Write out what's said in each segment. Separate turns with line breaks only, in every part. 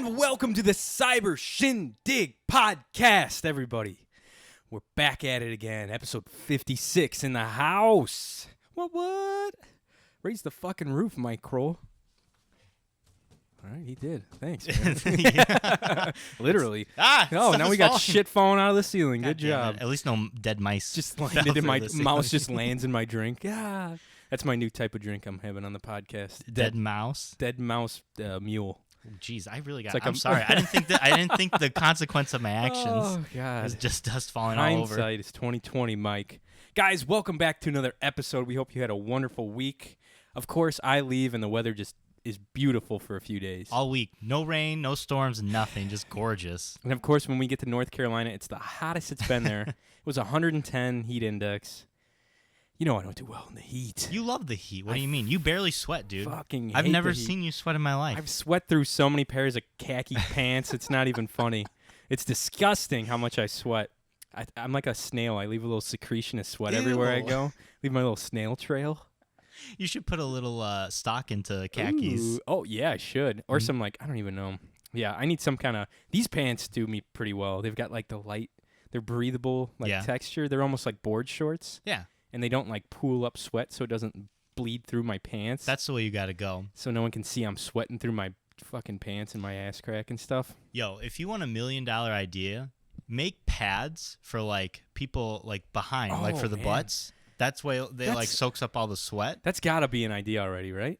And welcome to the Cyber Shindig Podcast, everybody. We're back at it again. Episode 56 in the house. What? Raise the fucking roof, Mike Kroll. All right, he did. Thanks, man. Literally. Now we got shit falling out of the ceiling.
God
Good job.
At least no dead mice.
Just landed in my mouse. Just lands in my drink. Yeah, that's my new type of drink I'm having on the podcast.
Dead mouse.
Dead mouse mule.
Jeez, I really got.
Like
I'm sorry. I didn't think the consequence of my actions.
Oh God.
Was just dust falling all over.
Hindsight is 20/20, Mike. Guys, welcome back to another episode. We hope you had a wonderful week. Of course, I leave and the weather just is beautiful for a few days.
All week, no rain, no storms, nothing, just gorgeous.
And of course, when we get to North Carolina, it's the hottest it's been there. It was 110 heat index. You know I don't do well in the heat.
You love the heat. What do you mean? You barely sweat, dude.
I've
never seen you sweat in my life.
I've sweat through so many pairs of khaki pants. It's not even funny. It's disgusting how much I sweat. I'm like a snail. I leave a little secretion of sweat everywhere I go. Leave my little snail trail.
You should put a little stock into khakis.
Ooh. Oh, yeah, I should. Or some, I don't even know. Yeah, I need some kind of... These pants do me pretty well. They've got, the light... They're breathable, texture. They're almost like board shorts.
Yeah.
And they don't, pool up sweat so it doesn't bleed through my pants.
That's the way you got to go.
So no one can see I'm sweating through my fucking pants and my ass crack and stuff.
Yo, if you want $1 million idea, make pads for, people, behind, for the butts. That's why they soaks up all the sweat.
That's got to be an idea already, right?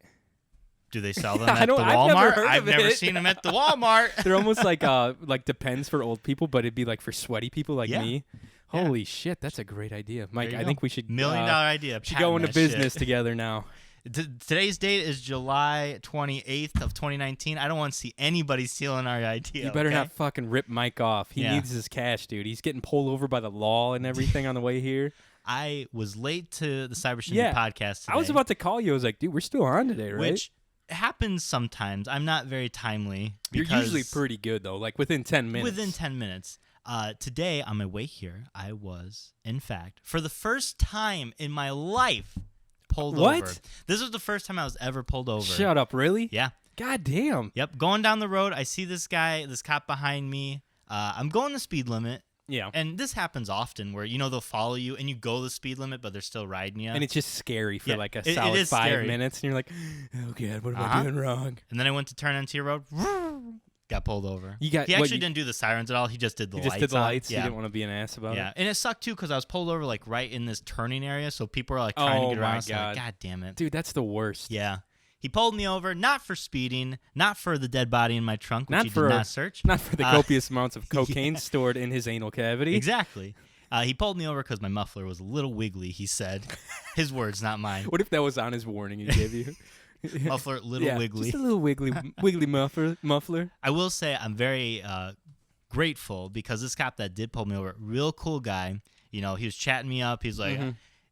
Do they sell them at the Walmart? I've never seen them at the Walmart.
They're almost like Depends for old people, but it'd be for sweaty people like me. Holy shit, that's a great idea, Mike. I think we should
$1 million idea.
Should go into business together now.
Today's date is July 28th of 2019. I don't want to see anybody stealing our idea.
You better not fucking rip Mike off. He needs his cash, dude. He's getting pulled over by the law and everything on the way here.
I was late to the Cyber Shindig podcast today.
I was about to call you. I was like, dude, we're still on today, right?
Which happens sometimes. I'm not very timely.
You're usually pretty good, though, within 10 minutes.
Within 10 minutes. Today, on my way here, I was, in fact, for the first time in my life, pulled over. This was the first time I was ever pulled over.
Shut up, really?
Yeah.
God damn.
Yep. Going down the road, I see this cop behind me. I'm going the speed limit.
Yeah.
And this happens often where, they'll follow you and you go the speed limit, but they're still riding you.
And it's just scary for a solid 5 minutes. And you're like, oh, God, what am I doing wrong?
And then I went to turn onto your road. Got pulled over. He didn't do the sirens at all. He just did the lights.
He just did the lights.
Yeah.
He didn't want to be an ass about it.
Yeah. And it sucked, too, because I was pulled over, right in this turning area. So people are, trying to get around.
Oh, my God.
God damn it.
Dude, that's the worst.
Yeah. He pulled me over, not for speeding, not for the dead body in my trunk, which he did not search.
Not for the copious amounts of cocaine stored in his anal cavity.
Exactly. He pulled me over because my muffler was a little wiggly, he said. His words, not mine.
What if that was on his warning he gave you?
Muffler, little wiggly.
Just a little wiggly muffler.
I will say I'm very grateful because this cop that did pull me over, real cool guy. He was chatting me up. He's like...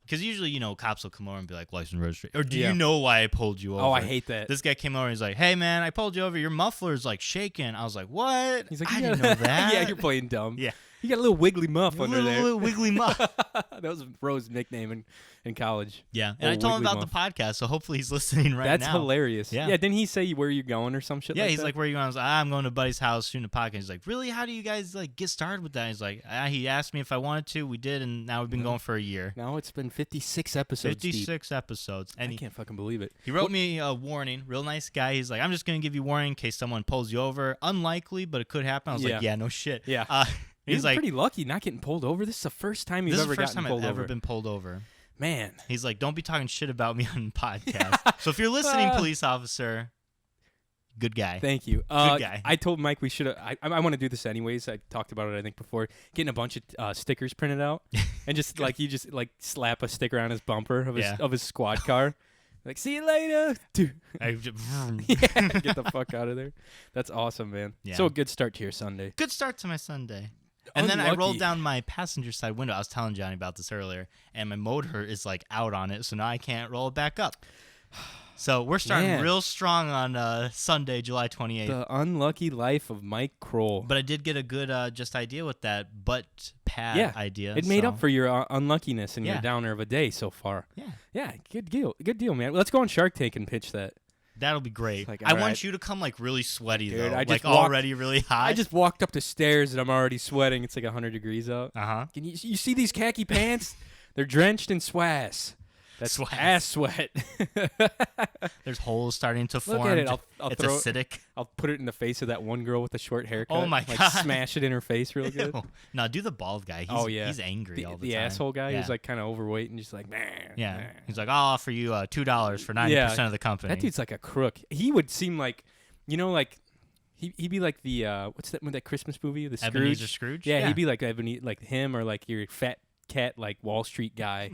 Because usually, cops will come over and be like, license registration. Or do you know why I pulled you over?
Oh, I hate that.
This guy came over and he's like, hey, man, I pulled you over. Your muffler's shaking. I was like, what?
He's like,
I didn't know that.
Yeah, you're playing dumb.
Yeah.
You got a little wiggly muff under there.
A little wiggly muff.
That was Rose's nickname in college.
Yeah. And I told him about the podcast, so hopefully he's listening now.
That's hilarious.
Yeah.
Didn't he say where you're going or some shit
Yeah,
like
he's
that?
like, where are you going? I was like, I'm going to buddy's house shooting a podcast. He's like, really? How do you guys get started with that? He's like, he asked me if I wanted to. We did, and now we've been going for a year.
Now it's been 56 episodes
56 episodes. And
I can't fucking believe it.
He wrote me a warning. Real nice guy. He's like, I'm just going to give you a warning in case someone pulls you over. Unlikely, but it could happen. I was like, yeah, no shit.
Yeah. He's pretty lucky not getting pulled over. This is the first time you've ever gotten pulled over.
This is the first time I've ever been pulled over.
Man.
He's like, don't be talking shit about me on the podcast. So if you're listening, police officer, good guy.
Thank you.
Good guy.
I told Mike we should have... I want to do this anyways. I talked about it, I think, before. Getting a bunch of stickers printed out. And just, you just slap a sticker on his bumper of his squad car. Like, see you later. Dude. Get the fuck out of there. That's awesome, man. Yeah. So a good start to your Sunday.
Good start to my Sunday. And then I rolled down my passenger side window. I was telling Johnny about this earlier, and my motor is out on it, so now I can't roll it back up. So we're starting real strong on Sunday, July 28th.
The unlucky life of Mike Kroll.
But I did get a good just idea with that butt pad idea.
It made up for your unluckiness and your downer of a day so far.
Yeah.
Yeah, good deal. Good deal, man. Let's go on Shark Tank and pitch that.
That'll be great.
Like,
I
all
want
right.
you to come like really sweaty,
Dude,
though.
I just
Like already really hot.
I just walked up the stairs and I'm already sweating. It's like 100 degrees out.
Uh-huh.
Can you see these khaki pants? They're drenched in swass. That's
Swass.
ass sweat.
There's holes starting to form.
Look at it. I'll
it's
throw
acidic.
I'll put it in the face of that one girl with the short haircut.
Oh, my
like,
God.
Smash it in her face real good.
Ew. No, do the bald guy. He's angry all the
The
time.
asshole guy
Yeah.
who's like kind of overweight and just like, nah.
Yeah.
Nah.
He's like, I'll offer you $2 for 90% of the company.
That dude's like a crook. He would seem like, like he'd be like the what's that Christmas movie? The Scrooge.
Ebenezer Scrooge?
Yeah, he'd be like like him or like your fat cat like Wall Street guy.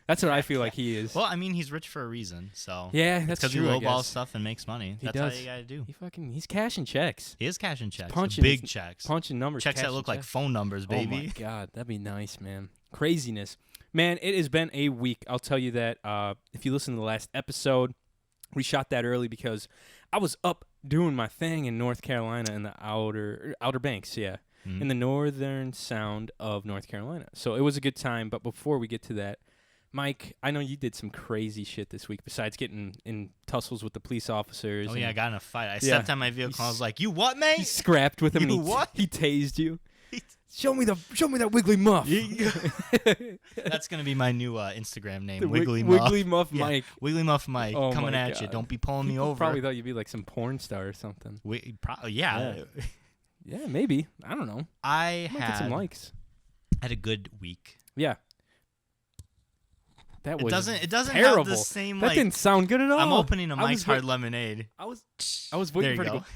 That's what I feel like he is.
Well, I mean, he's rich for a reason, so.
Yeah, that's
because
true.
he
I
lowballs
guess.
stuff and makes money.
He
That's
does.
all you gotta do.
He's cashing checks.
He is cashing checks.
Punching
Big
his-
checks.
Punching numbers.
Checks that
cashing
look like
checks.
phone numbers, baby.
Oh my God, that'd be nice, man. Craziness, man. It has been a week. I'll tell you that. If you listen to the last episode, we shot that early because I was up doing my thing in North Carolina in the Outer Banks, in the northern sound of North Carolina. So it was a good time. But before we get to that, Mike, I know you did some crazy shit this week besides getting in tussles with the police officers.
Oh,
and
yeah, I got in a fight. I stepped on my vehicle and I was like, you what, mate?
He scrapped with him.
You
and
what?
He tased you. Show me that wiggly muff.
That's going to be my new Instagram name,
The
Wiggly Muff.
Wiggly Muff
Yeah,
Mike.
Wiggly Muff Mike,
Oh
coming
my
at you.
God.
Don't be pulling me
People
over.
probably thought you'd be like some porn star or something.
Yeah.
Yeah, maybe. I don't know.
I
Might get some likes.
had a good week.
Yeah. That
It
was
doesn't
terrible.
have the same
That
like.
didn't sound good at all.
I'm opening a
I was
Mike's
wait-
Hard Lemonade.
I was waiting
There
for
you
it to
go.
go.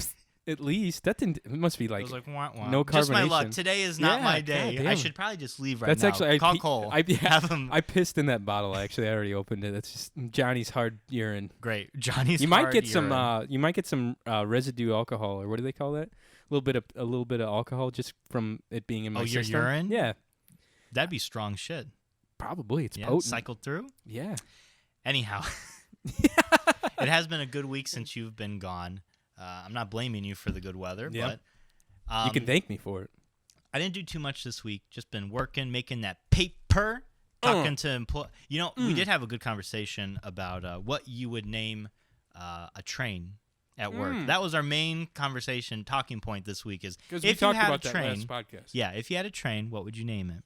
At least that didn't. It must be
I
like
was like, wah, wah.
no
Just my luck.
carbonation.
Today is not
Yeah,
my day.
goddamn.
I should probably just leave right
that's
now.
actually
Call Cole. Have him.
I pissed in that bottle. Actually, I already opened it. That's just Johnny's hard urine.
Great, Johnny's.
You might
hard
get some.
urine.
You might get some residue alcohol, or what do they call that? A little bit of alcohol just from it being in my
your
system.
urine?
Yeah,
That'd be strong shit.
probably. It's
Yeah,
potent.
cycled through.
Yeah.
Anyhow, it has been a good week since you've been gone. I'm not blaming you for the good weather,
Yep.
but
You can thank me for it.
I didn't do too much this week. Just been working, making that paper, talking to employees. You know, we did have a good conversation about what you would name a train at work. That was our main conversation talking point this week. Is
Because
if
we talked
you had
about
a train,
that last podcast.
yeah, if you had a train, what would you name it?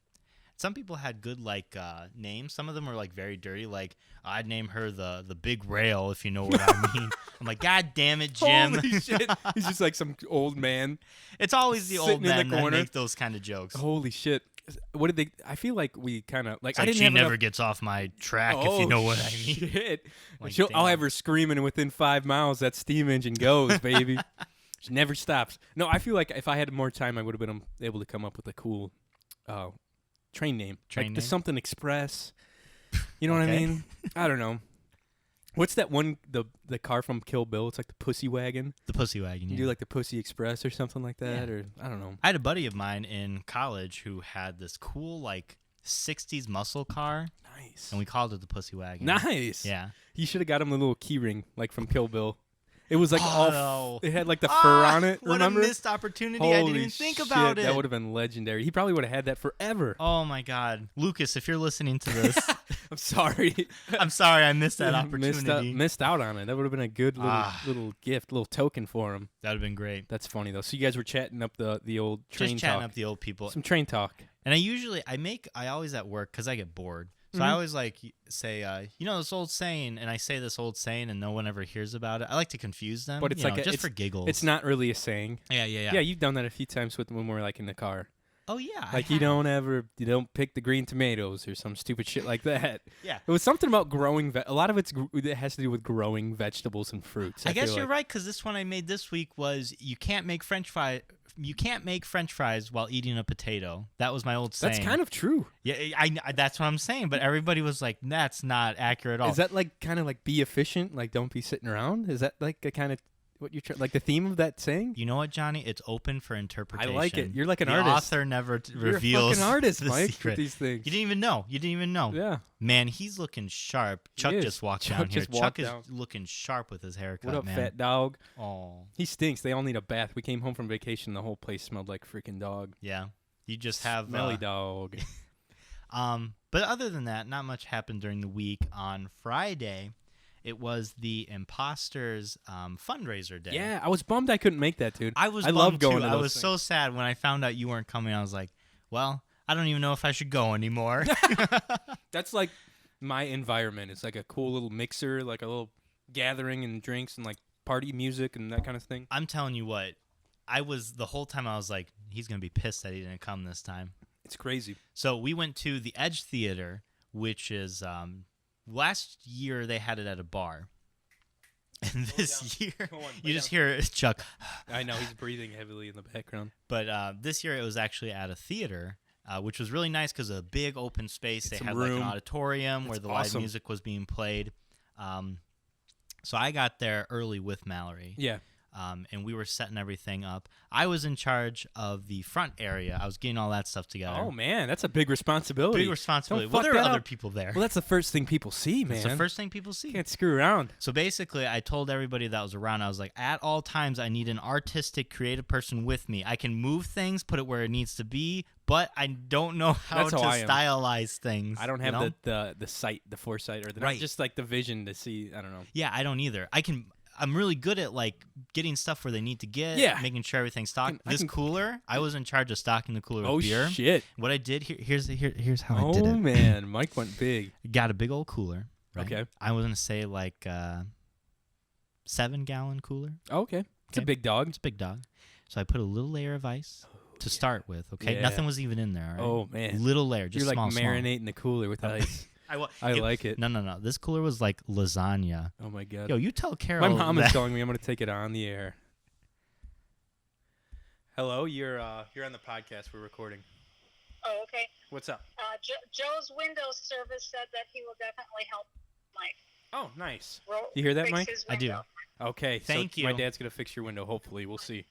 Some people had good like names. Some of them were like very dirty. Like I'd name her the big rail, if you know what I mean. I'm like, God damn it, Jim.
Holy shit. He's just like some old man.
It's always the
Sitting
old
in the
men that
corner.
make those kind of jokes.
Holy shit. What did they? I feel like we kind of like.
It's
I
like
didn't
she
have
never
enough,
gets off my track, if you know what I mean.
Shit.
Like,
I'll
damn.
have her screaming, and within 5 miles, that steam engine goes, baby. She never stops. No, I feel like if I had more time, I would have been able to come up with a cool train name.
Train
like the
name?
something express. You know what I
Okay.
mean? I don't know. What's that one, the car from Kill Bill? It's like the Pussy Wagon.
The Pussy Wagon.
You
Yeah.
do like the Pussy Express or something like that,
Yeah.
or I don't know.
I had a buddy of mine in college who had this cool like 60s muscle car,
Nice.
and we called it the Pussy Wagon.
Nice.
Yeah.
You should have got him the little key ring, like from Kill Bill. It was like
Oh, no.
it had like the fur on it.
What
Remember?
a missed opportunity.
Holy
I didn't even think about
shit,
it.
That would have been legendary. He probably would have had that forever.
Oh my God, Lucas, if you're listening to this,
I'm sorry.
I'm sorry I missed that opportunity.
Missed out on it. That would have been a good little gift, little token for him.
That would have been great.
That's funny though. So you guys were chatting up the old train
Just chatting
talk.
up the old people.
Some train talk.
And I always at work because I get bored. So
Mm-hmm.
I always like say, this old saying, and I say this old saying, and no one ever hears about it. I like to confuse them,
But it's like
just for giggles.
It's not really a saying.
Yeah.
Yeah, you've done that a few times when we're like in the car.
Oh yeah.
Like you don't pick the green tomatoes or some stupid shit like that.
Yeah.
It was something about growing. A lot of it has to do with growing vegetables and fruits.
I guess
feel
you're
like.
right because this one I made this week was you can't make French fries. You can't make French fries while eating a potato. That was my old saying.
That's kind of true.
Yeah, I that's what I'm saying. But everybody was like, "That's not accurate at all."
Is that like kind of like be efficient? Like don't be sitting around? Is that like a kind of what you're like the theme of that saying?
You know what, Johnny? It's open for interpretation.
I like it. You're like an
the
artist.
author never
You're
reveals
a fucking artist,
the
Mike,
secret.
with these things.
You didn't even know.
Yeah.
Man, he's looking sharp. Chuck
is.
just walked
Chuck
down here.
just
Chuck
walked
is
down.
looking sharp with his haircut,
What up,
man.
fat dog?
Oh,
He stinks. They all need a bath. We came home from vacation. The whole place smelled like freaking dog.
yeah. You just have
Smelly dog.
But other than that, not much happened during the week. On Friday, it was the Imposters fundraiser day.
Yeah, I was bummed I couldn't make that, dude.
I
love going
too.
to those
I was
things.
so sad when I found out you weren't coming. I was like, well, I don't even know if I should go anymore.
That's like my environment. It's like a cool little mixer, like a little gathering and drinks and like party music and that kind of thing.
I'm telling you what, the whole time I was like, he's going to be pissed that he didn't come this time.
It's crazy.
So we went to the Edge Theater, which is, last year they had it at a bar. And this year, you just hear Chuck.
I know, he's breathing heavily in the background.
But this year it was actually at a theater, which was really nice because a big open space. They had
room.
like an auditorium where the live music was being played. So I got there early with Mallory.
Yeah.
And we were setting everything up. I was in charge of the front area. I was getting all that stuff together.
Oh, man, that's a big responsibility.
Big responsibility.
Don't
Well,
fuck
there were
that
other
up.
people there.
Well, that's the first thing people see, man.
It's the first thing people see.
You can't screw around.
So basically, I told everybody that was around, I was like, at all times, I need an artistic, creative person with me. I can move things, put it where it needs to be, but I don't know how to stylize things.
I don't have the sight, the foresight, or
Right.
just like the vision to see. I don't know.
Yeah, I don't either. I'm really good at like getting stuff where they need to get, making sure everything's stocked. This cooler, I was in charge of stocking the cooler with beer.
Oh shit!
What I did here's how I did it.
Oh man, Mike went big.
Got a big old cooler. Right?
Okay.
I was gonna say like 7-gallon cooler.
Oh, okay, it's a big dog.
It's a big dog. So I put a little layer of ice to start with. Okay, nothing was even in there. Right?
Oh man,
little layer, just
you're like
small.
marinating the cooler with ice. I like it.
No. This cooler was like lasagna.
Oh my god.
Yo, you tell Carol.
My mom is telling me I'm gonna take it on the air. Hello, you're on the podcast. We're recording.
Oh, okay.
What's up?
Joe's Windows service said that he will definitely help Mike.
Oh, nice. You hear that,
fix
Mike?
his
I do.
window.
Okay.
Thank you.
My dad's gonna fix your window. Hopefully, we'll see.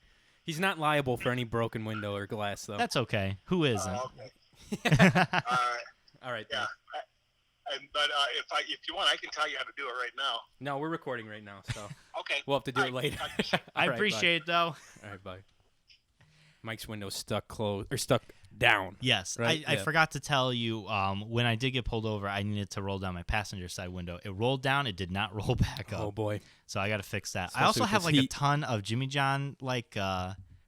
He's not liable for any broken window or glass, though.
That's okay. Who isn't?
Okay.
All right.
Yeah. But if you want, I can tell you how to do it right now.
No, we're recording right now, so
Okay.
we'll have to do it later.
I
All right,
appreciate it, though.
bye. All right, bye. Mike's window's stuck down.
Yes,
Right?
I
Yeah.
forgot to tell you. When I did get pulled over, I needed to roll down my passenger side window. It rolled down. It did not roll back up.
Oh boy.
So I got to fix that.
Especially
I also
with
have
this
like a
heat.
ton of Jimmy John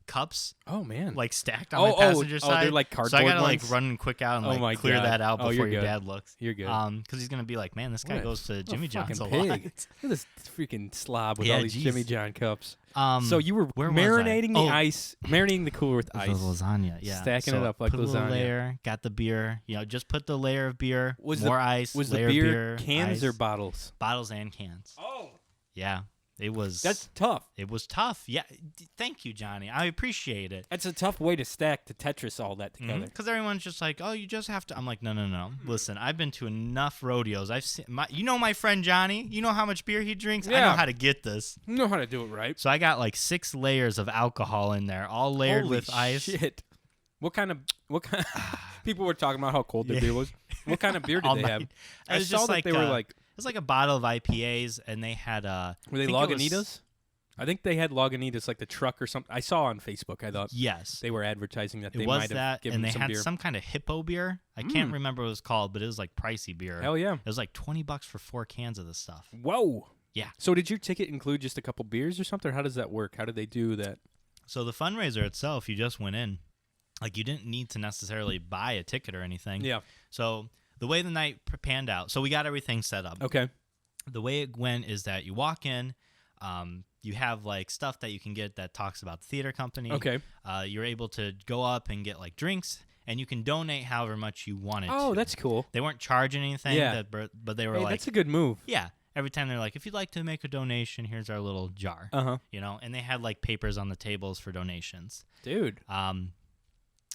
cups
Oh man.
like stacked on my passenger side.
Oh, they're like
so
cardboard
I gotta
ones?
like run quick out and
Oh my
like clear
God.
that out
Oh,
before
you're
your
good.
dad looks.
You're good.
Because he's gonna be like, man, this guy
What a-
goes to Jimmy John's a
fucking
lot.
pig. Look at this freaking slob with
Yeah,
all these
geez.
Jimmy John cups.
So
you were
where was I?
marinating the
Oh.
ice, marinating the cooler with
The
ice.
lasagna, yeah.
Stacking
So
it up like
put a little
lasagna.
layer, got the beer. Just put the layer of beer,
Was
more ice,
Was the
layer of
beer
beer,
cans
ice,
or bottles?
bottles and cans.
Oh,
Yeah, it was.
that's tough.
It was tough. Yeah, thank you, Johnny. I appreciate it.
That's a tough way to stack to Tetris all that together.
Because everyone's just like, oh, you just have to. I'm like, no. Listen, I've been to enough rodeos. I've seen my friend Johnny. You know how much beer he drinks. I know
Yeah.
how to get this.
You know how to do it right.
So I got like 6 layers of alcohol in there, all layered
Holy
with ice.
shit. What kind? People were talking about how cold the
Yeah.
beer was. What kind of beer did
All
they
night.
have?
It
I
was
saw
just
that
like
they were like.
It was like a bottle of IPAs, and they had
Were they
I think it was-
Lagunitas? I think they had Lagunitas, like the truck or something. I saw on Facebook. I thought
Yes,
they were advertising that they
it
might
was
have
that,
given
and they
some
had
beer.
some kind of hippo beer. I can't remember what it was called, but it was like pricey beer.
Hell yeah!
It was like $20 for 4 cans of this stuff.
Whoa.
Yeah.
So did your ticket include just a couple beers or something? Or how does that work? How did they do that?
So the fundraiser itself, you just went in. Like, you didn't need to necessarily buy a ticket or anything.
Yeah.
So the way the night panned out, so we got everything set up.
Okay.
The way it went is that you walk in, you have like stuff that you can get that talks about the theater company.
Okay.
You're able to go up and get like drinks, and you can donate however much you wanted to.
Oh, that's cool.
They weren't charging anything,
Yeah.
but they were
Hey,
like,
that's a good move.
yeah. Every time they're like, if you'd like to make a donation, here's our little jar.
Uh-huh.
And they had like papers on the tables for donations.
Dude.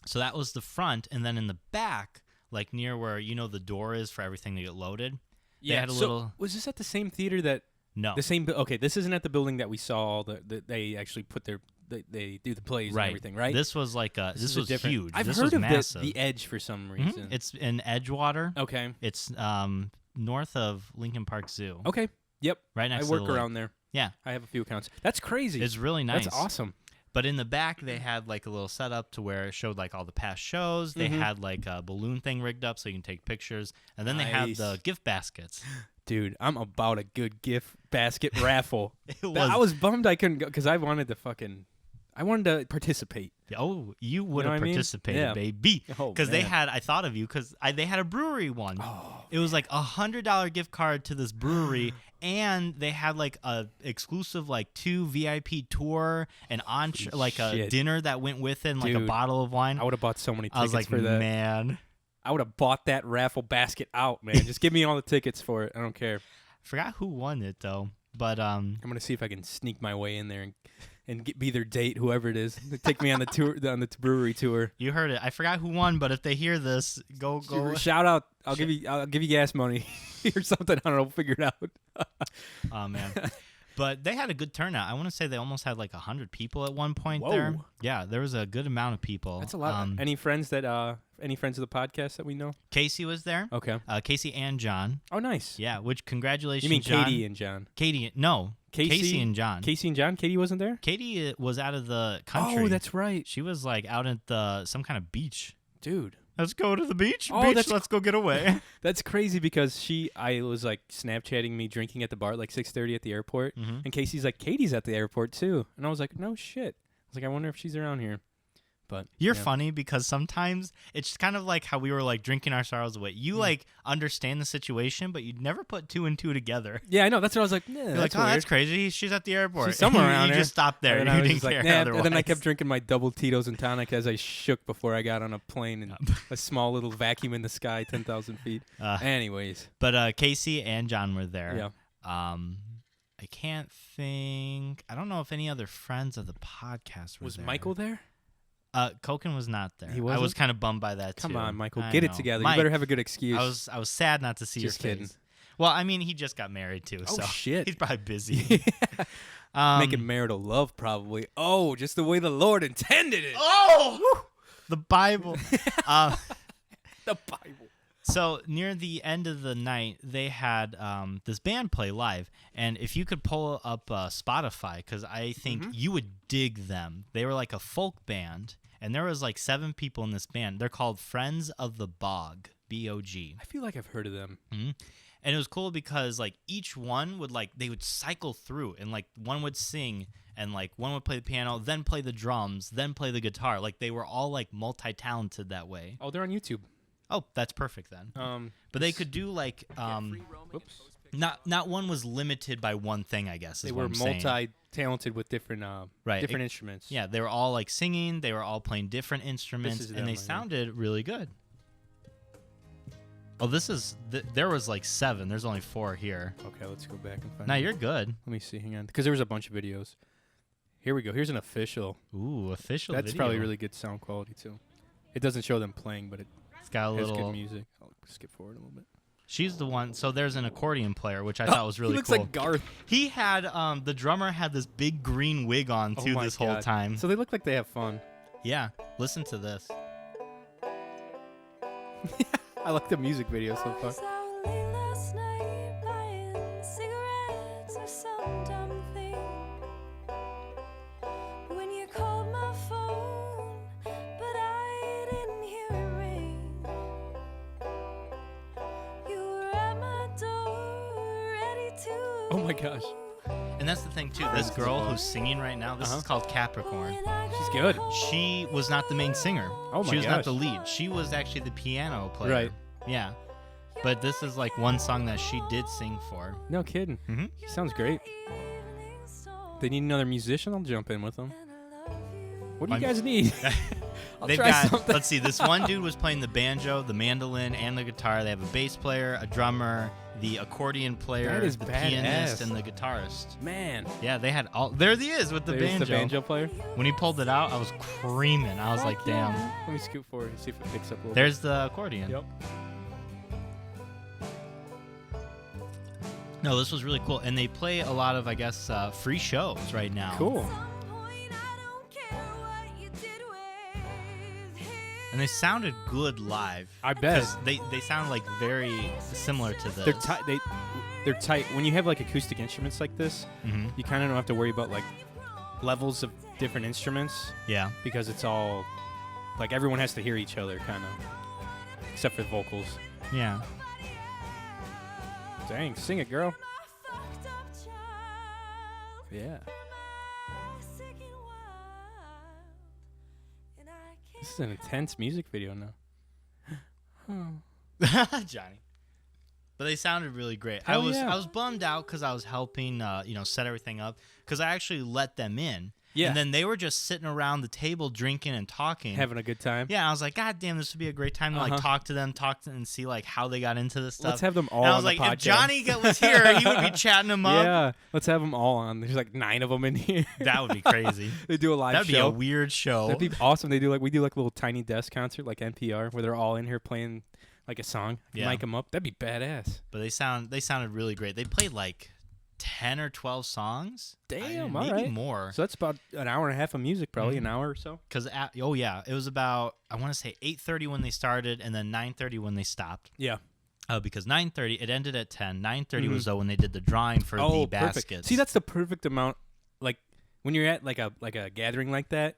So that was the front, and then in the back, like near where the door is for everything to get loaded. They had a
so
little.
was this at the same theater that
No.
the same? Okay, this isn't at the building that we saw. That they actually put they do the plays
right.
and everything, right?
This was like this
is a
was
different.
huge.
I've
this
heard
was
of
massive.
the Edge for some
Mhm.
reason.
It's in Edgewater.
Okay.
It's north of Lincoln Park Zoo.
Okay. Yep.
Right next
I
to
work
the lake.
around there.
Yeah.
I have a few accounts. That's crazy.
It's really nice.
That's awesome.
But in the back, they had like a little setup to where it showed like all the past shows. They had like a balloon thing rigged up so you can take pictures. And then they had
Nice.
the gift baskets.
Dude, I'm about a good gift basket raffle.
was.
I was bummed I couldn't go because I wanted to participate.
Oh, you would
know
have
what I mean?
participated,
Yeah.
baby.
Oh,
Because they
man.
had, I thought of you because they had a brewery one.
Oh,
It was like $100 gift card to this brewery, and they had like a exclusive like 2 VIP tour, and like a
shit.
dinner that went with it, and like a
Dude,
bottle of wine.
I would have bought so many
I
tickets
was like,
for that.
man,
I would have bought that raffle basket out, man. Just give me all the tickets for it. I don't care.
forgot who won it though. But
I'm gonna see if I can sneak my way in there and be their date, whoever it is. Take me on the tour, on the brewery tour.
you heard it. I forgot who won, but if they hear this, go.
Shout out! I'll give you gas money or something. I don't know. We'll figure it out.
Oh man. But they had a good turnout. I want to say they almost had like 100 people at one point
Whoa.
there. Yeah, there was a good amount of people.
That's a lot. Any friends of the podcast that we know?
Casey was there.
Okay.
Casey and John.
Oh, nice.
Yeah, which congratulations,
You mean
John.
Katie and John?
Casey and John.
Casey and John. Katie wasn't there.
Katie was out of the country.
Oh, that's right,
She was like out at some kind of beach.
dude.
Let's go to the beach.
Oh,
beach, let's go get away.
That's crazy because I was like Snapchatting me drinking at the bar at like 6:30 at the airport,
Mhm.
and Casey's like, Katie's at the airport too, and I was like, no shit. I was like, I wonder if she's around here. But
You're
yeah.
funny because sometimes it's kind of like how we were like drinking our sorrows away. You like understand the situation, but you'd never put 2 and 2 together.
Yeah, I know. That's what I was like. Nah,
You're
that's
like, oh,
weird.
that's crazy. She's at the airport.
She's somewhere
You
around here.
just stopped there.
And
You
I was
didn't
just
care
like, nah.
otherwise.
And then I kept drinking my double Tito's and tonic as I shook before I got on a plane in a small little vacuum in the sky, 10,000 feet. Anyways.
But Casey and John were there.
Yeah.
I can't think. I don't know if any other friends of the podcast were
Was
there.
Michael there?
Koken was not there.
He
I was
wasn't?
kind of bummed by that too.
Come on, Michael.
I
Get it
know.
together.
Mike,
You better have a good excuse.
I was sad not to see
Just
your
kidding.
face. Well, I mean, he just got married too,
Oh,
so
shit.
he's probably busy.
Making marital love, probably. Oh, just the way the Lord intended it.
Oh, the Bible.
The Bible.
So near the end of the night, they had this band play live, and if you could pull up Spotify, because I think you would dig them. They were like a folk band, and there was like 7 people in this band. They're called Friends of the Bog, B-O-G.
I feel like I've heard of them.
And it was cool because like each one would they would cycle through, and like one would sing, and like one would play the piano, then play the drums, then play the guitar. Like they were all like multi-talented that way.
Oh, they're on YouTube.
Oh, that's perfect then. But they could do like
Whoops.
not one was limited by one thing, I guess. Is
They
what
were
I'm saying.
multi-talented with different
Right.
different instruments.
Yeah, they were all like singing. They were all playing different instruments,
is them
and they
right here.
sounded really good. Oh, this is there was like 7. There's only 4 here.
Okay, let's go back and find.
Now
it.
you're good.
Let me see. Hang on, because there was a bunch of videos. Here we go. Here's an official.
Ooh, official.
That's
video.
probably really good sound quality too. It doesn't show them playing, but it
It's got a
has
little.
good music. I'll skip forward a little bit.
She's the one. So there's an accordion player, which I thought was really
He looks
cool.
like Garth.
He had the drummer had this big green wig on
Oh
too
my
this whole
God.
time.
So they look like they have fun.
Yeah, listen to this.
I like the music video so far. Oh my gosh,
And that's the thing too. This girl who's singing right now, this is called Capricorn.
she's good.
She was not the main singer.
Oh my
She was not
gosh.
the lead. She was actually the piano player.
Right.
Yeah. But this is like one song that she did sing for.
No kidding.
Mhm.
She sounds great. They need another musician. I'll jump in with them. What do you guys need? I'll
They've
try
got,
something.
let's see, this one dude was playing the banjo, the mandolin, and the guitar. They have a bass player, a drummer, the accordion player,
That is
the
badass.
pianist, and the guitarist.
Man,
Yeah, they had all. There he is with the
there's
banjo.
the banjo player.
When he pulled it out, I was creaming. I was like, damn.
Let me scoot forward and see if it picks up a little
There's the accordion.
bit. Yep.
No, this was really cool. And they play a lot of, I guess, free shows right now.
Cool.
And they sounded good live.
I bet.
'Cause they sound like very similar to this.
They're tight. They're tight. When you have like acoustic instruments like this,
Mhm.
you kind of don't have to worry about like levels of different instruments
Yeah.
because it's all like everyone has to hear each other, kind of, except for the vocals.
Yeah.
Dang, sing it, girl. Yeah. This is an intense music video now.
Johnny. But they sounded really great.
Hell
I
yeah.
was bummed out because I was helping, set everything up. Because I actually let them in.
Yeah.
And then they were just sitting around the table drinking and talking.
Having a good time.
Yeah, I was like, God damn, this would be a great time to like talk to them, and see like how they got into this stuff.
Let's have them all
and I
on
was like,
the podcast.
if Johnny was here, he would be chatting them up.
Yeah, let's have them all on. There's like 9 of them in here.
That would be crazy.
They do a live
That'd
show.
be a weird show.
That'd be awesome. We do like a little tiny desk concert like NPR where they're all in here playing like a song.
Yeah.
Mic them up. That'd be badass.
But they sounded really great. They played like 10 or 12 songs.
Damn,
maybe
all right.
more.
So that's about an hour and a half of music, probably an hour or so.
Because it was about, I want to say 8:30 when they started, and then 9:30 when they stopped.
Yeah.
Because 9:30 it ended at 10. 9:30 was though when they did the drawing for the baskets.
Perfect. See, that's the perfect amount. Like when you're at like a gathering like that.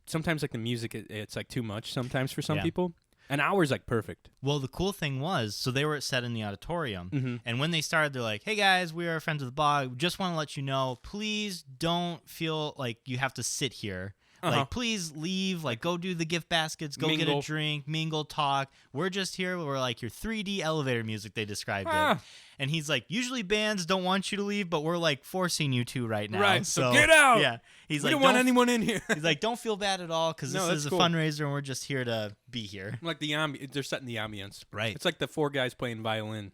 Sometimes like the music, it's like too much. Sometimes for some people. An hour is like perfect.
Well, the cool thing was, so they were set in the auditorium, and when they started, they're like, "Hey guys, we are friends of the blog. Just want to let you know, please don't feel like you have to sit here. Like, please leave. Like, go do the gift baskets. Go get a drink. Mingle, talk. We're just here. We're like your 3D elevator music." They described it, and he's like, "Usually bands don't want you to leave, but we're like forcing you to right now.
Right. So get out.
Yeah. He's
We
like,
don't want anyone in here.
He's like, don't feel bad at all because
No,
this is
that's
a
cool.
fundraiser and we're just here to be here.
Like they're setting the ambience.
Right.
It's like the 4 guys playing violin.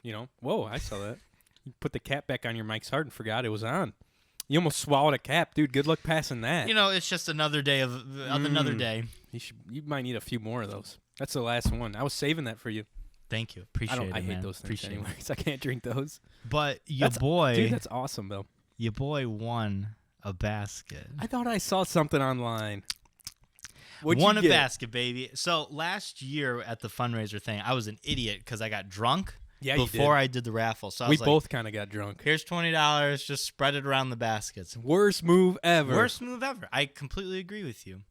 You know? Whoa, I saw that. You put the cap back on your Mike's Heart and forgot it was on. You almost swallowed a cap, dude. Good luck passing that.
You know, it's just another day of another day.
You might need a few more of those. That's the last one. I was saving that for you.
Thank you. Appreciate it.
I hate
man.
those things
Appreciate it.
anyways. I can't drink those.
But your boy,
Dude, that's awesome though.
your boy won a basket.
I thought I saw something online. What'd
Won
you
a
get?
basket, baby. So last year at the fundraiser thing, I was an idiot because I got drunk before I did the raffle. So I
We
was like,
both kind of got drunk.
here's $20. Just spread it around the baskets.
Worst move ever.
Worst move ever. I completely agree with you.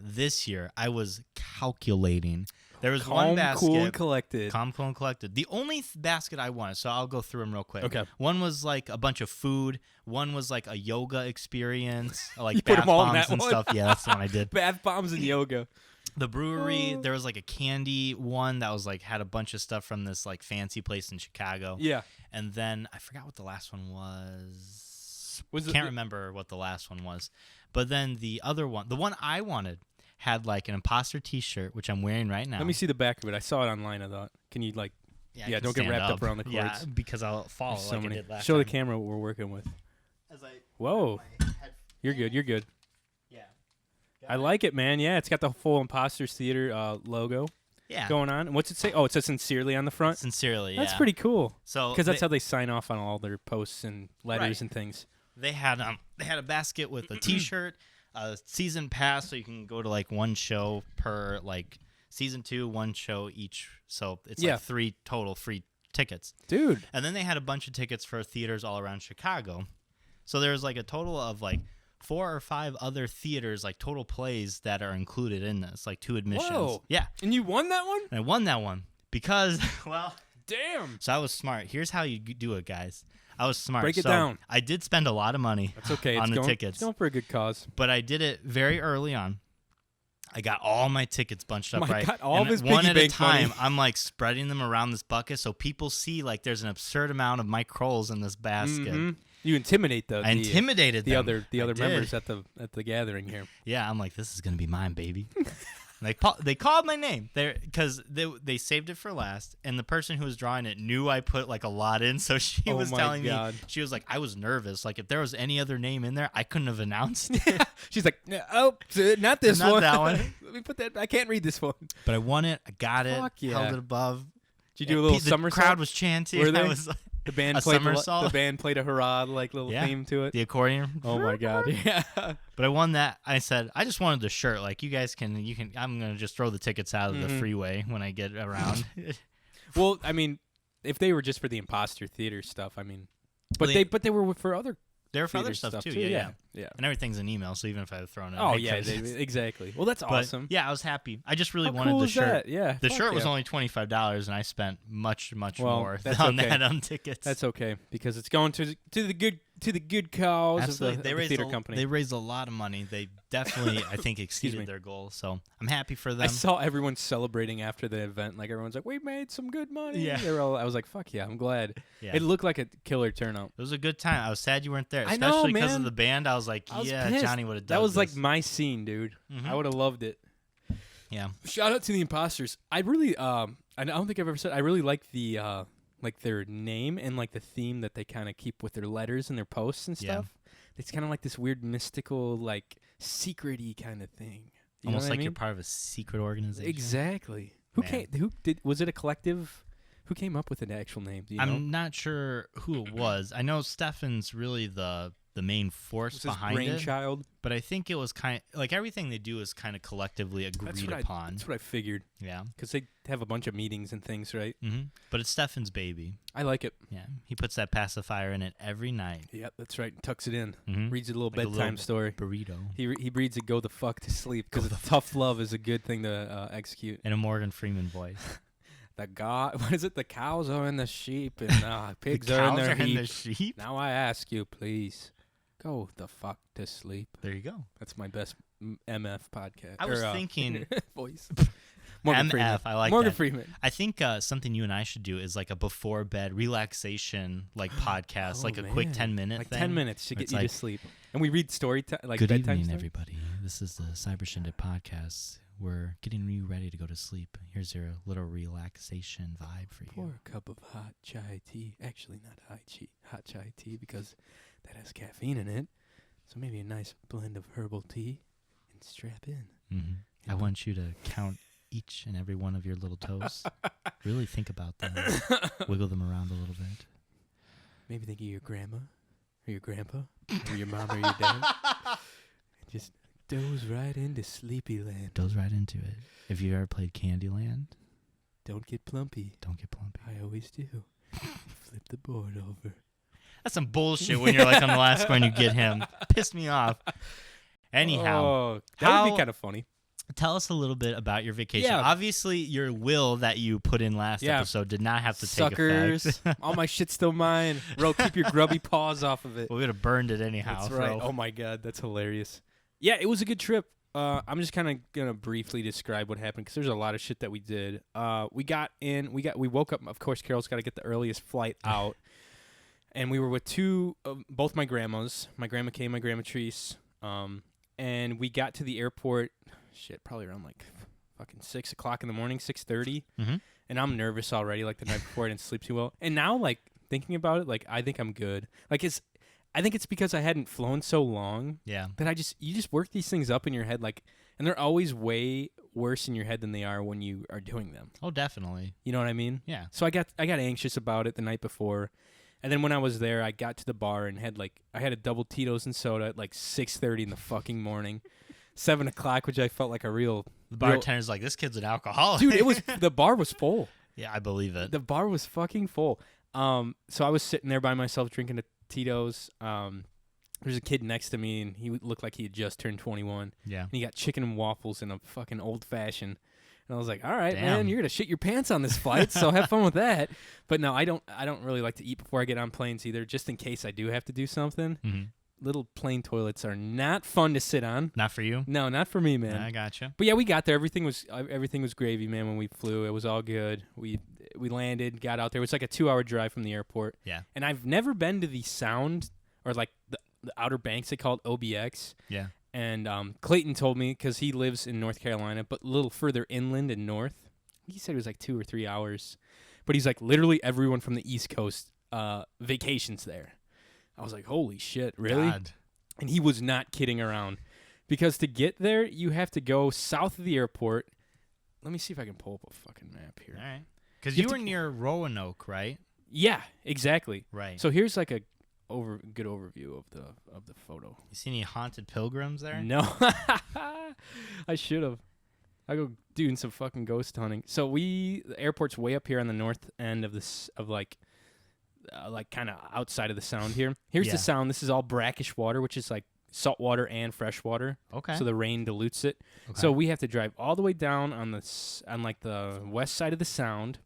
This year, I was calculating. There was one basket.
Cool, and collected.
Calm, cool, and collected. The only basket I wanted, so I'll go through them real quick.
Okay.
One was like a bunch of food. One was like a yoga experience, like
You put
bath
'em all in
bombs
that
and
one?
stuff. Yeah, that's the one I did.
Bath bombs and yoga.
The brewery, there was like a candy one that was like had a bunch of stuff from this like fancy place in Chicago.
Yeah.
And then I forgot what the last one was.
Was it
Can't remember what the last one was. But then the other one, the one I wanted, had like an imposter T-shirt, which I'm wearing right now.
Let me see the back of it. I saw it online. I thought, can you like?
I
Yeah,
can
don't get
stand
wrapped up around the cords.
Yeah, because I'll fall
There's
like I did last
Show
time.
the camera what we're working with.
As I
Whoa,
my head-
you're good. You're good.
Yeah.
I like it, man. Yeah, it's got the full Imposters Theater logo
Yeah.
going on. And what's it say? Oh, it says sincerely on the front.
Sincerely, yeah.
That's pretty cool.
So
Because that's how they sign off on all their posts and letters
Right.
and things.
they had a basket with a T-shirt, a season pass, so you can go to like one show per like season 2, one show each. So it's
Yeah.
like 3 total free tickets.
Dude.
And then they had a bunch of tickets for theaters all around Chicago. So there's like a total of like 4 or 5 other theaters, like total plays that are included in this, like 2 admissions.
Whoa.
Yeah.
And you won that one?
And I won that one because, well,
Damn.
so I was smart. Here's how you do it, guys. I was smart.
Break it
So
down.
I did spend a lot of money
That's okay.
on
It's
the tickets,
It's going for a good cause.
but I did it very early on. I got all my tickets bunched up
My
right.
God, all
and
of his
one
piggy
at a
bank
time.
money.
I'm like spreading them around this bucket so people see like there's an absurd amount of Mike Krolls in this basket.
Mhm. You intimidate
I intimidated
the
them.
other
I did.
members at the gathering here.
Yeah, I'm like, this is gonna be mine, baby. They called my name there because they saved it for last, and the person who was drawing it knew I put like a lot in, so she
Oh
was
my
telling
God.
me, she was like, I was nervous, like if there was any other name in there, I couldn't have announced it.
She's like, oh, not this
Not
one.
that one.
Let me put that. I can't read this one.
But I won it, I got it,
Fuck yeah.
held it above.
Did you do a little
the
somersault?
crowd was chanting.
Were they?
I was like,
The band
a
played
somersault?
the band played a hurrah like little
Yeah.
theme to it.
the accordion.
Oh my God. Yeah.
But I won that. I said, I just wanted the shirt. Like, you guys can, I'm going to just throw the tickets out of the freeway when I get around.
Well, I mean, if they were just for the Imposter Theater stuff, I mean, but
Well,
they were for other
They're for other
theater
stuff too.
Yeah.
And everything's an email, so even if I had thrown it,
Oh yeah, exactly. Well, that's awesome.
Yeah, I was happy. I just really
How
wanted
cool
the
is
shirt.
that? Yeah,
the
fuck
shirt was
yeah.
only $25, and I spent much more
that's
on
okay.
that on tickets.
That's okay because it's going to the good cause
Absolutely.
of the theater company.
They raised a lot of money. They definitely, I think, exceeded their goal. So I'm happy for them.
I saw everyone celebrating after the event. Like everyone's like, "We made some good money."
Yeah.
I was like, "Fuck yeah, I'm glad."
Yeah.
It looked like a killer turnout.
It was a good time. I was sad you weren't there,
I know,
especially because of
man.
the band. I was like,
I was
yeah,
pissed.
Johnny would have done
That was
this.
like my scene, dude.
Mhm.
I would have loved it.
Yeah.
Shout out to the Imposters. I really, I don't think I've ever said. I really like the like their name and like the theme that they kind of keep with their letters and their posts and
Yeah.
stuff. It's kind of like this weird mystical, like secret-y kind of thing. You
Almost
know what
like
I
you're
mean?
part of a secret organization.
Exactly.
Man.
Who did? Was it a collective? Who came up with an actual name? Do you know?
I'm not sure who it was. I know Stefan's really the main force
Was his
behind it.
brainchild?
But I think it was kind of, like everything they do is kind of collectively agreed upon.
That's what I figured.
Yeah.
Because they have a bunch of meetings and things, right?
Mm-hmm. But it's Stefan's baby.
I like it.
Yeah. He puts that pacifier in it every night.
Yep, that's right. Tucks it in.
Mm-hmm.
Reads a little
Like a
bedtime
little
story.
Burrito.
He reads it go the fuck to sleep because tough love is a good thing to execute.
In a Morgan Freeman voice.
What is it? The cows are in the sheep and pigs
The
are in
cows
their
are in
heap.
the sheep?
Now I ask you, please, go the fuck to sleep.
There you go.
That's my best MF podcast.
I was thinking
voice. Morgan
MF,
Freeman.
I like
Morgan
that.
Freeman.
I think something you and I should do is like a before bed relaxation like podcast,
Oh,
like a quick
man.
10-minute
Like
thing.
10 minutes to get
It's
you
like,
to sleep. And we read story time, like
Good
bedtime
evening,
story.
everybody. This is the Cyber Shindig podcast. We're getting you ready to go to sleep. Here's your little relaxation vibe for you.
Pour a cup of hot chai tea. Actually, not hot chai tea because that has caffeine in it. So maybe a nice blend of herbal tea and strap in.
Mm-hmm. I want you to count each and every one of your little toes. Really think about them. Wiggle them around a little bit.
Maybe think of your grandma or your grandpa or your mom or your dad. And just doze right into sleepy land.
Doze right into it. If you've ever played Candyland,
Don't get plumpy.
don't get plumpy.
I always do. Flip the board over.
That's some bullshit when you're like on the last score and you get him. Pissed me off. Anyhow,
Oh, that would
how-
be kind of funny.
tell us a little bit about your vacation.
Yeah.
Obviously, your will that you put in last
Yeah.
episode did not have to
Suckers.
take effect.
All my shit's still mine. Bro, keep your grubby paws off of it.
We would have burned it anyhow.
That's right.
bro.
Oh my god, that's hilarious. Yeah, it was a good trip. I'm just kind of gonna briefly describe what happened because there's a lot of shit that we did. We woke up. Of course, Carol's got to get the earliest flight out, and we were with both my grandmas. My grandma Kay, my grandma Treese. And we got to the airport. Shit, probably around like fucking 6 o'clock in the morning, 6:30.
Mhm.
And I'm nervous already. Like the night before, I didn't sleep too well. And now, like thinking about it, like I think I'm good. I think it's because I hadn't flown so long
Yeah.
that you just work these things up in your head, like, and they're always way worse in your head than they are when you are doing them.
Oh, definitely.
You know what I mean?
Yeah.
So I got anxious about it the night before, and then when I was there, I got to the bar and had a double Tito's and soda at like 6:30 in the fucking morning, 7 o'clock, which I felt like a real.
The bartender's like, this kid's an alcoholic.
Dude, the bar was full.
Yeah, I believe it.
The bar was fucking full. So I was sitting there by myself drinking a Tito's. There's a kid next to me, and he looked like he had just turned 21.
Yeah.
And he got chicken and waffles in a fucking old fashioned. And I was like, all right,
Damn.
man, you're gonna shit your pants on this flight, so have fun with that. But no, I don't really like to eat before I get on planes either, just in case I do have to do something.
Mm-hmm.
Little plane toilets are not fun to sit on.
Not for you?
No, not for me, man.
I gotcha.
But yeah, we got there. Everything was gravy, man. When we flew, it was all good. We landed, got out there. It was like a 2-hour drive from the airport.
Yeah.
And I've never been to the Sound or like the Outer Banks. They call it OBX.
Yeah.
And Clayton told me because he lives in North Carolina, but a little further inland and north. He said it was like 2 or 3 hours. But he's like, literally everyone from the East Coast vacations there. I was like, holy shit, really?
God.
And he was not kidding around. Because to get there, you have to go south of the airport. Let me see if I can pull up a fucking map here.
All right. Because
You
you
have
were
to-
near Roanoke, right?
Yeah, exactly.
Right.
So here's like a good overview of the photo.
You see any haunted pilgrims there?
No. I should have. I go doing some fucking ghost hunting. So the airport's way up here on the north end of like kind of outside of the sound here. Here's
Yeah.
the sound. This is all brackish water, which is like salt water and fresh water.
Okay.
So the rain dilutes it.
Okay.
So we have to drive all the way down on like the west side of the sound,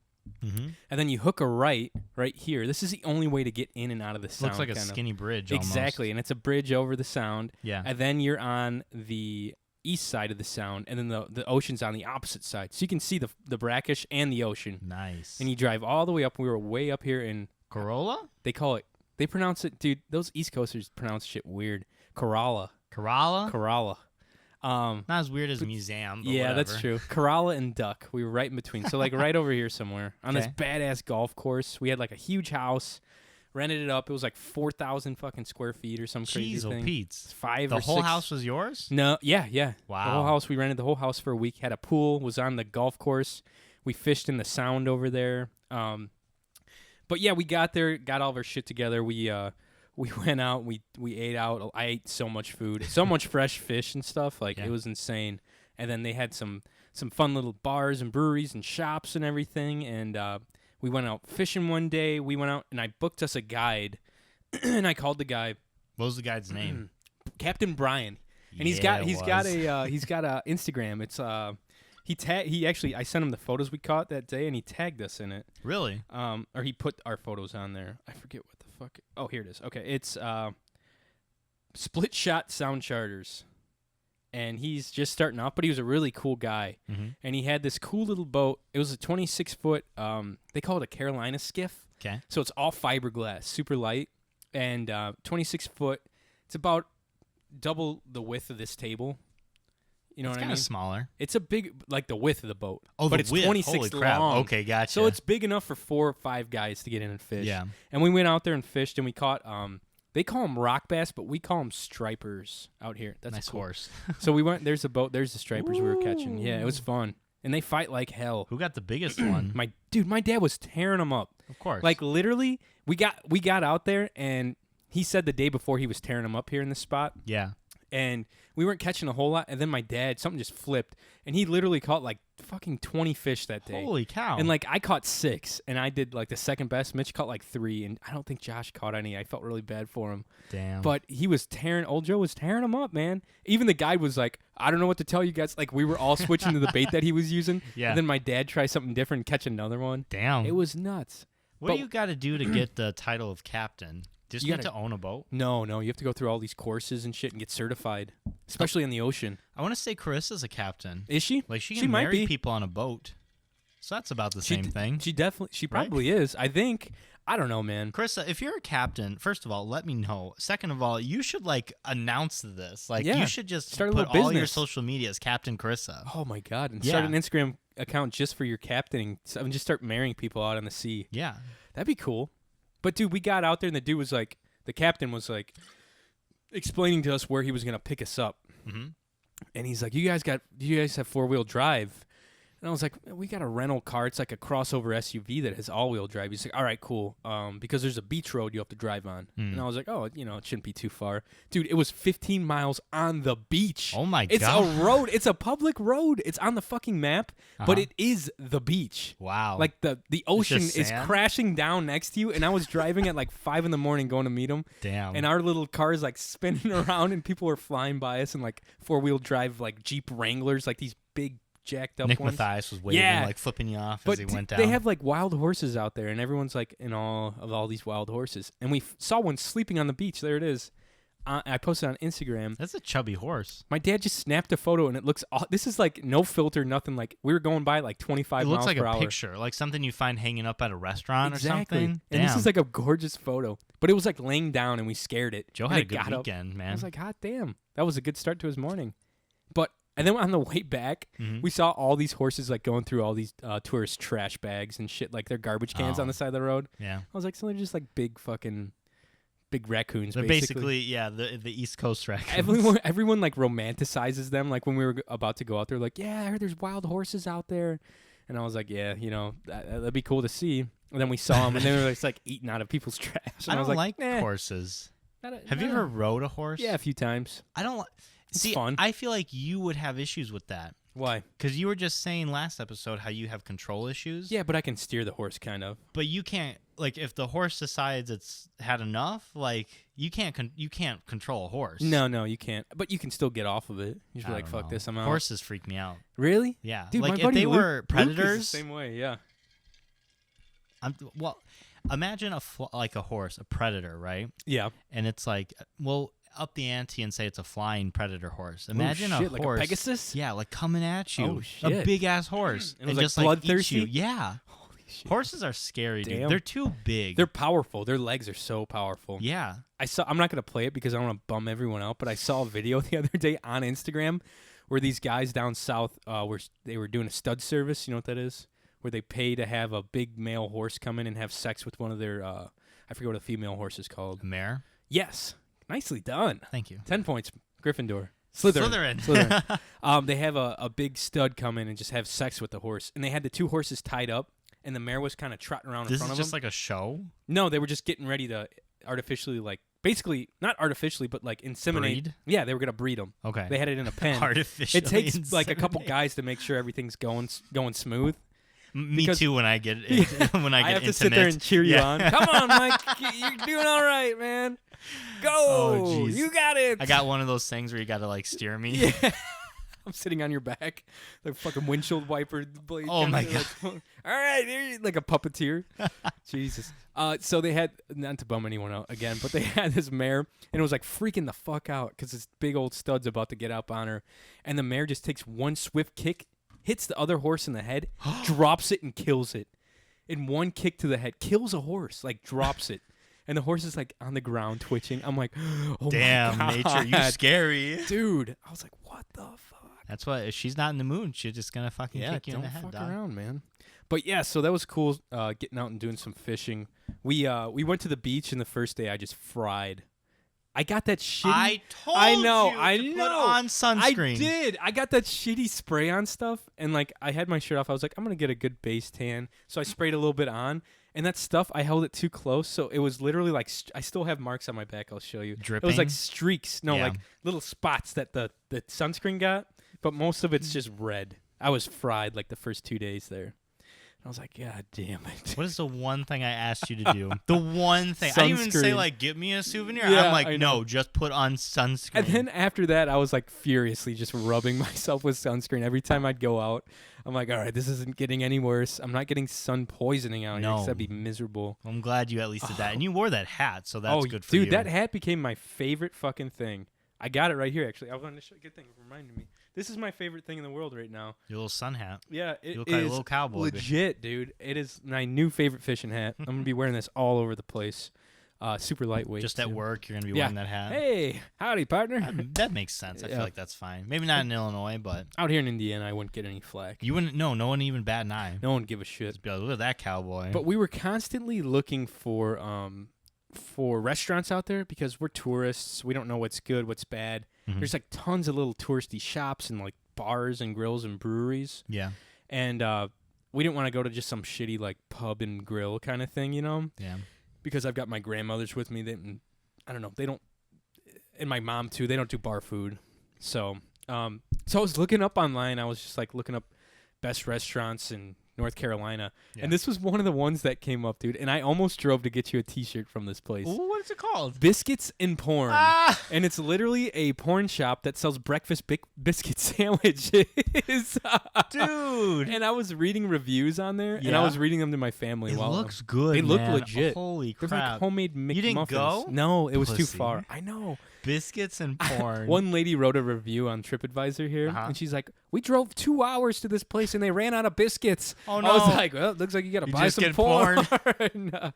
and then you hook a right here. This is the only way to get in and out of the sound.
Looks like a
kind of.
skinny bridge.
Exactly,
Almost.
and it's a bridge over the sound.
Yeah.
And then you're on the east side of the sound, and then the ocean's on the opposite side. So you can see the brackish and the ocean.
Nice.
And you drive all the way up. We were way up here in
Corolla?
they pronounce it, dude, those East Coasters pronounce shit weird. Corolla.
Corolla?
Not
as weird as museum, but
yeah,
whatever.
that's true. Corolla and Duck. We were right in between. So like right over here somewhere on this
Okay.
badass golf course. We had like a huge house. Rented it up. It was like 4,000 fucking square feet or some crazy
Jeez,
thing.
Pete's.
Five
The
or
whole
six.
house was yours?
No, yeah. The
Wow.
whole house. We rented the whole house for a week. Had a pool. Was on the golf course. We fished in the sound over there. But yeah, we got there. Got all of our shit together. We went out. We ate out. I ate so much food. So much fresh fish and stuff. Like
Yeah.
it was insane. And then they had some fun little bars and breweries and shops and everything. And we went out fishing one day. We went out and I booked us a guide. And I called the guy.
What was the guy's name?
Captain Brian. And he's
Yeah,
got a Instagram. It's he actually I sent him the photos we caught that day and he tagged us in it.
Really?
Or he put our photos on there. I forget what the fuck. Oh, here it is. Okay, it's Split Shot Sound Charters. And he's just starting out, but he was a really cool guy.
Mm-hmm.
And he had this cool little boat. It was a 26-foot they call it a Carolina skiff.
Okay.
So it's all fiberglass, super light, and 26 foot. It's about double the width of this table. You know
It's
what I
kind
mean?
of smaller.
It's a big, like the width of the boat.
Oh,
but
the
it's
width.
26
Holy crap.
long.
Okay, gotcha.
So it's big enough for 4 or 5 guys to get in and fish.
Yeah.
And we went out there and fished, and we caught. They call them rock bass, but we call them stripers out here. That's
nice
cool.
horse.
So we went. There's a boat. There's the stripers we were catching. Yeah, it was fun, and they fight like hell.
Who got the biggest one?
My dad was tearing them up.
Of course.
Like literally, we got out there, and he said the day before he was tearing them up here in this spot,
Yeah.
and we weren't catching a whole lot. And then my dad, something just flipped, and he literally caught like fucking 20 fish that day.
Holy cow.
And like I caught 6, and I did like the second best. Mitch caught like 3, and I don't think Josh caught any. I felt really bad for him.
Damn.
But he was old Joe was tearing them up, man. Even the guide was like, I don't know what to tell you guys. Like we were all switching to the bait that he was using.
Yeah.
And then my dad tried something different and catch another one.
Damn.
It was nuts.
What
but-
do you got to do to get the title of captain? Just
You
get
gotta-
to own a boat?
No, you have to go through all these courses and shit and get certified, especially in the ocean.
I want to say Carissa's a captain.
Is she?
Like she
She
can
might
marry
be.
people on a boat. So that's about the
She
same thing.
She definitely, she
Right?
probably is. I think. I don't know, man.
Carissa, if you're a captain, first of all, let me know. Second of all, you should like announce this. Like
Yeah.
you should just
Start a
put
little
all your
business.
social media as Captain Carissa.
Oh my god! And
Yeah.
start an Instagram account just for your captaining. And just start marrying people out on the sea.
Yeah.
That'd be cool. But dude, we got out there and the captain was like explaining to us where he was gonna pick us up.
Mm-hmm.
And he's like, do you guys have 4-wheel drive? And I was like, we got a rental car. It's like a crossover SUV that has all-wheel drive. He's like, all right, cool. Because there's a beach road you have to drive on.
Mm.
And I was like, oh, it shouldn't be too far. Dude, it was 15 miles on the beach.
Oh my
It's
god.
a road. It's a public road. It's on the fucking map, but
Uh-huh.
it is the beach.
Wow.
Like the ocean
just
is
sand?
crashing down next to you, and I was driving at like 5 a.m. going to meet him.
Damn.
And our little car is like spinning around, and people were flying by us in like 4-wheel drive, like Jeep Wranglers, like these big jacked up
Nick
ones.
Matthias was waving,
Yeah.
like flipping you off
But
as he went down.
they have like wild horses out there, and everyone's like in awe of all these wild horses. And we saw one sleeping on the beach. There it is. I posted on Instagram.
That's a chubby horse.
My dad just snapped a photo, and it looks. This is like no filter, nothing. Like we were going by at like 25
It
miles
looks like
per
a
hour.
picture, like something you find hanging up at a restaurant
Exactly.
or something.
And this
Damn.
is like a gorgeous photo, but it was like laying down, and we scared it.
Joe
And
had a
it
good
got up.
weekend,
I
man.
was like, hot damn, that was a good start to his morning. And then on the way back,
Mhm.
we saw all these horses like going through all these tourist trash bags and shit, like their garbage cans
Oh.
on the side of the road.
Yeah.
I was like, so they're just like big raccoons.
They're
basically,
yeah, the East Coast raccoons.
everyone like romanticizes them. Like when we were about to go out there, like, yeah, I heard there's wild horses out there, and I was like, yeah, that'd be cool to see. And then we saw them, and they were just like eating out of people's trash. And
I
was
don't
like,
like horses. Have you
not
ever
a-
rode a horse?
Yeah, a few times.
I don't.
It's
See,
fun.
I feel like you would have issues with that
Why?
because you were just saying last episode how you have control issues.
Yeah, but I can steer the horse kind of.
But you can't like if the horse decides it's had enough, like you can't control a horse.
No, you can't. But you can still get off of it. You just be like, fuck this, I'm out.
Horses freak me out.
Really?
Yeah.
Dude,
like
my
if
buddy
they
Luke,
were predators.
Luke is the same way, yeah.
Well, imagine like a horse, a predator, right?
Yeah.
And it's like, well, up the ante and say it's a flying predator horse. Imagine a horse,
like a Pegasus?
Yeah, like coming at you.
Oh, shit.
A big ass horse.
And it was
just
like
like eat
bloodthirsty?
you. Yeah.
Holy shit.
Horses are scary,
Damn.
dude. They're too big.
They're powerful. Their legs are so powerful.
yeah.
I'm not gonna play it because I don't want to bum everyone out, but I saw a video the other day on Instagram where these guys down south they were doing a stud service. You know what that is? Where they pay to have a big male horse come in and have sex with one of their I forget what a female horse is called.
A mare?
Yes. Nicely done.
Thank you.
10 points. Gryffindor. Slytherin. They have a big stud come in and just have sex with the horse. And they had the two horses tied up, and the mare was kind of trotting around in front of them.
This is just like a show?
No, they were just getting ready to artificially, like, basically, not artificially, but like inseminate.
Breed?
Yeah, they were going to breed them.
Okay.
They had it in a pen.
Artificially
It takes like a couple
inseminate.
guys to make sure everything's going smooth.
Me
because-
too when I get when I get
have to
intimate.
sit there and cheer you
Yeah.
on. Come on, Mike. You're doing all right, man. Go.
Oh, jeez.
You got it.
I got one of those things where you got to like steer me.
Yeah. I'm sitting on your back, like fucking windshield wiper blade.
Oh, my
God. All right, there like a puppeteer. Jesus. So they had, not to bum anyone out again, but they had this mare, and it was like freaking the fuck out because this big old stud's about to get up on her, and the mare just takes one swift kick, hits the other horse in the head, drops it, and kills it. In one kick to the head, kills a horse, like drops it. And the horse is like on the ground twitching. I'm like, oh
Damn,
my God.
nature, you scary.
Dude, I was like, what the fuck?
That's why if she's not in the mood, she's just gonna fucking kick you in
don't
the head,
fuck
dog.
around, man. But yeah, so that was cool. Getting out and doing some fishing. We went to the beach, and the first day I just fried. I got that shitty.
I told
I know.
you to put on sunscreen.
I did. I got that shitty spray on stuff, and like I had my shirt off. I was like, I'm gonna get a good base tan, so I sprayed a little bit on. And that stuff, I held it too close, so it was literally like I still have marks on my back. I'll show you.
Dripping?
It was like streaks, no,
Yeah.
like little spots that the sunscreen got, but most of it's just red. I was fried like the first 2 days there. I was like, God damn it.
What is the one thing I asked you to do? The one thing. I didn't even say
Sunscreen.
like, give me a souvenir.
Yeah,
I'm
I
like,
know.
no, just put on sunscreen.
And then after that, I was like furiously just rubbing myself with sunscreen every time I'd go out. I'm like, all right, this isn't getting any worse. I'm not getting sun poisoning out here
No.
because that'd be miserable.
I'm glad you at least did that. And you wore that hat, so that's good for you.
Dude, that hat became my favorite fucking thing. I got it right here, actually. I wanted to show you. Good thing. It reminded me. This is my favorite thing in the world right now.
Your little sun hat.
Yeah, it
You look like a
is
little cowboy.
legit, dude. It is my new favorite fishing hat. I'm gonna be wearing this all over the place. Super lightweight.
Just at
too.
work, you're going to be
Yeah.
wearing that hat.
Hey, howdy, partner.
That makes sense. I
Yeah.
feel like that's fine. Maybe not in Illinois, but
Out here in Indiana, I wouldn't get any flack.
you wouldn't. No one even bat an eye.
No one give a shit.
Just be like, look at that cowboy.
But we were constantly looking for restaurants out there because we're tourists. We don't know what's good, what's bad.
Mhm.
There's like tons of little touristy shops and like bars and grills and breweries.
Yeah.
And we didn't want to go to just some shitty like pub and grill kind of thing, you know?
Yeah.
Because I've got my grandmothers with me. I don't know. They don't, and my mom too. They don't do bar food. So I was looking up online. I was just like looking up best restaurants in North Carolina,
Yeah.
and this was one of the ones that came up, dude. And I almost drove to get you a T-shirt from this place.
Ooh, what is it called?
Biscuits and Porn.
Ah!
And it's literally a porn shop that sells breakfast biscuit sandwiches.
Dude.
And I was reading reviews on there, and I
Yeah?
was reading them to my family.
It
while
looks good.
They look
man.
legit.
Holy
There's
crap.
like homemade McMuffins.
You didn't go?
No, it was too
Pussy.
far. I know.
Biscuits and porn.
One lady wrote a review on TripAdvisor here,
Uh-huh.
and she's like, "We drove 2 hours to this place, and they ran out of biscuits."
Oh,
I was
no.
like, "Well, it looks like you got to
You
buy
just
some
get
porn." I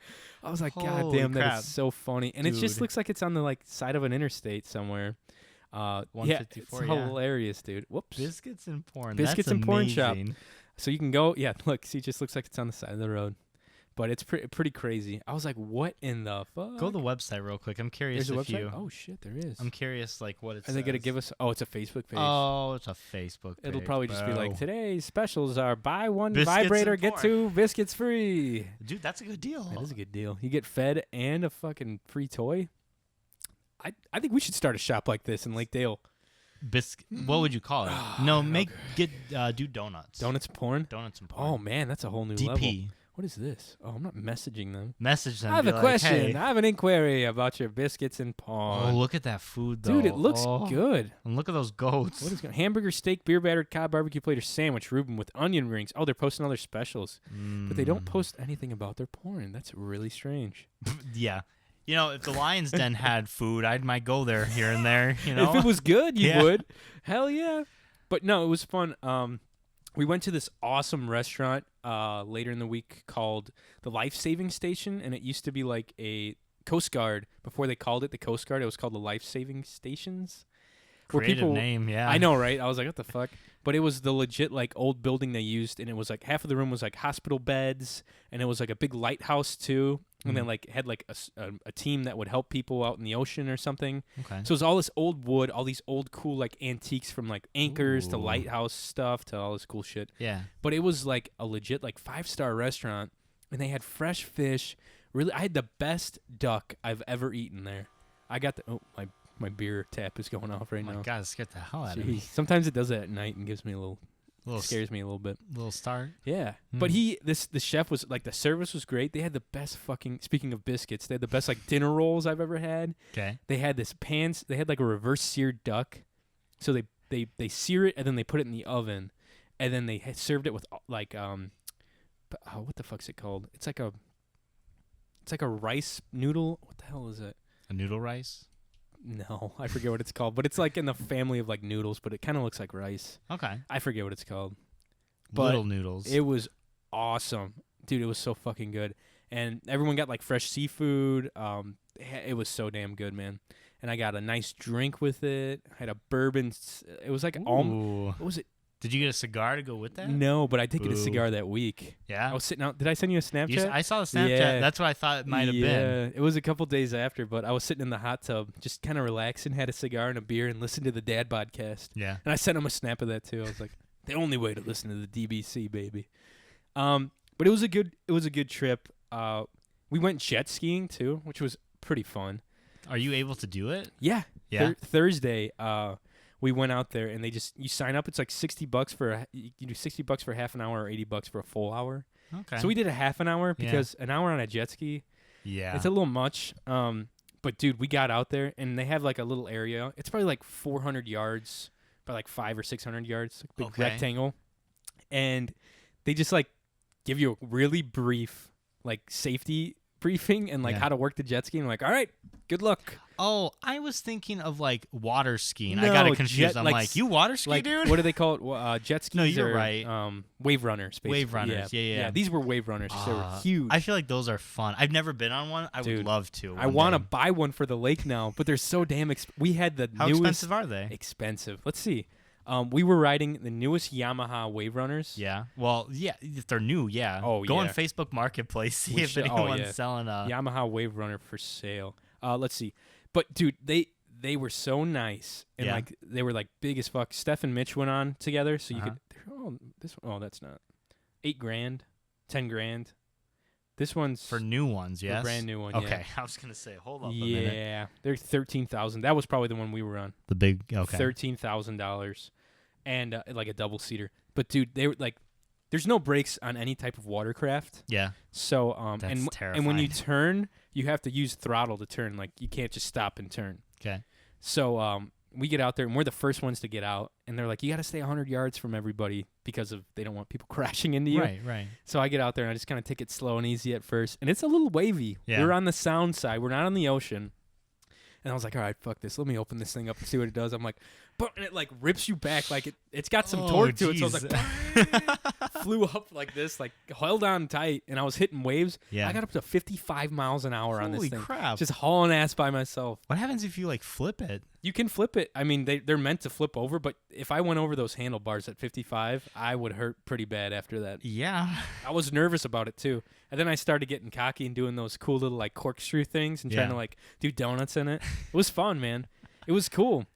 was like, "God
Holy
damn, that
crap.
is so funny," and it just
Dude.
looks like it's on the like side of an interstate somewhere. Yeah,
154,
it's
yeah.
hilarious, dude. Whoops.
Biscuits and porn.
Biscuits
That's
and porn shop.
amazing.
So you can go. Yeah, look, see, it just looks like it's on the side of the road, but it's pretty crazy. I was like, "What in the fuck?"
Go to the website real quick. I'm curious
There's a
if
website.
you.
Oh shit, there is.
I'm curious, like what it's.
Are they gonna give us? Oh, it's a Facebook page.
Oh, it's a Facebook page.
It'll probably just be like,
bro.
today's specials are buy one
Biscuits
vibrator,
and
get
porn.
2 biscuits free.
Dude, that's a good deal.
That is a good deal. You get fed and a fucking free toy. I think we should start a shop like this in Lake Dale.
What would you call it? No, do donuts.
Donuts porn?
Donuts and porn.
Oh, man, that's a whole new
DP.
level. What is this? Oh, I'm not messaging them.
Message them.
I have a
like,
question.
Hey.
I have an inquiry about your biscuits and pawn.
Oh, look at that food, though.
Dude, it looks good.
And look at those goats.
What is it? Hamburger, steak, beer battered Cobb barbecue plate or sandwich, Reuben with onion rings. Oh, they're posting all their specials. But they don't post anything about their porn. That's really strange.
Yeah. You know, if the Lion's Den had food, I might go there here and there, you know?
If it was good, you
Yeah.
would. Hell yeah. But no, it was fun. We went to this awesome restaurant later in the week called the Life Saving Station, and it used to be like a Coast Guard. Before they called it the Coast Guard, it was called the Life Saving Stations.
Creative name, yeah.
I know, right? I was like, what the fuck? But it was the legit like old building they used, and it was like half of the room was like hospital beds, and it was like a big lighthouse too, and then like had like a team that would help people out in the ocean or something.
Okay.
So it was all this old wood, all these old cool like antiques from like anchors to
Ooh.
lighthouse stuff to all this cool shit.
Yeah.
But it was like a legit like 5-star restaurant, and they had fresh fish. Really, I had the best duck I've ever eaten there. I got my beer tap is going off right
Oh,
now.
my God, it scared the hell out of me.
Jeez. Sometimes it does that at night and gives me a little
Little
scares me a little bit.
Little start.
Yeah. But the chef was like, the service was great. They had the best fucking, speaking of biscuits, they had the best like dinner rolls I've ever had.
Okay.
They had they had like a reverse seared duck. So they sear it and then they put it in the oven, and then they served it with like what the fuck's it called? It's like a rice noodle. What the hell is it?
A noodle rice?
No, I forget what it's called, but it's like in the family of like noodles, but it kind of looks like rice.
Okay.
I forget what it's called. But
Little noodles.
It was awesome. Dude, it was so fucking good. And everyone got like fresh seafood. It was so damn good, man. And I got a nice drink with it. I had a bourbon. It was like
Ooh.
what was it?
Did you get a cigar to go with that?
No, but I did get a
Boo.
cigar that week.
Yeah.
I was sitting out. Did I send you a Snapchat?
I saw the Snapchat.
Yeah.
That's what I thought it might have been.
It was a couple days after, but I was sitting in the hot tub, just kind of relaxing, had a cigar and a beer, and listened to the Dad podcast.
Yeah.
And I sent him a snap of that too. I was like, the only way to listen to the DBC, baby. But it was a good trip. We went jet skiing too, which was pretty fun.
Are you able to do it?
Yeah.
Yeah.
Thursday, we went out there and you sign up. It's like $60 you do $60 for half an hour or $80 for a full hour.
Okay.
So we did a half an hour because an hour on a jet ski,
Yeah.
it's a little much. But dude, we got out there and they have like a little area. It's probably like 400 yards by like 500 or 600 yards, like a big rectangle. And they just like give you a really brief like safety briefing and like how to work the jet ski. And I'm like, all right, good luck.
Oh, I was thinking of like water skiing. I
No,
got it confused.
jet-
I'm
like
like, you water ski,
Like,
dude?
what do they call it? Jet skis?
No, you're
or,
right.
Wave runners, basically.
Wave runners, yeah.
These were wave runners. They were huge.
I feel like those are fun. I've never been on one. I
Dude,
would love to.
I want to buy one for the lake now, but they're so damn we had the
How
newest.
expensive are they?
Expensive. Let's see. We were riding the newest Yamaha wave runners.
Yeah. Well, yeah, if they're new, yeah.
Oh,
Go on
yeah.
Facebook Marketplace, see
We
if
should-
anyone's selling a...
Yamaha wave runner for sale. Let's see. But dude, they were so nice and
Yeah.
like they were like big as fuck. Steph and Mitch went on together, so you
Uh-huh.
could. That's not $8,000, $10,000. This one's
For new ones,
a
yes?
brand new one.
Okay, I was going to say, hold up a minute.
Yeah, they're 13,000. That was probably the one we were on.
The big, okay.
$13,000, and like a double seater. But dude, they were like, there's no brakes on any type of watercraft.
Yeah.
So
That's
and when you
terrifying.
turn, you have to use throttle to turn. Like you can't just stop and turn.
Okay.
So we get out there and we're the first ones to get out, and they're like, you got to stay 100 yards from everybody because of they don't want people crashing into you.
Right.
So I get out there and I just kind of take it slow and easy at first, and it's a little wavy.
Yeah.
We're on the sound side. We're not on the ocean. And I was like, all right, fuck this. Let me open this thing up and see what it does. I'm like, and it like rips you back. Like it's got some torque to it. So I was like, flew up like this, like held on tight. And I was hitting waves.
Yeah.
I got up to 55 miles an hour on this
Holy
thing.
crap.
Just hauling ass by myself.
What happens if you, like, flip it?
You can flip it. I mean, they're meant to flip over. But if I went over those handlebars at 55, I would hurt pretty bad after that.
Yeah.
I was nervous about it too. And then I started getting cocky and doing those cool little like corkscrew things and trying to like do donuts in it. It was fun, man. It was cool.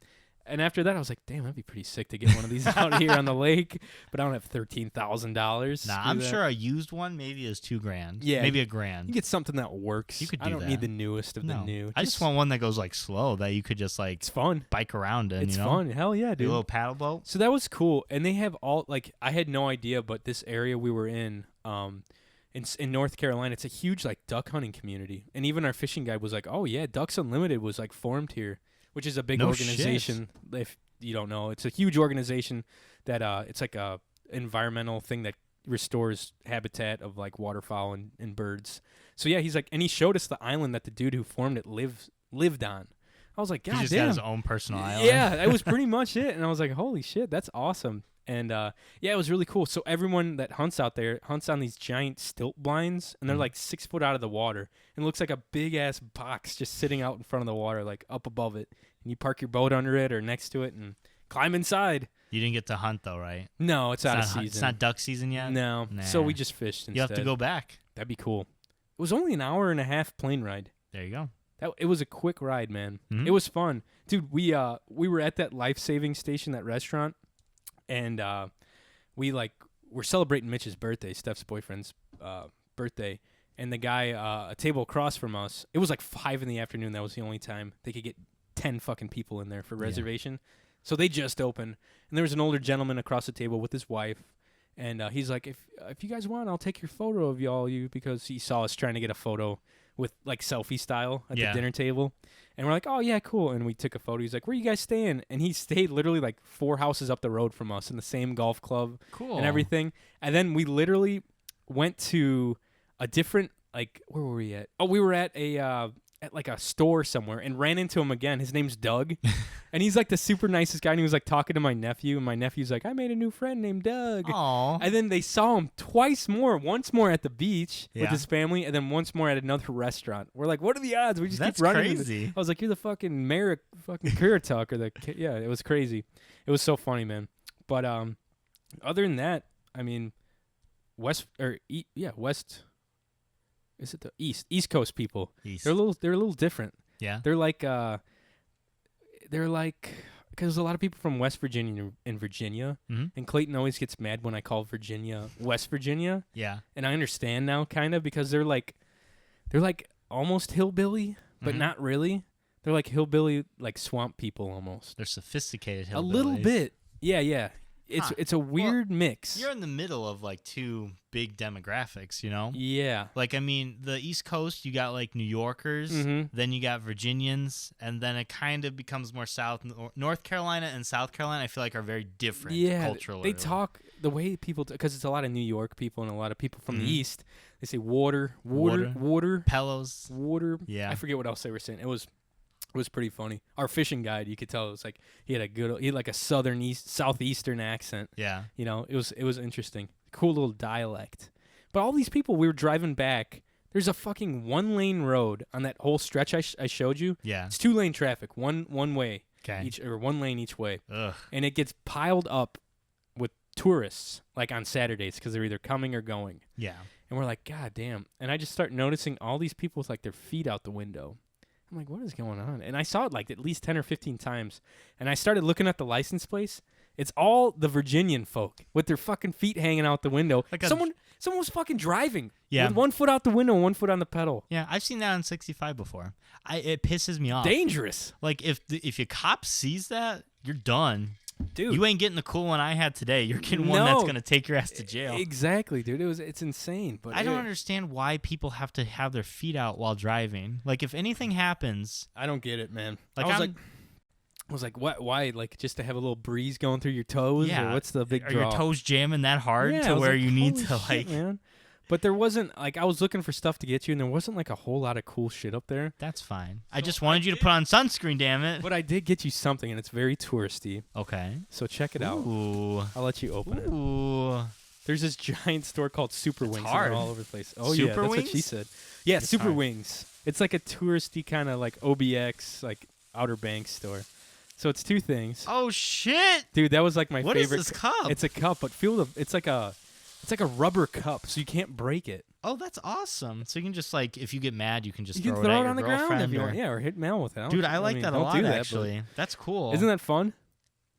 And after that, I was like, damn, that'd be pretty sick to get one of these out here on the lake. But I don't have $13,000.
Nah, I'm sure a used one maybe is $2,000.
Yeah.
Maybe
You
$1,000.
get something that works.
You could
I
do
don't
that.
need the newest of the new.
I just want one that goes, like, slow that you could just, like,
It's fun.
bike around in,
It's
you know?
fun. Hell yeah,
Do
dude.
a little paddle boat.
So that was cool. And they have all, like, I had no idea, but this area we were in in North Carolina. It's a huge like duck hunting community, and even our fishing guide was like, "Oh yeah, Ducks Unlimited was like formed here," which is a big organization. If you don't know, it's a huge organization that it's like a environmental thing that restores habitat of like waterfowl and birds. So yeah, he's like, and he showed us the island that the dude who formed it lived on. I was like, God damn. He just
got his own personal island.
Yeah, that was pretty much it. And I was like, holy shit, that's awesome. And yeah, it was really cool. So everyone that hunts out there hunts on these giant stilt blinds, and they're like 6 foot out of the water. And it looks like a big ass box just sitting out in front of the water, like up above it. And you park your boat under it or next to it and climb inside.
You didn't get to hunt though, right?
No, it's out of season.
It's not duck season yet?
No.
Nah.
So we just fished instead.
You have to go back.
That'd be cool. It was only an hour and a half plane ride.
There you go.
It was a quick ride, man.
Mm-hmm.
It was fun. Dude, we were at that life-saving station, that restaurant, and we're celebrating Mitch's birthday, Steph's boyfriend's birthday, and the guy a table across from us, it was like 5 in the afternoon. That was the only time they could get 10 fucking people in there for reservation. So they just opened, and there was an older gentleman across the table with his wife, and he's like, if you guys want, I'll take your photo of you, because he saw us trying to get a photo with like selfie style at the dinner table. And we're like, oh yeah, cool. And we took a photo. He's like, where you guys staying? And he stayed literally like 4 houses up the road from us in the same golf club and everything. And then we literally went to a different, like, where were we at? Oh, we were at like a store somewhere and ran into him again. His name's Doug. And he's like the super nicest guy. And he was like talking to my nephew. And my nephew's like, I made a new friend named Doug.
Aww.
And then they saw him once more at the beach with his family. And then once more at another restaurant. We're like, what are the odds? We just keep running.
That's crazy.
I was like, you're the fucking mayor of fucking Currituck. Yeah, it was crazy. It was so funny, man. But other than that, I mean, West. Is it the East Coast people?
East.
They're a little different.
Yeah.
They're like because a lot of people from West Virginia and Virginia, and Clayton always gets mad when I call Virginia West Virginia.
Yeah.
And I understand now, kind of, because they're like almost hillbilly, but not really. They're like hillbilly, like swamp people almost.
They're sophisticated hillbillies.
A little bit. Yeah. It's a weird mix.
You're in the middle of like 2 big demographics, you know?
Yeah.
Like, I mean, the East Coast, you got like New Yorkers, then you got Virginians, and then it kind of becomes more south. North Carolina and South Carolina, I feel like, are very different culturally.
They talk the way people, because it's a lot of New York people and a lot of people from the East. They say water,
Pellos.
water.
Yeah.
I forget what else they were saying. It was pretty funny. Our fishing guide, you could tell it was like he had like a southeastern accent.
Yeah.
You know, it was interesting. Cool little dialect. But all these people, we were driving back. There's a fucking 1-lane road on that whole stretch I showed you.
Yeah.
It's 2-lane traffic, one way.
Okay.
1 lane each way.
Ugh.
And it gets piled up with tourists like on Saturdays because they're either coming or going.
Yeah.
And we're like, God damn. And I just start noticing all these people with like their feet out the window. I'm like, what is going on? And I saw it like at least 10 or 15 times. And I started looking at the license plates. It's all the Virginian folk with their fucking feet hanging out the window. Like someone was fucking driving.
Yeah.
With 1 foot out the window and 1 foot on the pedal.
Yeah, I've seen that on 65 before. It pisses me off.
Dangerous.
Like if your cop sees that, you're done.
Dude.
You ain't getting the cool one I had today. You're getting one that's going to take your ass to jail.
Exactly, dude. It's insane. But
I don't understand why people have to have their feet out while driving. Like, if anything happens...
I don't get it, man.
Like,
I was like, what? Why? Like, just to have a little breeze going through your toes?
Yeah.
Or what's the big
draw?
draw?
Are your toes jamming that hard to where you need to, like...
Shit, man. But there wasn't, like, I was looking for stuff to get you, and there wasn't, like, a whole lot of cool shit up there.
That's fine. I just wanted you to put on sunscreen, damn it.
But I did get you something, and it's very touristy.
Okay.
So check it out.
Ooh.
I'll let you open it.
Ooh.
There's this giant store called Super Wings.
Hard.
All over the place. Oh,
Super
yeah, that's
Wings?
what she said. Yeah,
It's
Super
hard.
Wings. It's like a touristy kind of, like, OBX, like, Outer Banks store. So it's 2 things.
Oh, shit.
Dude, that was, like, my
What
favorite.
is this cup?
It's a cup, but it's like a rubber cup, so you can't break it.
Oh, that's awesome. So you can just, like, if you get mad, you can just
You
throw
can
it
throw
at
it
your
on the ground if
girlfriend.
you want. Yeah, or hit mail with it.
Dude, I like that a lot,
don't do that,
actually. That's cool.
Isn't that fun?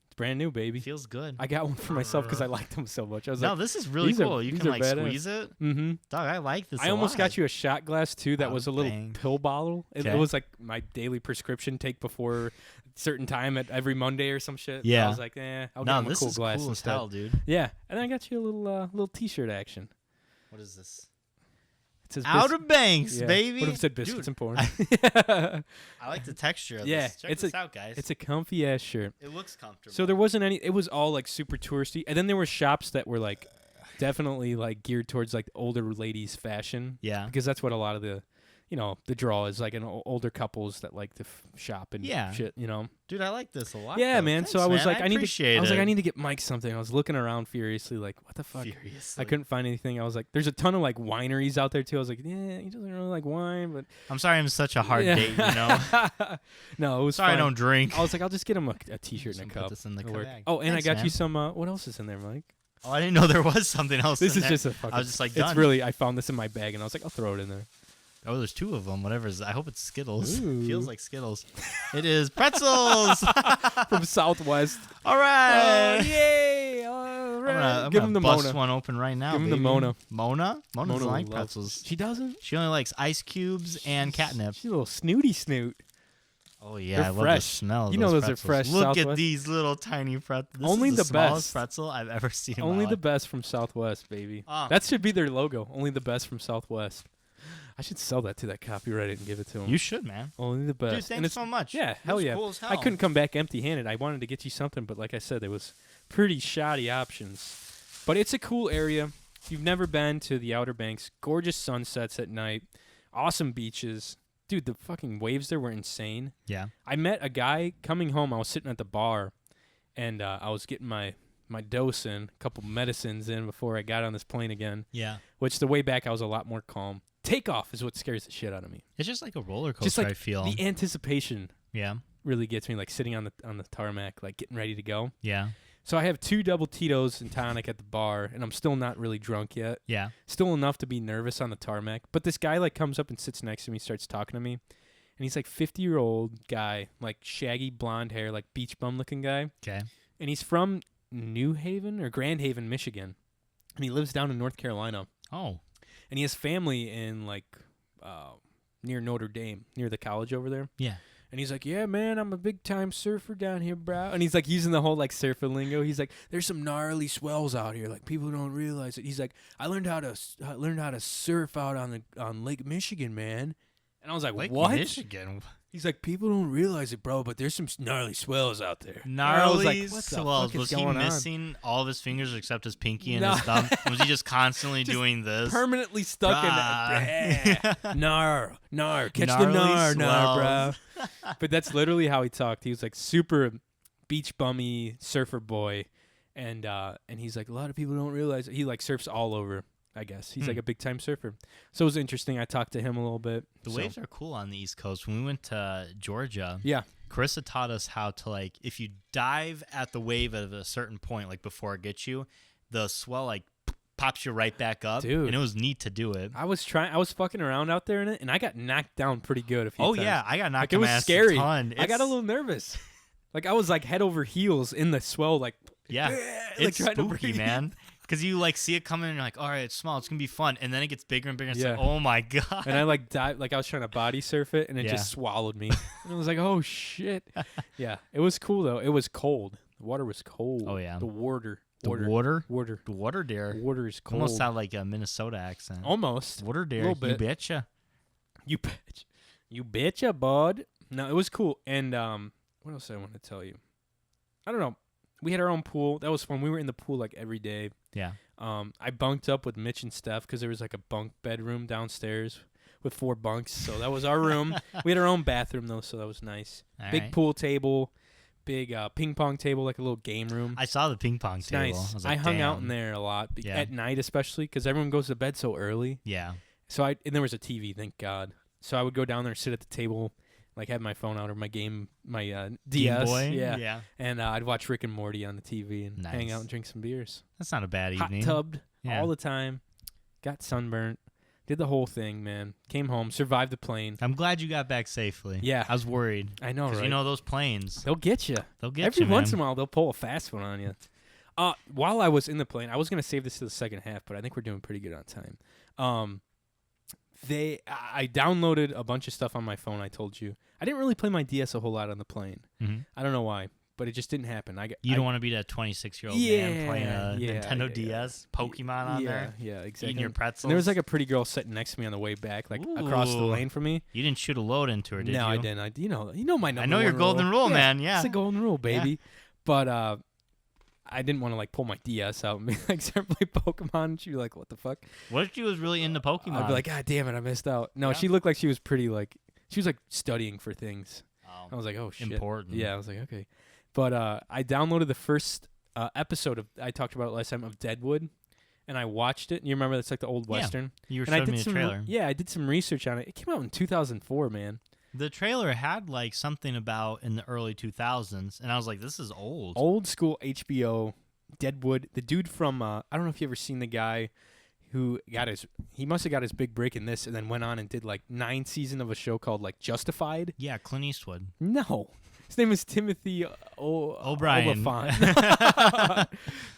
It's brand new, baby.
Feels good.
I got one for myself because I liked them so much. I was
No,
like,
this is really
these are-
cool. You
these
can,
are
like,
badass.
squeeze it.
mm-hmm.
Dog, I like this
I
a
almost
lot.
got you a shot glass, too, that
Oh,
was a little
dang.
pill bottle. It
Okay.
was like my daily prescription take before a certain time at every Monday or some shit.
Yeah.
I was like, I'll
No,
get him a
this
cool
is
glass
cool as
instead.
hell, dude.
Yeah, and I got you a little T-shirt action.
What is this?
It says
Outer Banks,
yeah.
baby.
What if it said biscuits and porn?
I like the texture of this. Check
it's
this out, guys.
It's a comfy ass shirt.
It looks comfortable.
So there wasn't any. It was all like super touristy, and then there were shops that were like definitely like geared towards like older ladies fashion.
Yeah.
Because that's what a lot of the, the draw is like older couples that like to shop and shit.
Dude, I like this a lot.
Yeah,
though.
man.
Thanks,
so I was
man.
like, I need
appreciate
to get Mike something. I was looking around furiously, like, what the fuck?
Furiously.
I couldn't find anything. I was like, there's a ton of like wineries out there too. I was like, yeah, he doesn't really like wine, but
I'm sorry, I'm such a hard date.
No, it was
sorry,
fine.
I don't drink.
I was like, I'll just get him a t-shirt and a
Put
cup.
this in the
It'll work.
bag.
Oh, and
Thanks,
I got
man.
you some. What else is in there, Mike?
Oh, I didn't know there was something else.
This
in
is
there.
just a fucking.
I was just like,
it's
done.
really. I found this in my bag, and I was like, I'll throw it in there.
Oh, there's 2 of them. Whatever. I hope it's Skittles.
Ooh.
Feels like Skittles. It is pretzels.
From Southwest.
All right.
Oh, yay! All right.
I'm
Give
gonna
him the
bust
Mona.
one open right now.
Give him the
baby.
Mona.
Mona? Mona doesn't like
loves-
pretzels.
She doesn't.
She only likes ice cubes and catnip.
She's a little snooty snoot.
Oh yeah,
They're
I love
fresh.
the smell. Of
You know those are
pretzels.
fresh
Look
Southwest.
at these little tiny pretzels. This
Only
is
the
smallest
best.
pretzel I've ever seen. In
Only
my
the
life.
best from Southwest, baby.
Ah.
That should be their logo. Only the best from Southwest. I should sell that to that copyright and give it to him.
You should, man.
Only the best.
Dude,
And
thanks
it's,
so much.
yeah,
It
hell
was
yeah.
Cool as hell.
I couldn't come back empty-handed. I wanted to get you something, but like I said, there was pretty shoddy options. But it's a cool area. If you've never been to the Outer Banks, gorgeous sunsets at night, awesome beaches. Dude, the fucking waves there were insane.
Yeah.
I met a guy coming home. I was sitting at the bar, and I was getting my dose in, a couple medicines in before I got on this plane again,
Yeah.
which the way back I was a lot more calm. Takeoff is what scares the shit out of me.
It's just like a roller coaster.
Just like
I feel.
the anticipation
Yeah.
really gets me, like sitting on the tarmac, like getting ready to go.
Yeah.
So I have 2 double Tito's and tonic at the bar, and I'm still not really drunk yet.
Yeah.
Still enough to be nervous on the tarmac. But this guy like comes up and sits next to me, starts talking to me, and he's like 50-year-old guy, like shaggy blonde hair, like beach bum looking guy.
Okay.
And he's from New Haven or Grand Haven, Michigan, and he lives down in North Carolina.
Oh.
And he has family in like near Notre Dame, near the college over there.
Yeah.
And he's like, yeah, man, I'm a big time surfer down here, bro. And he's like using the whole like surfer lingo. He's like, there's some gnarly swells out here, like people don't realize it. He's like, I learned how to surf out on Lake Michigan, man. And I was like,
Lake
what?
Michigan.
He's like, people don't realize it, bro, but there's some gnarly swells out there.
Gnarly
I was like, what the
swells.
fuck is
Was he
going on?
missing all of his fingers except his pinky and
No.
his thumb? Was he just constantly
Just
doing this?
Permanently stuck in that. Nar, catch
Gnarly
the nar, bro.
swells.
But that's literally how he talked. He was like super beach bummy surfer boy, and he's like, a lot of people don't realize it. He like surfs all over. I guess he's like a big time surfer. So it was interesting. I talked to him a little bit.
The waves are cool on the East Coast. When we went to Georgia,
Yeah.
Carissa taught us how to, like, if you dive at the wave at a certain point, like before it gets you, the swell like pops you right back up.
Dude.
And it was neat to do it.
I was fucking around out there in it, and I got knocked down pretty good a few
Oh
times.
yeah, I got knocked.
Like, it was
my ass
scary.
A ton.
I got a little nervous. Like I was like head over heels in the swell, like
yeah.
like
It's
trying to
spooky,
breathe.
man. Because you like see it coming and you're like, all right, it's small, it's gonna be fun, and then it gets bigger and bigger. And it's
Yeah.
like, oh my god.
And I like dived, like I was trying to body surf it, and it
Yeah.
just swallowed me. And I was like, oh shit. Yeah, it was cool though. It was cold. The water was cold.
Oh, yeah.
The water.
The water,
Water.
the water deer.
Water is cold.
Almost sound like a Minnesota accent.
Almost.
Water deer,
Little
you
bit.
betcha.
You betcha, bud. No, it was cool. And what else I want to tell you? I don't know. We had our own pool. That was fun. We were in the pool like every day.
Yeah.
I bunked up with Mitch and Steph because there was like a bunk bedroom downstairs with 4 bunks. So that was our room. We had our own bathroom though, so that was nice.
All
Big
right.
pool table, big ping pong table, like a little game room.
I saw the ping pong
It's
table.
nice.
Was
I
like,
hung out
damn.
in there a lot
Yeah.
at night, especially because everyone goes to bed so early.
Yeah.
So and there was a TV, thank God. So I would go down there, sit at the table, like have my phone out or my DS.
Game Boy?
Yeah. And I'd watch Rick and Morty on the TV and hang
Nice.
out and drink some beers.
That's not a bad
Hot
evening.
tubbed
Yeah.
all the time. Got sunburnt. Did the whole thing, man. Came home, survived the plane.
I'm glad you got back safely.
Yeah.
I was worried.
I know,
Because
right?
you know those planes.
They'll get you.
They'll get
Every
you,
once
man.
in a while, they'll pull a fast one on you. While I was in the plane, I was going to save this to the second half, but I think we're doing pretty good on time. I downloaded a bunch of stuff on my phone, I told you. I didn't really play my DS a whole lot on the plane.
Mhm.
I don't know why. but it just didn't happen.
You don't want to be that 26-year-old man playing a Nintendo DS, Pokemon on there?
Yeah, exactly.
Eating your pretzels?
And there was like a pretty girl sitting next to me on the way back, like across the lane from me.
You didn't shoot a load into her, did you?
No, I didn't. You know my number.
I know your golden rule, man. Yeah.
It's a golden rule, baby. Yeah. But I didn't want to like pull my DS out and like start playing Pokemon. And she'd be like, "What the fuck?"
What if she was really into Pokemon?
I'd be like, "God damn it, I missed out." No, she looked like she was pretty like she was like studying for things. I was like, "Oh shit."
Important.
Yeah, I was like, "Okay." But I downloaded the first episode of I talked about it last time of Deadwood, and I watched it. You remember that's like the old Western?
You were showing me the trailer.
Yeah, I did some research on it. It came out in 2004, man.
The trailer had like something about in the early 2000s, and I was like, this is old.
Old school HBO, Deadwood. The dude from, I don't know if you ever seen the guy who he must have got his big break in this and then went on and did like 9 seasons of a show called like Justified.
Yeah, Clint Eastwood.
No. His name is Timothy
O'Brien.
Oliphant.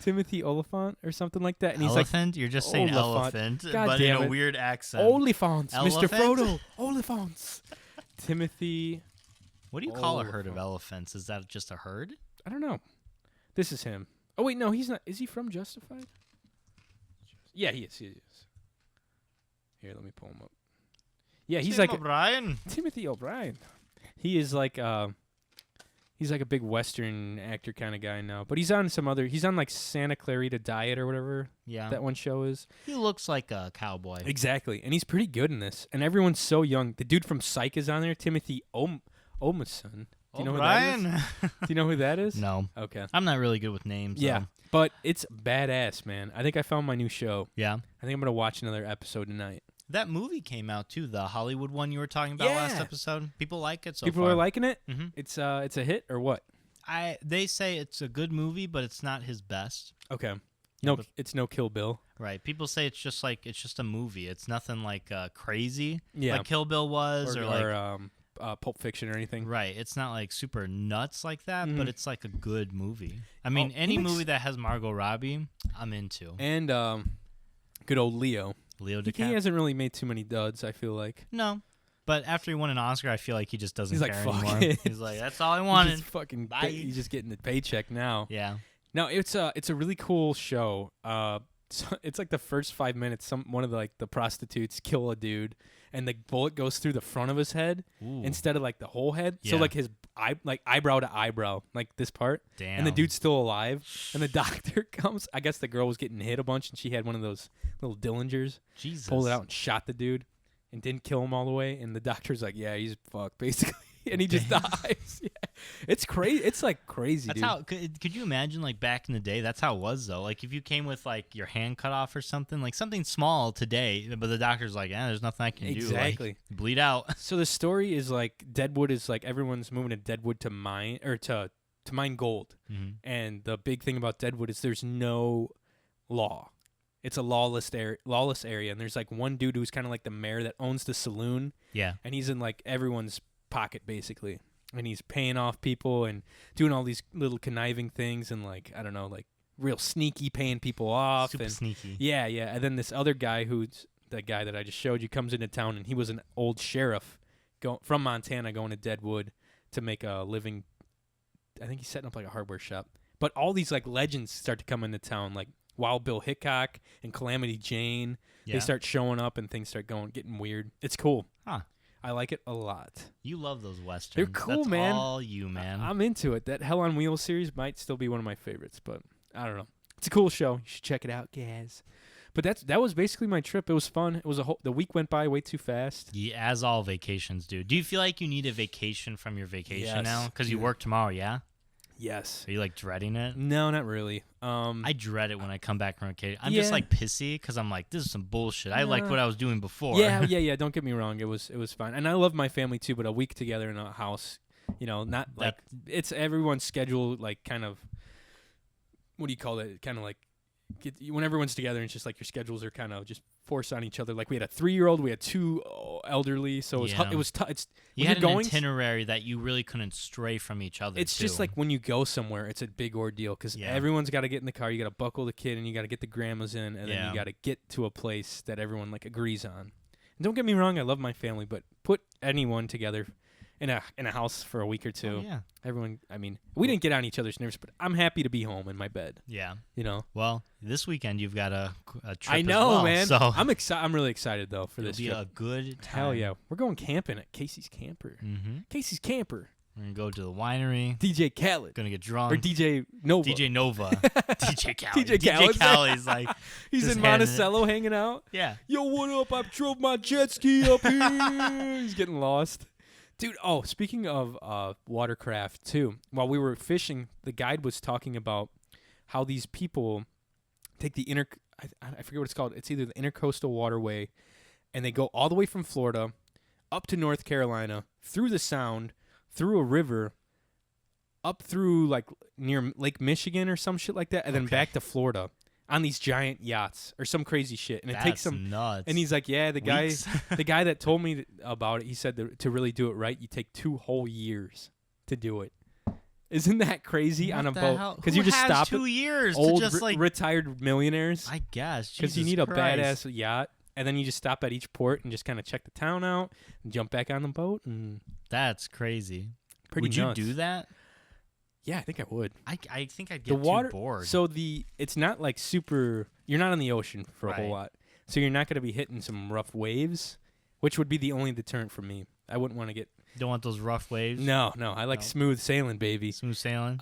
Timothy Oliphant or something like that. And he's
elephant? You're just saying elephant, but in a weird accent.
Oliphants, Mr. Frodo. Oliphants. Timothy.
What do you call a herd of elephants? Is that just a herd?
I don't know. This is him. Oh, wait, no, he's not. Is he from Justified? Yeah, he is. He is. Here, let me pull him up. Yeah, he's like
O'Brien.
Timothy O'Brien. He is like he's like a big Western actor kind of guy now. But he's on he's on like Santa Clarita Diet or whatever that one show is.
He looks like a cowboy.
Exactly. And he's pretty good in this. And everyone's so young. The dude from Psych is on there, Timothy Omason. Do you know who that is? Do you know who that is?
No.
Okay.
I'm not really good with names.
Yeah. But it's badass, man. I think I found my new show.
Yeah.
I think I'm going to watch another episode tonight.
That movie came out too, the Hollywood one you were talking about last episode. People like it so
People
far.
are liking it?
Mm-hmm.
It's a hit or what?
They say it's a good movie, but it's not his best.
Okay. No, it's no Kill Bill.
Right. People say it's just a movie. It's nothing like crazy
like
Kill Bill was or
Pulp Fiction or anything.
Right. It's not like super nuts like that, but it's like a good movie. I mean, any movie that has Margot Robbie, I'm into.
And good old Leo DiCaprio. He hasn't really made too many duds, I feel like.
No. But after he won an Oscar, I feel like he just doesn't care anymore. He's like, that's all I wanted.
He's just getting the paycheck now.
Yeah.
No, it's a really cool show. So it's like the first 5 minutes, one of the prostitutes kill a dude, and the bullet goes through the front of his head instead of like the whole head. Yeah. So like his eyebrow to eyebrow, like this part.
Damn.
And the dude's still alive. And the doctor comes. I guess the girl was getting hit a bunch, and she had one of those little Dillingers.
Jesus.
Pulled it out and shot the dude, and didn't kill him all the way. And the doctor's like, "Yeah, he's fucked, basically." And he just dies. Yeah. It's crazy. It's like crazy,
that's
dude.
How could you imagine like back in the day? That's how it was though. Like if you came with like your hand cut off or something, like something small today, but the doctor's like, there's nothing I can do.
Exactly.
Like, bleed out.
So the story is like Deadwood is like everyone's moving to Deadwood to mine or to mine gold.
Mm-hmm.
And the big thing about Deadwood is there's no law. It's a lawless area, and there's like one dude who's kind of like the mayor that owns the saloon.
Yeah.
And he's in like everyone's pocket basically, and he's paying off people and doing all these little conniving things and like I don't know, like real sneaky paying people off.
Super
and
sneaky.
Yeah. And then this other guy who's the guy that I just showed you comes into town, and he was an old sheriff from Montana going to Deadwood to make a living. I think he's setting up like a hardware shop. But all these like legends start to come into town, like Wild Bill Hickok and Calamity Jane. Yeah. They start showing up and things start getting weird. It's cool.
Huh.
I like it a lot.
You love those westerns.
They're cool,
That's
man.
all you, man.
I'm into it. That Hell on Wheels series might still be one of my favorites, but I don't know. It's a cool show. You should check it out, guys. But that was basically my trip. It was fun. It was the week went by way too fast.
Yeah, as all vacations do. Do you feel like you need a vacation from your vacation now? Because you work tomorrow, yeah?
Yes.
Are you like dreading it?
No, not really.
I dread it when I come back from vacation. I'm just like pissy because I'm like, this is some bullshit. I liked what I was doing before.
Yeah. Don't get me wrong. It was fine, and I love my family too. But a week together in a house, not like it's everyone's schedule. Like kind of, what do you call it? Kind of like when everyone's together, it's just like your schedules are kind of just forced on each other. Like we had a 3-year-old, we had 2 elderly, so it was tough.
You had an itinerary that you really couldn't stray from each other.
It's just like when you go somewhere, it's a big ordeal because everyone's got to get in the car. You got to buckle the kid, and you got to get the grandmas in, and then you got to get to a place that everyone like agrees on. And don't get me wrong, I love my family, but put anyone together in a house for a week or two.
Oh, yeah.
Everyone, I mean, we didn't get on each other's nerves, but I'm happy to be home in my bed.
Yeah.
You know.
Well, this weekend you've got a trip.
I know,
as well,
man.
So
I'm excited. I'm really excited though for this
it'll be
trip.
a good time.
Hell yeah, we're going camping at Casey's Camper.
Mm-hmm.
Casey's Camper.
We're gonna go to the winery.
DJ Khaled.
Gonna get drunk.
Or DJ Nova.
DJ Nova. DJ Khaled.
DJ Khaled's there.
Khaled's like
He's
just
in
handing it.
Monticello hanging out.
Yeah.
Yo, what up? I drove my jet ski up here. He's getting lost. Dude, speaking of watercraft, too, while we were fishing, the guide was talking about how these people take the I forget what it's called. It's either the intercoastal waterway, and they go all the way from Florida up to North Carolina, through the Sound, through a river, up through, like, near Lake Michigan or some shit like that, and then back to Florida on these giant yachts or some crazy shit. And it takes them
nuts.
And he's like, yeah, the
Weeks.
guy that told me about it, he said to really do it right, you take 2 whole years to do it. Isn't that crazy on a boat? Because you just stop
2 years
old
to just like
retired millionaires.
I guess
Because you need a badass yacht, and then you just stop at each port and just kind of check the town out and jump back on the boat. And
That's crazy.
pretty
Would
nuts.
you do that?
Yeah, I think I would.
I think I'd
The
get
water,
too bored.
so it's not like super. You're not on the ocean for a whole
Right.
lot, so you're not going to be hitting some rough waves, which would be the only deterrent for me. I wouldn't want to get.
Don't want those rough waves.
No, I like
No.
smooth sailing, baby.
Smooth sailing.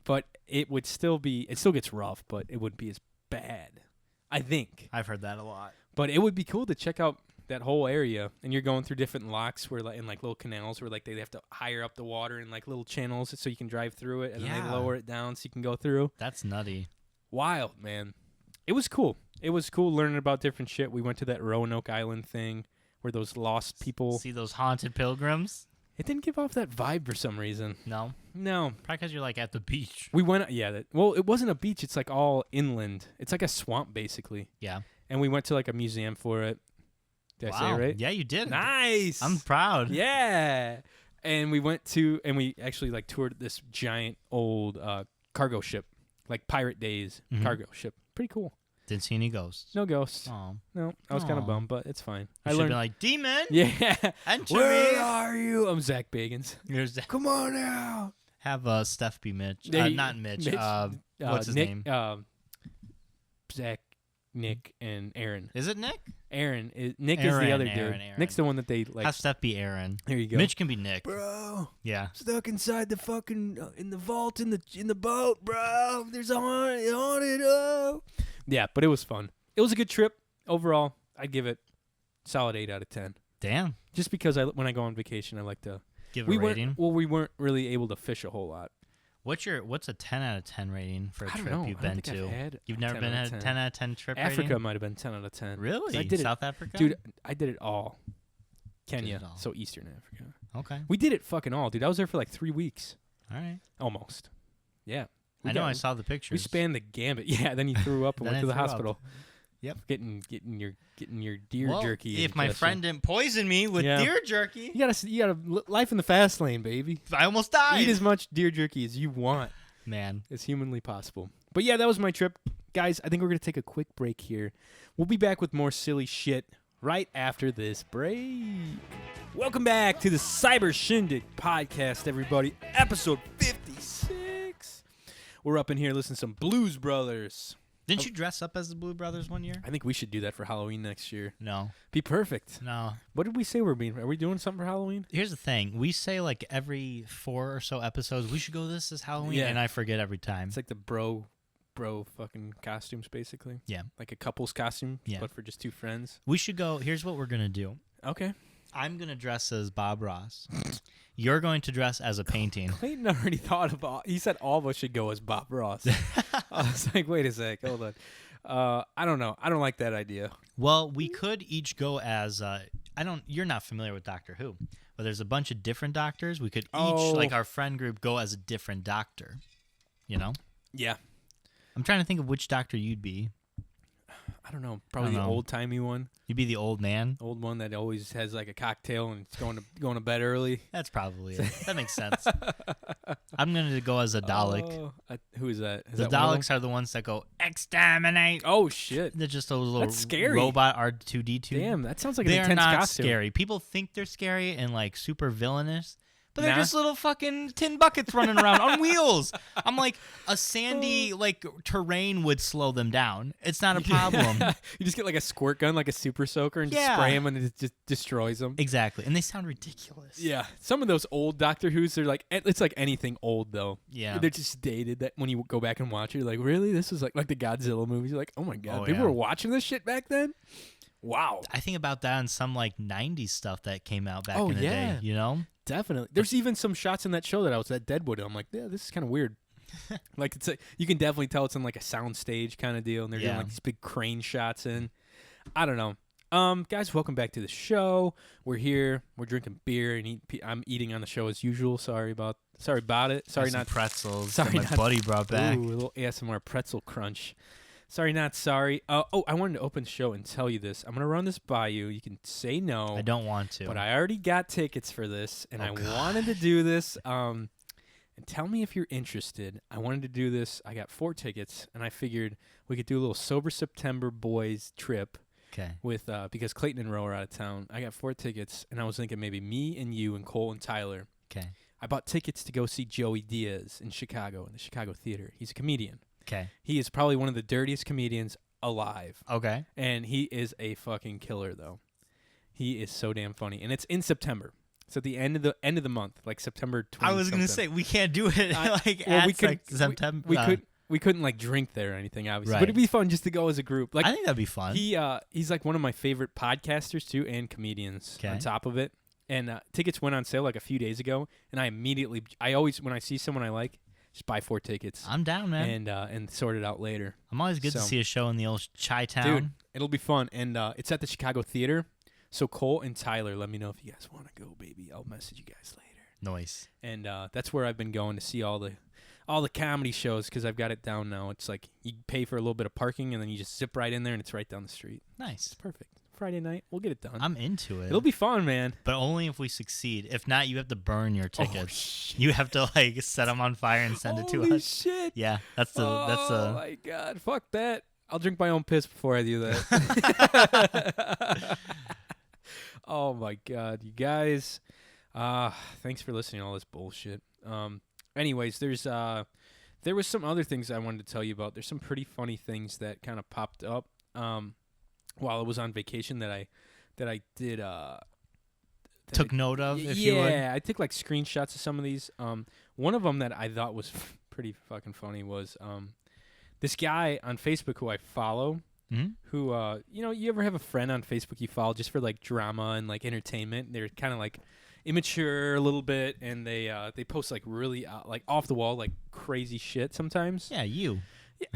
But it would still be. It still gets rough, but it wouldn't be as bad. I think.
I've heard that a lot.
But it would be cool to check out that whole area, and you're going through different locks where, like, in like little canals where like they have to higher up the water in like little channels so you can drive through it, and then they
Yeah.
lower it down so you can go through.
That's nutty.
Wild, man. It was cool. It was cool learning about different shit. We went to that Roanoke Island thing where those lost people.
See those haunted pilgrims?
It didn't give off that vibe for some reason.
No.
No.
Probably because you're like at the beach.
We went, well, it wasn't a beach. It's like all inland. It's like a swamp, basically.
Yeah.
And we went to like a museum for it. Did I say it right?
Yeah, you did.
Nice.
I'm proud.
Yeah. And we we actually like toured this giant old cargo ship, like Pirate Days cargo ship. Pretty cool.
Didn't see any ghosts.
No ghosts.
Oh.
No, I was kind of
Aw.
bummed, but it's fine.
I learned like demon.
Yeah.
Enter
Where
me.
are you? I'm Zach Bagans.
Here's the-
Come on out.
Have Steph be Mitch.
There you-
Not Mitch.
Mitch,
What's his
Nick,
name?
Zach, Nick, and Aaron.
Is it Nick?
Nick is the other dude.
Aaron.
Nick's the one that they like.
Have Steph be Aaron.
Here you go.
Mitch can be Nick.
Bro,
Yeah.
stuck inside the fucking in the vault in the boat, bro. There's a haunted. Oh. Yeah, but it was fun. It was a good trip overall. I'd give it solid 8 out of 10.
Damn.
Just because when I go on vacation, I like to.
Give a rating.
We weren't really able to fish a whole lot.
What's a 10 out of 10 rating for a
I don't
trip
know.
you've
I don't
been
think I've
to?
had
You've
a
never
10
been
out
at
of
a
10.
10 out of 10 trip
Africa
rating?
might have been 10 out of 10.
Really?
I did
South Africa?
Dude, I did it all. Kenya,
Did it all.
so Eastern Africa.
Okay.
We did it fucking all, dude. I was there for like 3 weeks,
All right.
almost. Yeah.
I know. I saw the pictures.
We spanned the gambit. Yeah. Then you threw up and
Then
went to
I
the
threw up.
hospital.
Yep.
Getting your deer
Well,
jerky.
if my
ingestion.
friend didn't poison me with
Yeah.
deer jerky,
you gotta life in the fast lane, baby.
I almost died.
Eat as much deer jerky as you want,
Man.
as humanly possible. But yeah, that was my trip, guys. I think we're gonna take a quick break here. We'll be back with more silly shit right after this break. Welcome back to the Cyber Shindig podcast, everybody. Episode 56. We're up in here listening to some Blues Brothers.
Didn't you dress up as the Blue Brothers one year?
I think we should do that for Halloween next year.
No.
Be perfect.
No.
What did we say we're being? Are we doing something for Halloween?
Here's the thing. We say like every 4 or so episodes, we should go this is Halloween,
Yeah.
and I forget every time.
It's like the bro fucking costumes, basically.
Yeah.
Like a couple's costume,
Yeah.
but for just 2 friends.
We should go. Here's what we're going to do.
Okay.
I'm going to dress as Bob Ross. You're going to dress as a painting.
Clayton already thought about. He said all of us should go as Bob Ross. I was like, wait a sec, hold on. I don't know. I don't like that idea.
Well, we could each go as you're not familiar with Doctor Who, but there's a bunch of different doctors. We could each, like our friend group, go as a different doctor. You know?
Yeah.
I'm trying to think of which doctor you'd be.
I don't know. Probably
I don't
the
know.
old timey one.
You'd be the old man.
Old one that always has like a cocktail and it's going to bed early.
That's probably it. That makes sense. I'm going to go as a Dalek.
Who is that? Is
the
that one of them?
Daleks are the ones that go, exterminate.
Oh, shit.
They're just those little
That's scary.
robot R2-D2.
Damn, that sounds like an
They're
intense
not
costume.
scary. People think they're scary and like super villainous, but they're
Nah.
just little fucking tin buckets running around on wheels. I'm like, a sandy like terrain would slow them down. It's not a problem.
You just get like a squirt gun, like a super soaker, and just
Yeah.
spray them, and it just destroys them.
Exactly, and they sound ridiculous.
Yeah, some of those old Doctor Who's, they're like, it's like anything old though.
Yeah.
They're just dated. That when you go back and watch it, you're like, really? This is like the Godzilla movies. You're like, oh my god,
Oh,
people
yeah.
were watching this shit back then. Wow.
I think about that in some like 90s stuff that came out back
Oh,
in the
yeah.
day, you know?
Definitely. There's even some shots in that show that I was at Deadwood. And I'm like, yeah, this is kind of weird. Like you can definitely tell it's in like a sound stage kind of deal, and they're doing
Yeah.
like these big crane shots in. I don't know. Guys, welcome back to the show. We're here. We're drinking beer and I'm eating on the show as usual. Sorry about it. Sorry
Got some
not
pretzels
sorry,
that my
not-
buddy brought back.
Ooh, a little ASMR pretzel crunch. Sorry, not sorry. I wanted to open the show and tell you this. I'm gonna run this by you. You can say no.
I don't want to.
But I already got tickets for this, and
Oh,
I
God.
wanted to do this. And tell me if you're interested. I wanted to do this. I got 4 tickets, and I figured we could do a little Sober September boys trip
Okay.
with because Clayton and Ro are out of town. I got 4 tickets, and I was thinking maybe me and you and Cole and Tyler.
Okay.
I bought tickets to go see Joey Diaz in Chicago, in the Chicago Theater. He's a comedian.
Okay.
He is probably one of the dirtiest comedians alive.
Okay.
And he is a fucking killer, though. He is so damn funny, and it's in September. It's at the end of the month, like September 20th.
I was gonna say we can't do it like
well, we
at
could-
like September.
We couldn't like drink there or anything, obviously,
Right.
but it'd be fun just to go as a group. Like
I think that'd be fun.
he's like one of my favorite podcasters too, and comedians. On
Okay.
top of it, and tickets went on sale like a few days ago, and I always when I see someone I like, just buy 4 tickets
I'm down, man.
and sort it out later.
I'm always good to
so-
see a show in the old Chi-town.
Dude, it'll be fun, and it's at the Chicago Theater. So Cole and Tyler, let me know if you guys want to go, baby. I'll message you guys later.
Noise.
And that's where I've been going to see all the comedy shows because I've got it down now. It's like you pay for a little bit of parking, and then you just zip right in there, and it's right down the street.
Nice.
It's perfect. Friday night, we'll get it done.
I'm into it.
It'll be fun, man.
but only if we succeed. If not, you have to burn your
Oh,
tickets.
shit.
You have to like set them on fire and send it to
Holy
us.
shit.
Yeah, that's the
Oh my god, fuck that. I'll drink my own piss before I do that. Oh my god, you guys. Thanks for listening to all this bullshit. Anyways, there was some other things I wanted to tell you about. There's some pretty funny things that kind of popped up while I was on vacation that I did
took note of. If
yeah,
you would.
I took like screenshots of some of these. One of them that I thought was pretty fucking funny was this guy on Facebook who I follow.
Mhm.
Who you ever have a friend on Facebook you follow just for like drama and like entertainment? They're kind of like immature a little bit, and they post like really like off the wall like crazy shit sometimes.
Yeah, you.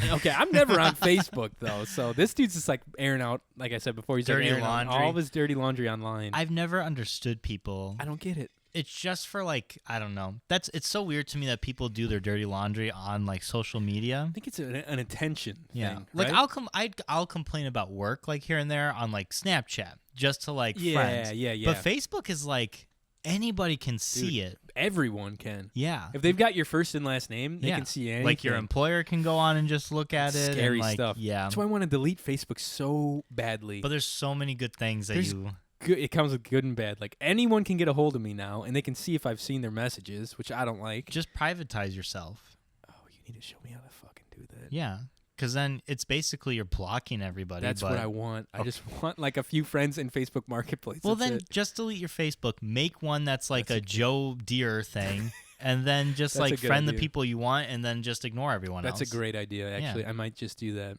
Yeah, okay, I'm never on Facebook though, so this dude's just like airing out, like I said before, he's
Dirty
like airing out
laundry.
all of his dirty laundry online.
I've never understood people.
I don't get it.
It's just for like I don't know. It's so weird to me that people do their dirty laundry on like social media.
I think it's an attention thing.
Like
right?
I'll complain about work like here and there on like Snapchat just to like friends.
Yeah.
But Facebook is like anybody can see it.
Everyone can.
Yeah.
If they've got your first and last name, they
Yeah.
can see anything.
Like your employer can go on and just look at it.
Scary
and, like,
stuff.
Yeah.
That's why I want to delete Facebook so badly.
But there's so many good things that
There's-
you.
It comes with good and bad. Like anyone can get a hold of me now, and they can see if I've seen their messages, which I don't like.
Just privatize yourself.
Oh, you need to show me how to fucking do that.
Yeah. Because then it's basically you're blocking everybody.
That's
but,
what I want. I just want like a few friends in Facebook Marketplace.
Well,
That's
then
it.
just delete your Facebook. Make one that's like
That's
a Joe Deere thing, and then just
That's a
like
good
friend the
idea.
people you want, and then just ignore everyone
That's
else.
a great idea. Actually,
Yeah.
I might just do that.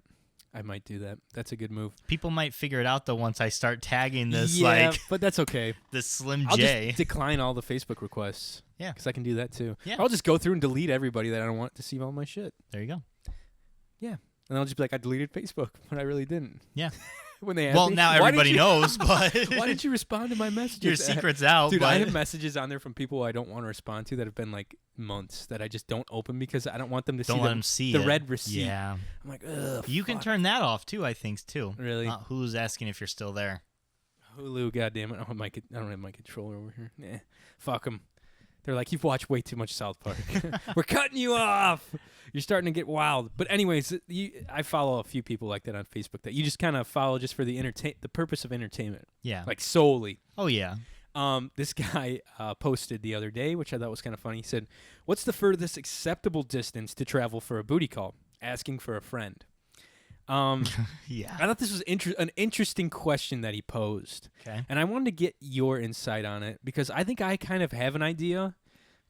I might do that. That's a good move.
People might figure it out though once I start tagging this
yeah,
like
but that's okay.
this Slim
I'll
J.
just decline all the Facebook requests.
Yeah.
because I can do that too.
Yeah.
I'll just go through and delete everybody that I don't want to see all my shit.
There you go.
And I'll just be like, I deleted Facebook, but I really didn't.
Yeah.
When they ask
Well,
me,
now
"Why did
everybody
you-"
knows, but
Why didn't you respond to my messages?
your secret's out.
Dude,
but
I have messages on there from people I don't want to respond to that have been like months that I just don't open because I don't want them to
don't
see
let
the,
them see
the
it.
red receipt.
Yeah.
I'm like, ugh.
You can
fuck.
turn that off too. I think too.
Really?
Who's asking if you're still there?
Hulu, goddamn it! I don't have my controller over here. Nah, fuck them. They're like, you've watched way too much South Park. We're cutting you off. You're starting to get wild. But anyways, I follow a few people like that on Facebook that you just kind of follow just for the purpose of entertainment.
Yeah.
Like solely.
Oh, yeah.
This guy posted the other day, which I thought was kind of funny. He said, "What's the furthest acceptable distance to travel for a booty call?" Asking for a friend.
Yeah.
I thought this was an interesting question that he posed.
Okay.
And I wanted to get your insight on it because I think I kind of have an idea,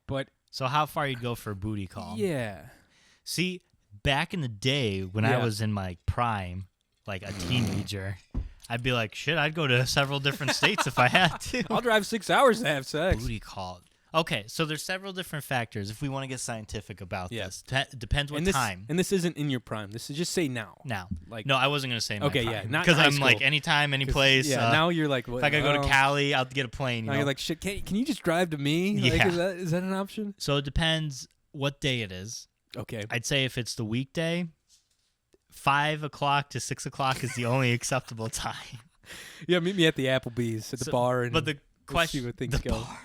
but...
So how far you'd go for a booty call?
Yeah.
See, back in the day when I was in my prime, like a teenager, I'd be like, shit, I'd go to several different states if I had to.
I'll drive 6 hours to have sex.
Booty call. Okay, so there's several different factors if we want to get scientific about
Yes.
this. Depends what time.
And this isn't in your prime. This is just say now.
Now.
Like,
no, I wasn't going to say my
okay,
prime.
yeah, not
because
high
I'm
school.
like anytime, any place.
Yeah, now you're like,
if I gotta go to Cali, I'll get a plane.
Now
You know?
you're like, shit, can you just drive to me?
Yeah.
Like, is that an option?
So it depends what day it is.
Okay.
I'd say if it's the weekday, 5 o'clock to 6 o'clock is the only acceptable time.
Yeah, meet me at the Applebee's at the bar, and
but the
we'll
question,
see where things go.
bar.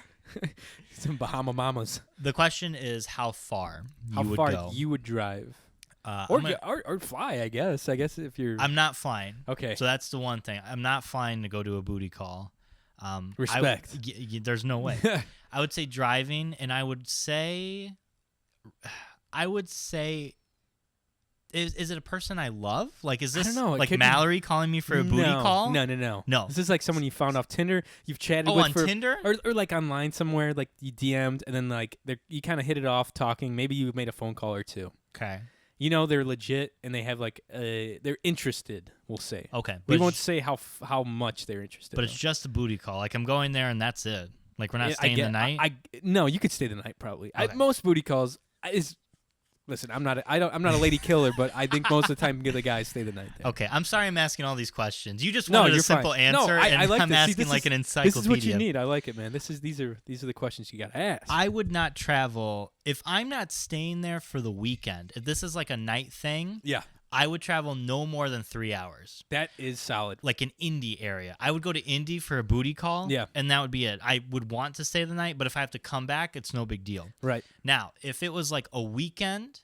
Some Bahama Mamas.
The question is how far
How
you would
far
go.
you would drive,
I'm
or fly? I guess if you're.
I'm not flying.
Okay.
So that's the one thing. I'm not flying to go to a booty call.
Respect.
There's no way. I would say driving, and I would say, is it a person I love? Like, is this
I don't know. It
like
could be-
Mallory calling me for a booty call?
No. This is like someone you found off Tinder. You've chatted
Oh,
with
on
for,
Tinder?
or like online somewhere. Like you DM'd, and then like you kind of hit it off talking. Maybe you made a phone call or two.
Okay.
You know they're legit, and they have like they're interested. We'll say.
Okay.
We
But
won't say how much they're interested.
But it's just a booty call. Like, I'm going there, and that's it. Like, we're not
Yeah,
staying the night?
No, you could stay the night probably.
Okay.
Most booty calls is. Listen, I'm not a lady killer, but I think most of the time the guys stay the night there.
Okay, I'm sorry I'm asking all these questions. You just
No,
wanted a
you're
simple
fine.
answer,
No, I
and
like
I'm
this. See,
asking like an
This
encyclopedia.
is what you need. I like it, man. These are the questions you gotta ask.
I would not travel if I'm not staying there for the weekend. If this is like a night thing,
Yeah,
I would travel no more than 3 hours.
that is solid.
Like an Indy area. I would go to Indy for a booty call.
Yeah.
And that would be it. I would want to stay the night, but if I have to come back, it's no big deal.
Right.
Now, if it was like a weekend,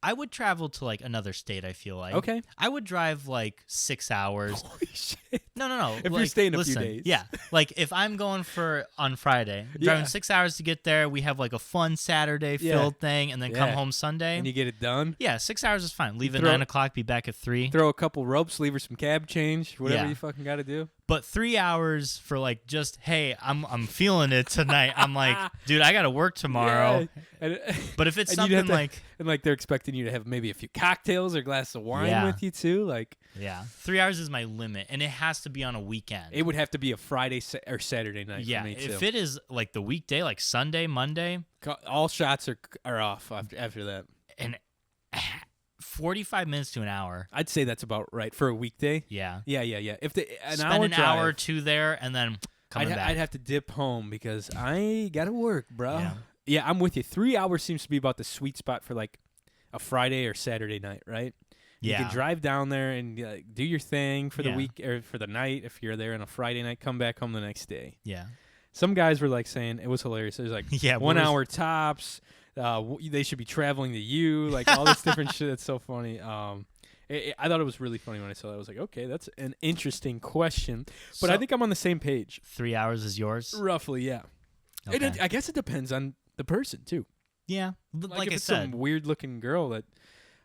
I would travel to like another state, I feel like.
Okay.
I would drive like 6 hours.
Holy shit.
No.
If you're staying a few
listen,
days.
Yeah. Like if I'm going on Friday, driving
Yeah.
6 hours to get there, we have like a fun Saturday filled thing, and then come
Yeah.
home Sunday.
And you get it done.
Yeah, 6 hours is fine. Leave at
throw-
9 o'clock, be back at 3.
Throw a couple ropes, leave her some cab change, whatever
Yeah.
you fucking got to do.
But 3 hours for like just, hey, I'm feeling it tonight. I'm like, dude, I got to work tomorrow.
Yeah.
But if it's
And you'd have
something
to-
like,
and like they're expecting you to have maybe a few cocktails or a glass of wine
Yeah.
with you too, like
yeah, 3 hours is my limit, and it has to be on a weekend.
it would have to be a Friday or Saturday night
Yeah,
for me too.
if it is like the weekday, like Sunday, Monday,
All shots are off after that.
and 45 minutes to an hour.
I'd say that's about right for a weekday.
Yeah.
Yeah. If an
Spend
hour
an
drive,
hour or two there, and then coming back.
I'd have to dip home because I gotta work, bro.
Yeah.
Yeah, I'm with you. 3 hours seems to be about the sweet spot for like a Friday or Saturday night, right?
Yeah.
You can drive down there and do your thing for the
Yeah.
week or for the night. If you're there on a Friday night, come back home the next day.
Yeah.
Some guys were like saying it was hilarious. It was like
Yeah,
1
what was-
hour tops. They should be traveling to you, like all this different shit. It's so funny. I thought it was really funny when I saw that. I was like, okay, that's an interesting question. But I
So-
think I'm on the same page.
3 hours is yours?
Roughly, yeah.
Okay.
I guess it depends on the person too.
Yeah.
Like if
I
it's
said.
some weird looking girl that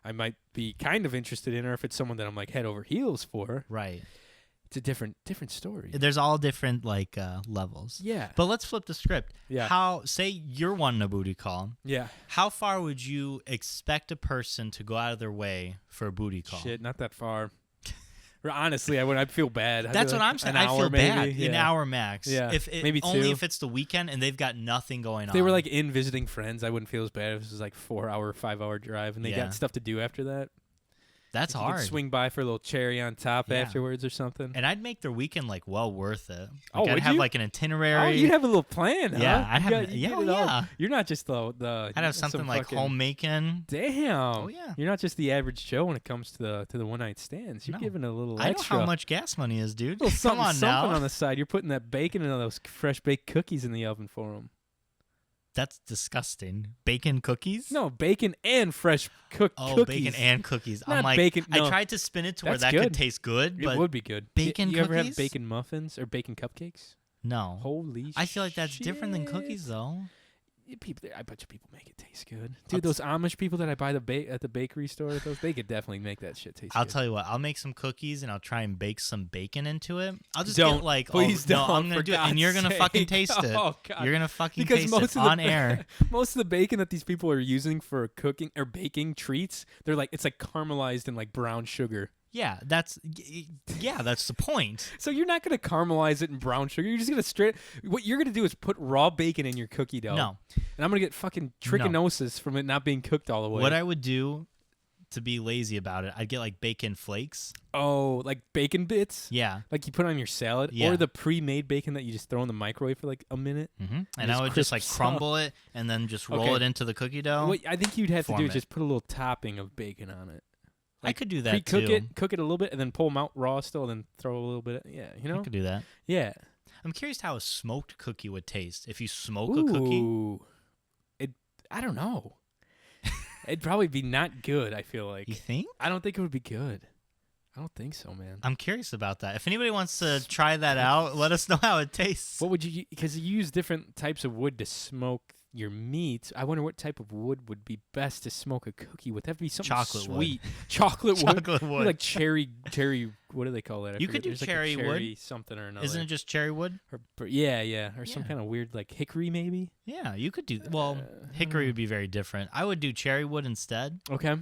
I might be kind of interested in, or if it's someone that I'm like head over heels for,
Right.
it's a different story.
There's all different like levels.
Yeah.
But let's flip the script.
Yeah.
Say you're wanting a booty call.
Yeah.
How far would you expect a person to go out of their way for a booty call?
Shit, not that far. Honestly, I'd feel bad. I'd
That's
be
what
like
I'm saying.
an
I
hour
feel bad.
maybe.
An
Yeah.
hour max.
Yeah.
If it,
Maybe
only
two.
if it's the weekend and they've got nothing going
If
on.
they were like in visiting friends, I wouldn't feel as bad if it was like 4 hour, 5 hour drive and they
Yeah.
got stuff to do after that.
That's
Like, you could
hard.
swing by for a little cherry on top
Yeah.
afterwards or something.
And I'd make their weekend like well worth it. Like,
Oh,
I'd
would
have
you?
like an itinerary.
Oh, you'd have a little plan, huh?
Yeah, I'd
You
have-
got- you
yeah,
get
oh,
it all.
yeah.
You're not just the.
I'd have
some
something like
fucking-
homemaking.
Damn.
Oh, yeah.
You're not just the average Joe when it comes to the one night stands. You're
No.
giving a little
I know
extra.
how much gas money is, dude.
little something,
Come on
something
now.
on the side. You're putting that bacon and those fresh baked cookies in the oven for them.
That's disgusting. Bacon cookies?
No, bacon and fresh cooked
Oh,
cookies.
bacon and cookies.
Not
I'm like,
bacon, no.
I tried to spin it to where
That's
that
good.
could taste good, but
It would be good.
bacon
You ever have
cookies?
bacon muffins or bacon cupcakes?
no.
Holy
I feel like that's different than cookies,
shit.
though.
I bet you people make it taste good. Dude, those Amish people that I buy at the bakery store, they could definitely make that shit taste
I'll
good.
tell you what. I'll make some cookies and I'll try and bake some bacon into it. I'll just
Don't.
get like,
Please
no,
don't,
I'm gonna
for
do it, and
God's
you're gonna fucking
sake.
taste it.
Oh, God.
You're gonna fucking
Because
taste
most
it
of the
on air.
most of the bacon that these people are using for cooking or baking treats, it's like caramelized in like brown sugar.
Yeah, that's the point.
So you're not gonna caramelize it in brown sugar. You're just gonna what you're gonna do is put raw bacon in your cookie dough.
No.
And I'm gonna get fucking trichinosis from it not being cooked all the way.
What I would do to be lazy about it, I'd get like bacon flakes.
Oh, like bacon bits?
Yeah.
Like you put on your salad?
Yeah.
Or the pre-made bacon that you just throw in the microwave for like a minute?
Mm-hmm. And
just
I would just like
crisps
crumble it and then just roll
Okay.
it into the cookie dough.
What I think you'd have to do
Form
is
it.
just put a little topping of bacon on it.
I could do that
Pre-cook
too.
it, cook it a little bit, and then pull them out raw still, and then throw a little bit. You
I
know?
could do that.
Yeah.
I'm curious how a smoked cookie would taste. If you smoke a cookie,
Ooh. I don't know. It'd probably be not good, I feel like.
you think?
I don't think it would be good. I don't think so, man.
I'm curious about that. If anybody wants to try that out, let us know how it tastes.
What would you, because you use different types of wood to smoke your meat. I wonder what type of wood would be best to smoke a cookie with. That would be something
Chocolate wood.
sweet. Chocolate wood.
Chocolate wood.
Like cherry, what do they call that? I
You
forget.
could do
There's
cherry
like a
wood.
cherry something or another.
Isn't it just cherry wood?
Or, yeah. Or some
Yeah.
kind of weird, like hickory maybe?
Yeah, you could do. Well, hickory would be very different. I would do cherry wood instead
Okay.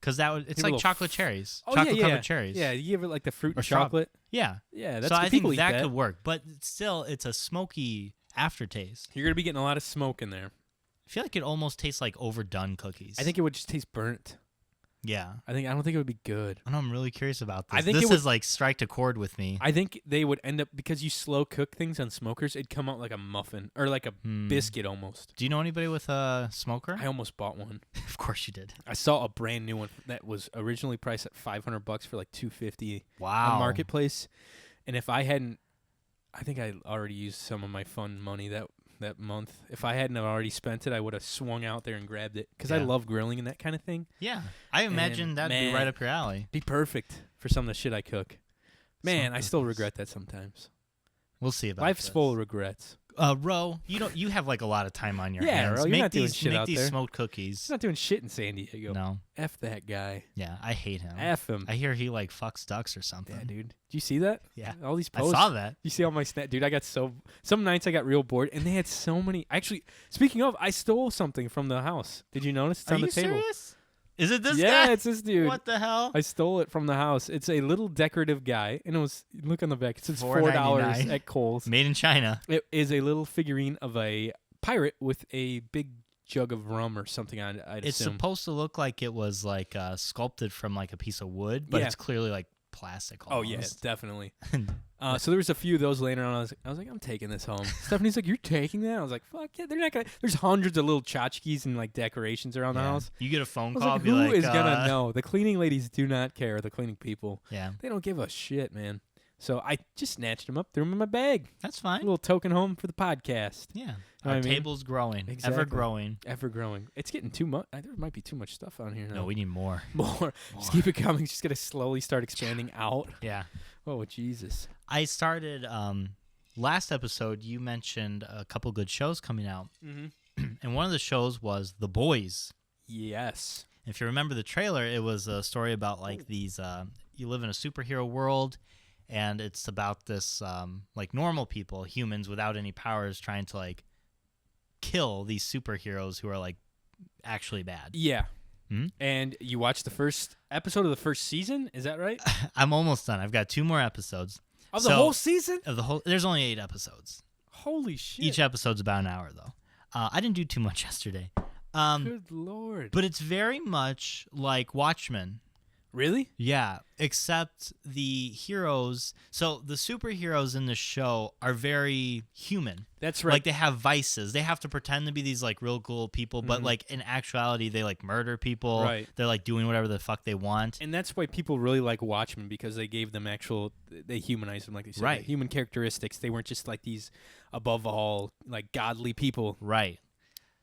because that would. It's
Give a
like
little
chocolate cherries.
Oh,
chocolate
yeah.
covered cherries.
Yeah, you give it like the fruit
Or
and
straw-
chocolate.
Yeah.
Yeah, that's
So I
people
think
eat
that could work, but still, it's a smoky aftertaste.
You're going to be getting a lot of smoke in there.
I feel like it almost tastes like overdone cookies.
I think it would just taste burnt.
Yeah.
I don't think it would be good.
I know, I'm really curious about this.
I think
this
it would-
is like strike a chord with me.
I think they would end up, because you slow cook things on smokers, it'd come out like a muffin or like a biscuit almost.
Do you know anybody with a smoker?
I almost bought one.
Of course you did.
I saw a brand new one that was originally priced at $500 for like $250
Wow.
on Marketplace. And if I hadn't, I think I already used some of my fun money that month. If I hadn't already spent it, I would have swung out there and grabbed it because I
Yeah.
love grilling and that kind of thing.
Yeah. I imagine
And,
that'd be
man,
right up your alley.
Be perfect for some of the shit I cook. Man,
Some
I still
cookies.
regret that sometimes.
We'll see about
Life's
this.
full of regrets.
Ro, you have like a lot of time on your
Yeah,
hands.
Ro, you're
make
not doing
these,
shit
make
out
these
there.
smoked cookies.
He's not doing shit in San Diego.
No.
F that guy.
Yeah, I hate him.
F him.
I hear he like fucks ducks or something.
Yeah, dude. Did you see that?
Yeah.
All these
I
posts.
saw that.
You see all my snap, dude. I got some nights I got real bored, and they had so many. Actually, speaking of, I stole something from the house. Did you notice? It's
Are
on
you
the table.
serious? Is it this
Yeah,
guy?
it's this dude.
What the hell?
I stole it from the house. It's a little decorative guy, and it was, look on the back. It says $4
$4.99
at Kohl's.
Made in China.
It is a little figurine of a pirate with a big jug of rum or something on it. I'd
It's
assume.
supposed to look like it was like sculpted from like a piece of wood, but
Yeah.
it's clearly like plastic.
Oh yeah,
almost.
definitely. So there was a few of those laying around. I was like, I'm taking this home. Stephanie's like, you're taking that? I was like, fuck yeah, they're not gonna. There's hundreds of little tchotchkes and like decorations around the
Yeah.
house.
You get a
I
phone
was
call,
like,
be
who
like,
is gonna know? The cleaning ladies do not care. The cleaning people,
Yeah,
they don't give a shit, man. So I just snatched them up, threw them in my bag.
that's
A
fine.
little token home for the podcast.
Yeah,
Know
our
what I mean?
table's growing,
Exactly.
ever growing.
Ever growing. It's getting too much. There might be too much stuff on here now.
No, we need more.
more. Just keep it coming. Just gonna slowly start expanding out.
Yeah,
Oh Jesus.
I started last episode. You mentioned a couple good shows coming out,
Mm-hmm.
and one of the shows was The Boys.
Yes.
If you remember the trailer, it was a story about like these. You live in a superhero world, and it's about this like normal people, humans without any powers, trying to like kill these superheroes who are like actually bad.
Yeah.
Hmm?
And you watched the first episode of the first season? Is that right?
I'm almost done. I've got 2 more episodes.
Of the
So-
whole season?
Of the whole, there's only 8 episodes.
Holy shit.
Each episode's about an hour though. I didn't do too much yesterday.
Good lord.
But it's very much like Watchmen.
Really?
Yeah, except the heroes. So the superheroes in the show are very human.
That's right.
Like they have vices. They have to pretend to be these like real cool people, but like in actuality, they like murder people.
Right.
They're like doing whatever the fuck they want.
And that's why people really like Watchmen, because they gave them they humanized them, like they said.
Right.
Like, human characteristics. They weren't just like these above all, like godly people.
Right.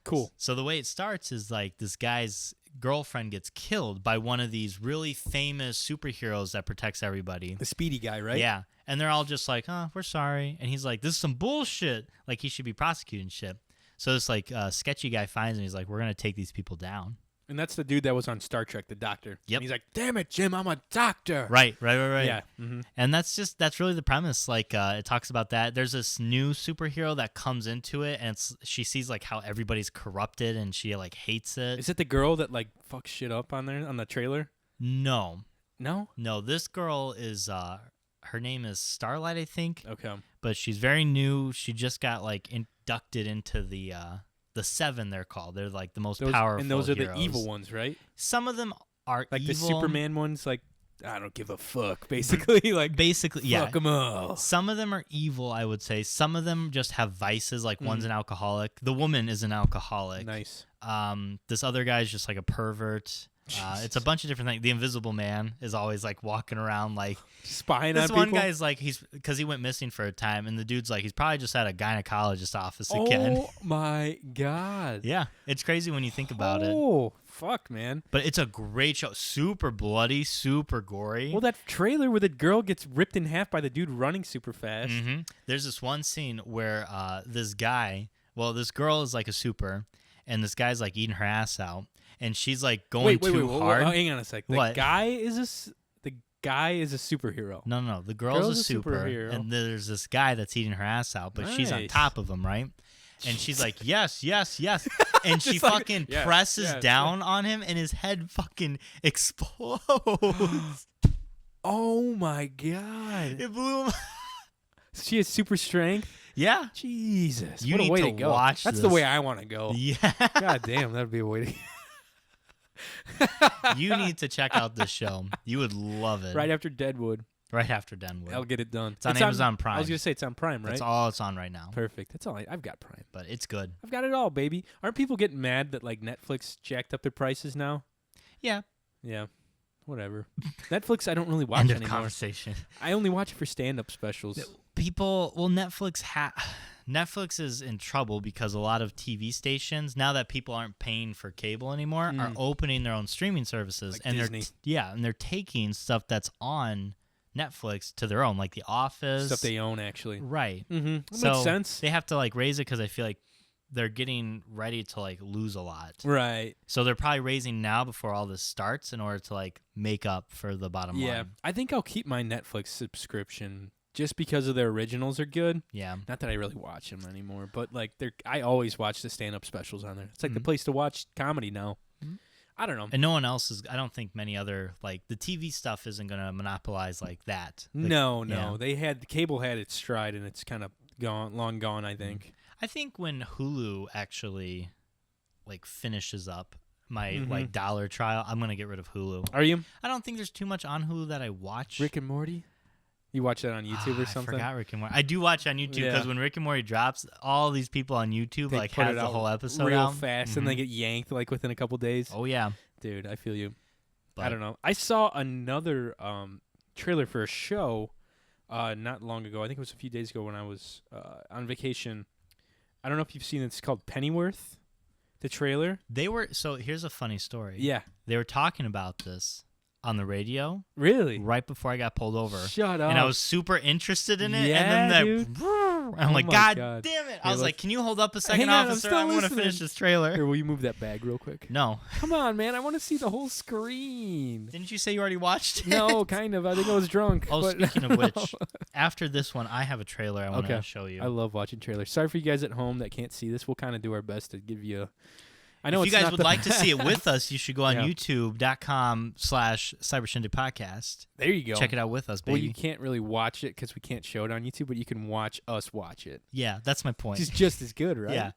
Cool.
So the way it starts is like this guy's girlfriend gets killed by one of these really famous superheroes that protects everybody.
The speedy guy, right?
Yeah. And they're all just like, oh, we're sorry. And he's like, this is some bullshit. Like, he should be prosecuting shit. So this, like, sketchy guy finds him. He's like, we're going to take these people down.
And that's the dude that was on Star Trek, the doctor.
Yep.
And he's like, damn it, Jim, I'm a doctor.
Right.
Yeah. Mm-hmm.
And that's really the premise. Like, it talks about that. There's this new superhero that comes into it, and she sees, like, how everybody's corrupted, and she, like, hates it.
Is it the girl that, like, fucks shit up on there, on the trailer?
No.
No?
No, this girl is, her name is Starlight, I think.
Okay.
But she's very new. She just got, like, inducted into the Seven, they're called. They're like the most powerful
and those are
heroes.
the evil ones, right?
Some of them are
like
evil.
the Superman ones, like, I don't give a fuck, basically. Like,
basically, yeah.
Fuck them all.
Some of them are evil, I would say. Some of them just have vices, like one's an alcoholic. The woman is an alcoholic.
Nice.
This other guy's just like a pervert. It's a bunch of different things. The Invisible Man is always like walking around like
spying on people.
This one guy's like, because he went missing for a time, and the dude's like, he's probably just at a gynecologist office again.
Oh my god.
Yeah, it's crazy when you think about it.
Oh fuck, man.
But it's a great show. Super bloody, super gory.
Well, that trailer where the girl gets ripped in half by the dude running super fast.
Mm-hmm. There's this one scene where this girl is like a super, and this guy's like eating her ass out. And she's like going too hard.
Hang on a sec. The
What?
guy is a superhero.
No. The girl's a superhero, and there's this guy that's eating her ass out, but she's on
Nice.
top of him, right? And she's like, yes, and she
Just like,
fucking
yes,
presses
yes,
down on him, and his head fucking explodes.
Oh my god.
It blew him.
She has super strength.
Yeah.
Jesus.
You
what a
need
way
to
to go.
watch
That's
this.
the way I want to go.
Yeah.
God damn, that'd be a way to
You need to check out this show. You would love it.
Right after Deadwood.
Right after Denwood.
I'll get it done.
It's on Amazon Prime.
I was going to say it's on Prime, right?
That's all it's on right now.
Perfect. That's all. I've got Prime.
But it's good.
I've got it all, baby. Aren't people getting mad that like Netflix jacked up their prices now?
Yeah.
Yeah. Whatever. Netflix, I don't really watch
End of
anymore.
conversation.
I only watch it for stand-up specials.
Netflix is in trouble because a lot of TV stations, now that people aren't paying for cable anymore, are opening their own streaming services.
Like
and
Disney.
and they're taking stuff that's on Netflix to their own, like The Office.
Stuff they own, actually.
Right.
Mm-hmm.
So
makes sense.
they have to like raise it because I feel like they're getting ready to like lose a lot.
Right.
So they're probably raising now before all this starts in order to like make up for the bottom line.
I think I'll keep my Netflix subscription just because of their originals are good.
Yeah.
Not that I really watch them anymore, but like I always watch the stand-up specials on there. It's like the place to watch comedy now.
Mhm.
I don't know.
And no one else is. I don't think many other like the TV stuff isn't going to monopolize like that.
No.
yeah.
Cable had its stride, and it's kind of long gone. I think.
I think when Hulu actually like finishes up my like dollar trial, I'm gonna get rid of Hulu.
Are you
I don't think there's too much on Hulu that I watch.
Rick and Morty? You watch that on YouTube or something?
I forgot Rick and Morty. I do watch on YouTube because when Rick and Morty drops, all these people on YouTube
They
like
put
have
it
the
out
whole episode
real
out
fast, and they get yanked like within a couple days.
Oh yeah,
Dude, I feel you.
but
I don't know. I saw another trailer for a show not long ago. I think it was a few days ago when I was on vacation. I don't know if you've seen it. It's called Pennyworth, the trailer.
They were so. Here's a funny story.
Yeah.
They were talking about this on the radio
Really?
right before I got pulled over.
Shut up.
And I was super interested in it.
Yeah,
and then
dude.
and I'm
Oh
like,
my
God
God.
damn it.
Here,
I was like,
let's-
can you hold up a second,
Hang on, I'm
officer?
still
I want to
listening.
finish this trailer.
Here, will you move that bag real quick?
No.
Come on, man. I want to see the whole screen.
Didn't you say you already watched it?
No, kind of. I think I was drunk.
Oh,
but-
speaking of which, after this one, I have a trailer I want to
Okay.
show you.
I love watching trailers. Sorry for you guys at home that can't see this. We'll kind of do our best to give you. I know
if
it's
you guys
not
would
the
like to see it with us, you should go on
Yeah.
youtube.com/cybershindigpodcast.
There you go.
Check it out with us, baby.
Well, you can't really watch it because we can't show it on YouTube, but you can watch us watch it.
Yeah, that's my point.
Which is just as good, right?
Yeah.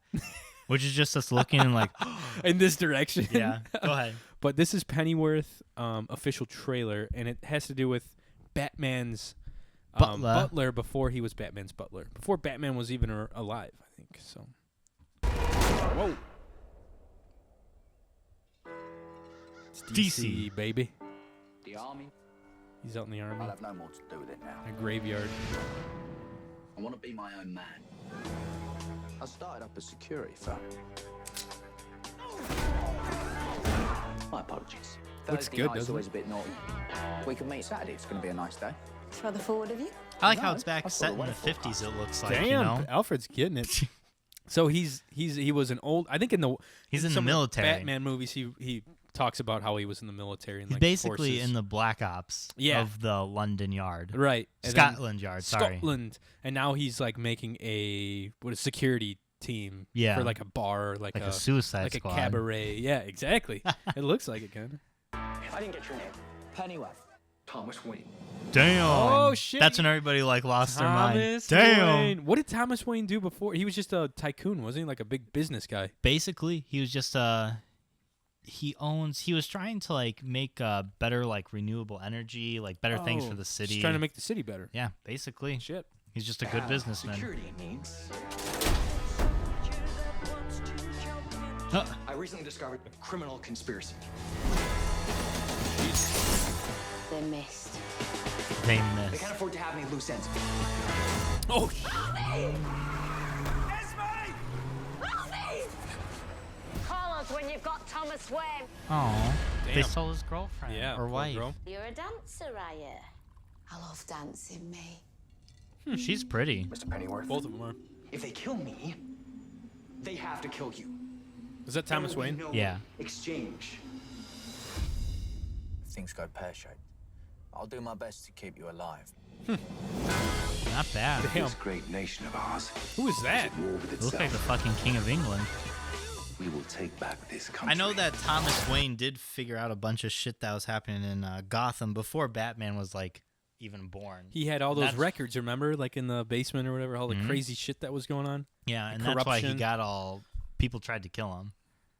Which is just us looking and like,
In this direction.
yeah, go ahead.
But this is Pennyworth official trailer, and it has to do with Batman's butler before he was Batman's butler. Before Batman was even alive, I think. So. Whoa. It's DC, baby.
The army,
He's out in the army.
I'll have no more to do with it now.
A graveyard.
I want to be my own man. I started up a security firm.
Looks
Thursday
good,
night's
doesn't
always
it?
a bit naughty. We can meet Saturday. It's going to be a nice day.
It's rather forward of you.
I like
No,
how it's back
I've
set
got
in
a
the
weather
50s, it looks like,
Damn,
you know?
Alfred's getting it. So he was an old. I think in the
He's in the
some of
military.
Batman movies, he talks about how he was in the military. And,
He's
like,
basically
forces.
in the Black Ops of the London Yard.
right and then
Scotland Yard, sorry.
Scotland, and now he's like making a security team
Yeah.
for like a bar, or like
Like a Suicide
like
Squad.
a cabaret. Yeah, exactly. It looks like it kind of.
I didn't get your name. Pennyworth. Thomas Wayne.
Damn.
Oh, shit.
That's when everybody like lost their mind.
Thomas
Damn.
Wayne. What did Thomas Wayne do before? He was just a tycoon, wasn't he? Like a big business guy.
Basically, he was just he was trying to like make better like renewable energy, like better things for the city.
He's trying to make the city better.
Yeah, basically.
Shit.
He's just a good businessman.
Security needs.
Huh.
I recently discovered a criminal conspiracy.
They missed.
They
They
missed.
can't afford to have any loose ends.
Oh,
Call us when you've got Thomas Wayne.
Oh, they
Damn.
stole his girlfriend
yeah.
or
poor
wife.
girl.
You're a dancer, are you?
I love dancing, me.
She's pretty.
Mr. Pennyworth.
Both of them are.
If they kill me, they have to kill you.
Is that Thomas
There will
Wayne?
be no
Yeah.
exchange.
Things go pear-shaped. I'll do my best to keep you alive.
Not bad.
Damn.
This great nation of ours
Who is that?
is at war with
Looks
itself.
like the fucking king of England.
We will take back this country.
I know that Thomas Wayne did figure out a bunch of shit that was happening in Gotham before Batman was like even born.
He had all those
That's-
records, remember? Like in the basement or whatever, all the
Mhm.
crazy shit that was going on.
Yeah, and
corruption.
that's why he got all. People tried to kill him.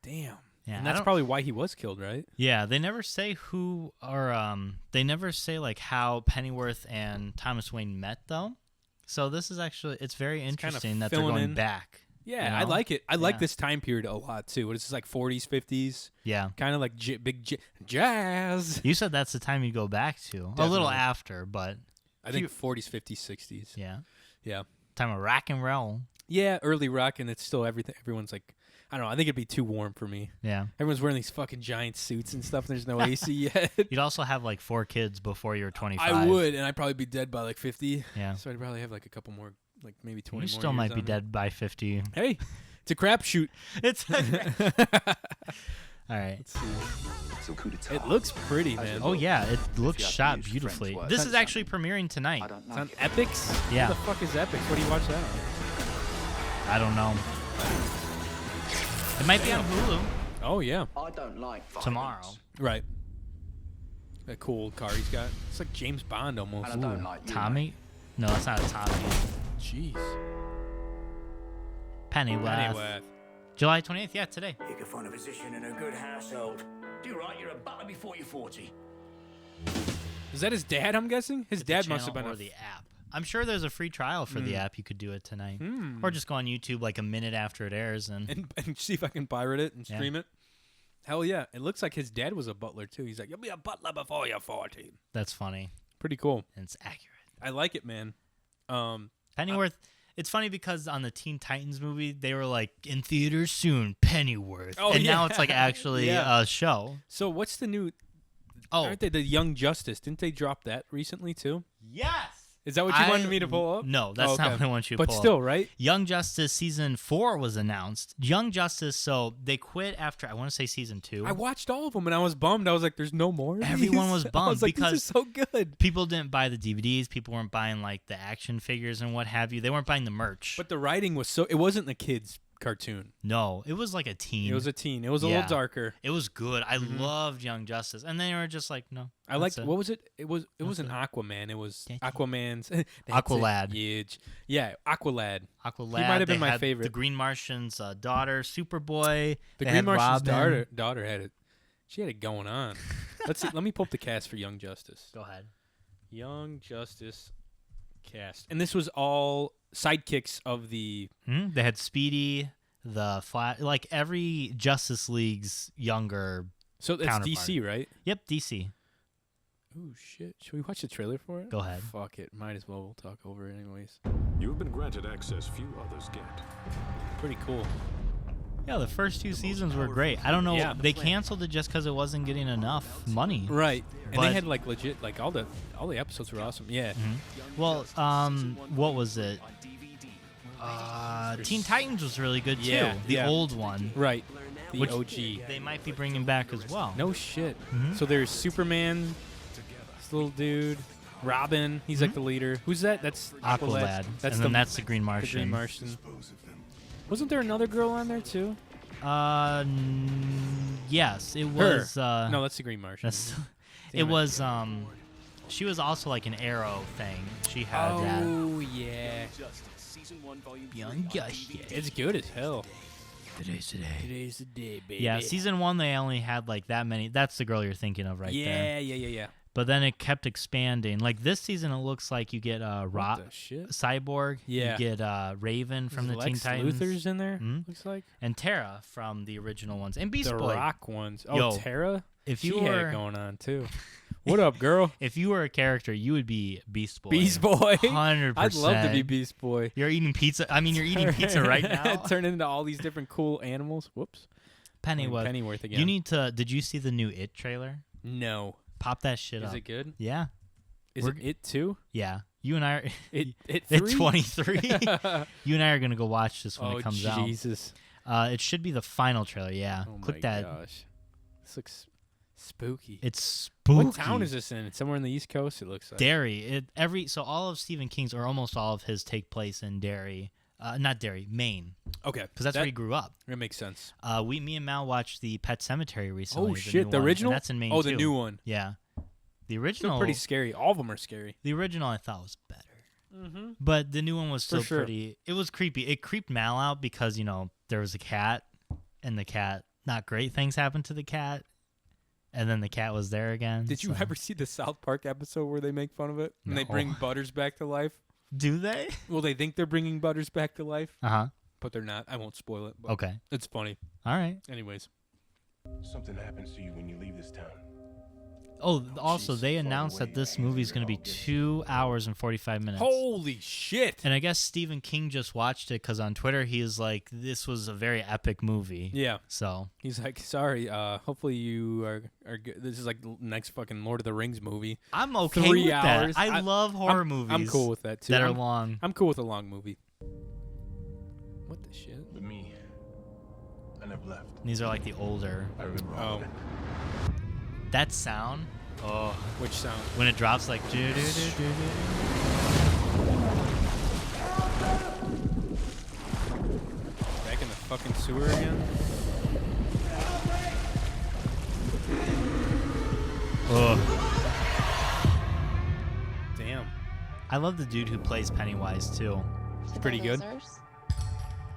Damn.
Yeah,
And
I
that's
don't-
probably why he was killed, right?
Yeah, they never say who or they never say like how Pennyworth and Thomas Wayne met though. So this is actually it's very
kinda
interesting that they're
filling
going
in.
back.
Yeah,
you
I
know?
like it. I like
Yeah.
this time period a lot too. What is this, like 40s, 50s?
Yeah.
Kind of like jazz.
You said that's the time you go back to. A little
Definitely.
after, but
I think 40s, 50s, 60s.
yeah.
Yeah.
Time of rock and roll.
Yeah, early rock, and it's still everything. Everyone's like, I don't know. I think it'd be too warm for me.
Yeah.
Everyone's wearing these fucking giant suits and stuff. And there's no AC yet.
You'd also have like 4 kids before you're 25.
I would, and I'd probably be dead by like 50.
Yeah.
So I'd probably have like a couple more, like maybe 20
You
more
still
years
might be
on me.
dead by 50.
Hey, it's a crapshoot.
It's All right.
Let's see.
So coup d'etat.
It looks pretty, man.
Oh yeah, it looks
you have to
shot
use
beautifully.
French
This
words.
is actually premiering tonight.
I don't
It's on
like it.
Epics?
Yeah.
What the fuck is Epics? What do you watch that on?
I don't know. It might be on Hulu
Oh, yeah.
I don't like violence.
tomorrow.
Right. That cool car he's got. It's like James Bond almost.
And I don't like you.
Tommy? No, that's not a Tommy.
Jeez.
Pennyworth.
Pennyworth.
July 28th. Yeah, today.
You can find a position in a good household. Do right, you're a butler before you're 40.
Is that his dad, I'm guessing? His
It's the
dad must have
channel
been
or the app. I'm sure there's a free trial for the app. You could do it tonight, or just go on YouTube like a minute after it airs and
and see if I can pirate it and
Yeah.
stream it. Hell yeah. It looks like his dad was a butler, too. He's like, you'll be a butler before you're 40.
that's funny
Pretty cool.
and it's accurate.
I like it, man.
Pennyworth. It's funny because on the Teen Titans movie, they were like, in theaters soon, Pennyworth.
Oh,
and now
yeah.
it's like actually
Yeah.
a show.
So what's the new...
Oh,
Aren't they the Young Justice? Didn't they drop that recently, too?
yes.
Is that what you wanted me to pull up?
No, that's
Oh,
not
okay.
what I want you to
But
pull
still,
up.
right?
Young Justice Season 4 was announced. Young Justice, so they quit after, I want to say Season 2.
I watched all of them, and I was bummed. I was like, there's no more of
Everyone
these?
was
I
bummed
was like,
because
this is so good.
People didn't buy the DVDs. People weren't buying like the action figures and what have you. They weren't buying the merch.
But the writing was so... It wasn't a kid's cartoon.
No, it was like a teen.
It was a teen. It was a
Yeah.
little darker.
It was good. I loved Young Justice, and they were just like, no.
I liked...
that's it.
What was it? It was an
it.
Aquaman. It was
That's it.
Aquaman's...
Aqualad.
Huge. Yeah, Aqualad.
Aqualad.
He might have been
they
my
had
favorite.
The Green Martian's daughter, Superboy.
The
They
Green
had
Martian's
Robin.
daughter had it. She had it going on. Let's see. Let me pull up the cast for Young Justice.
Go ahead.
Young Justice cast, and this was all sidekicks of the.
They had Speedy, the Flash, like every Justice League's younger.
So that's
Counterpart.
DC, right?
Yep, DC.
Oh shit! Should we watch the trailer for it?
Go ahead.
Fuck it. Might as well. We'll talk over it anyways.
You have been granted access few others get.
Pretty cool.
Yeah, the first 2 seasons were great. I don't know.
Yeah.
They canceled it just because it wasn't getting enough money.
Right. And
But-
they had like legit, like all the episodes were awesome. Yeah.
Well, what was it? Teen Titans was really good too.
Yeah,
The
yeah.
old one.
Right. The
Which
OG.
They might be bringing back as well.
No shit. So there's Superman, this little dude, Robin. He's like the leader. Who's that? That's
Aqualad.
That's
and then that's the Green Martian.
The Green Martian. Wasn't there another girl on there too?
Yes, it was.
No, that's the Green Martian.
It was. She was also like an arrow thing. She had that.
Oh yeah.
Young Justice.
It's good as hell.
Today's the day.
Today's the day, baby.
Yeah, season 1 they only had like that many. That's the girl you're thinking of right there.
Yeah.
But then it kept expanding. Like this season, it looks like you get
What the shit?
Cyborg.
Yeah.
You get Raven from the
Lex
Teen Titans.
Luthor's in there.
Mhm.
Looks like
And Tara from the original ones. And Beast
the
Boy.
Rock ones. Oh,
Yo,
Tara.
if
She
you
had
were
it going on too. What up, girl?
If you were a character, you would be Beast Boy.
Beast Boy.
100%.
I'd love to be Beast Boy.
You're eating pizza. I mean, you're eating pizza right now.
Turn into all these different cool animals. Whoops.
Pennyworth.
Pennyworth again.
You need to. Did you see the new It trailer?
No.
Pop that shit
Is
up.
it good?
Yeah.
Is it too?
Yeah. You and I are.
It
It's 23. You and I are gonna go watch this when it comes out.
Jesus.
It should be the final trailer. Yeah.
Oh
Click
my
that.
gosh. This looks spooky.
It's spooky.
What town is this in? It's somewhere in the East Coast. It looks like.
Derry. So all of Stephen King's, or almost all of his, take place in Derry. Not Derry, Maine.
Okay.
Because that's where he grew up.
That makes sense.
Me and Mal watched the Pet Cemetery recently.
Oh shit! The
new one,
original.
and that's in Maine
Oh,
too.
the new one.
Yeah. The
Still
original.
pretty scary. All of them are scary.
The original I thought was better.
Mm-hmm.
But the new one was still
sure.
pretty. It was creepy. It creeped Mal out because, there was a cat, and the cat, not great things happened to the cat, and then the cat was there again.
Did you ever see the South Park episode where they make fun of it and they
No.
bring Butters back to life?
Do they?
Well, they think they're bringing Butters back to life,
Uh-huh.
but they're not. I won't spoil it. But
Okay.
It's funny.
All right.
Anyways.
Something happens to you when you leave this town.
Oh, also, they announced that this movie is going to be 2 hours and 45 minutes.
Holy shit!
And I guess Stephen King just watched it because on Twitter he is like, this was a very epic movie.
Yeah.
So
He's like, sorry, hopefully you are good. This is like the next fucking Lord of the Rings movie.
I'm okay
3
with
hours.
that. I love horror
I'm-
movies.
I'm cool with that too.
That are
I'm-
long.
I'm cool with a long movie. What the shit?
But me, I never left.
These are like the older.
I remember all of it.
That sound. Oh,
which sound?
When it drops like.
Back in the fucking sewer again?
Oh.
Damn.
I love the dude who plays Pennywise too.
It's pretty good.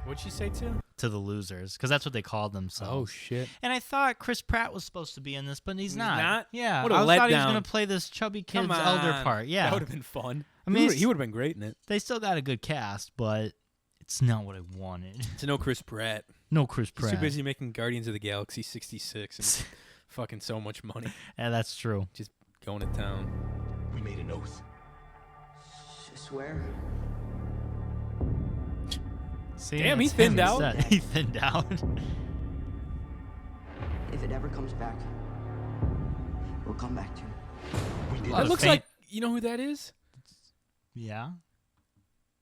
What'd she say too?
To the losers, because that's what they called themselves.
Oh shit!
And I thought Chris Pratt was supposed to be in this, but he's not. Yeah,
What a
I thought he was
letdown.
gonna play this chubby kid's
Come
elder
on.
part. Yeah,
That would have been fun.
I mean,
he would have been great in it.
They still got a good cast, but it's not what I wanted.
To know Chris Pratt.
No Chris
He's
Pratt.
too busy making Guardians of the Galaxy 66 and fucking so much money.
Yeah, that's true.
Just going to town.
We made an oath.
Swear.
See,
Damn, he
that's
thinned
him
out.
instead. He thinned out.
If it ever comes back, we'll come back to you.
We did.
Well,
That
the
looks
faint-
like, you know who that is?
Yeah,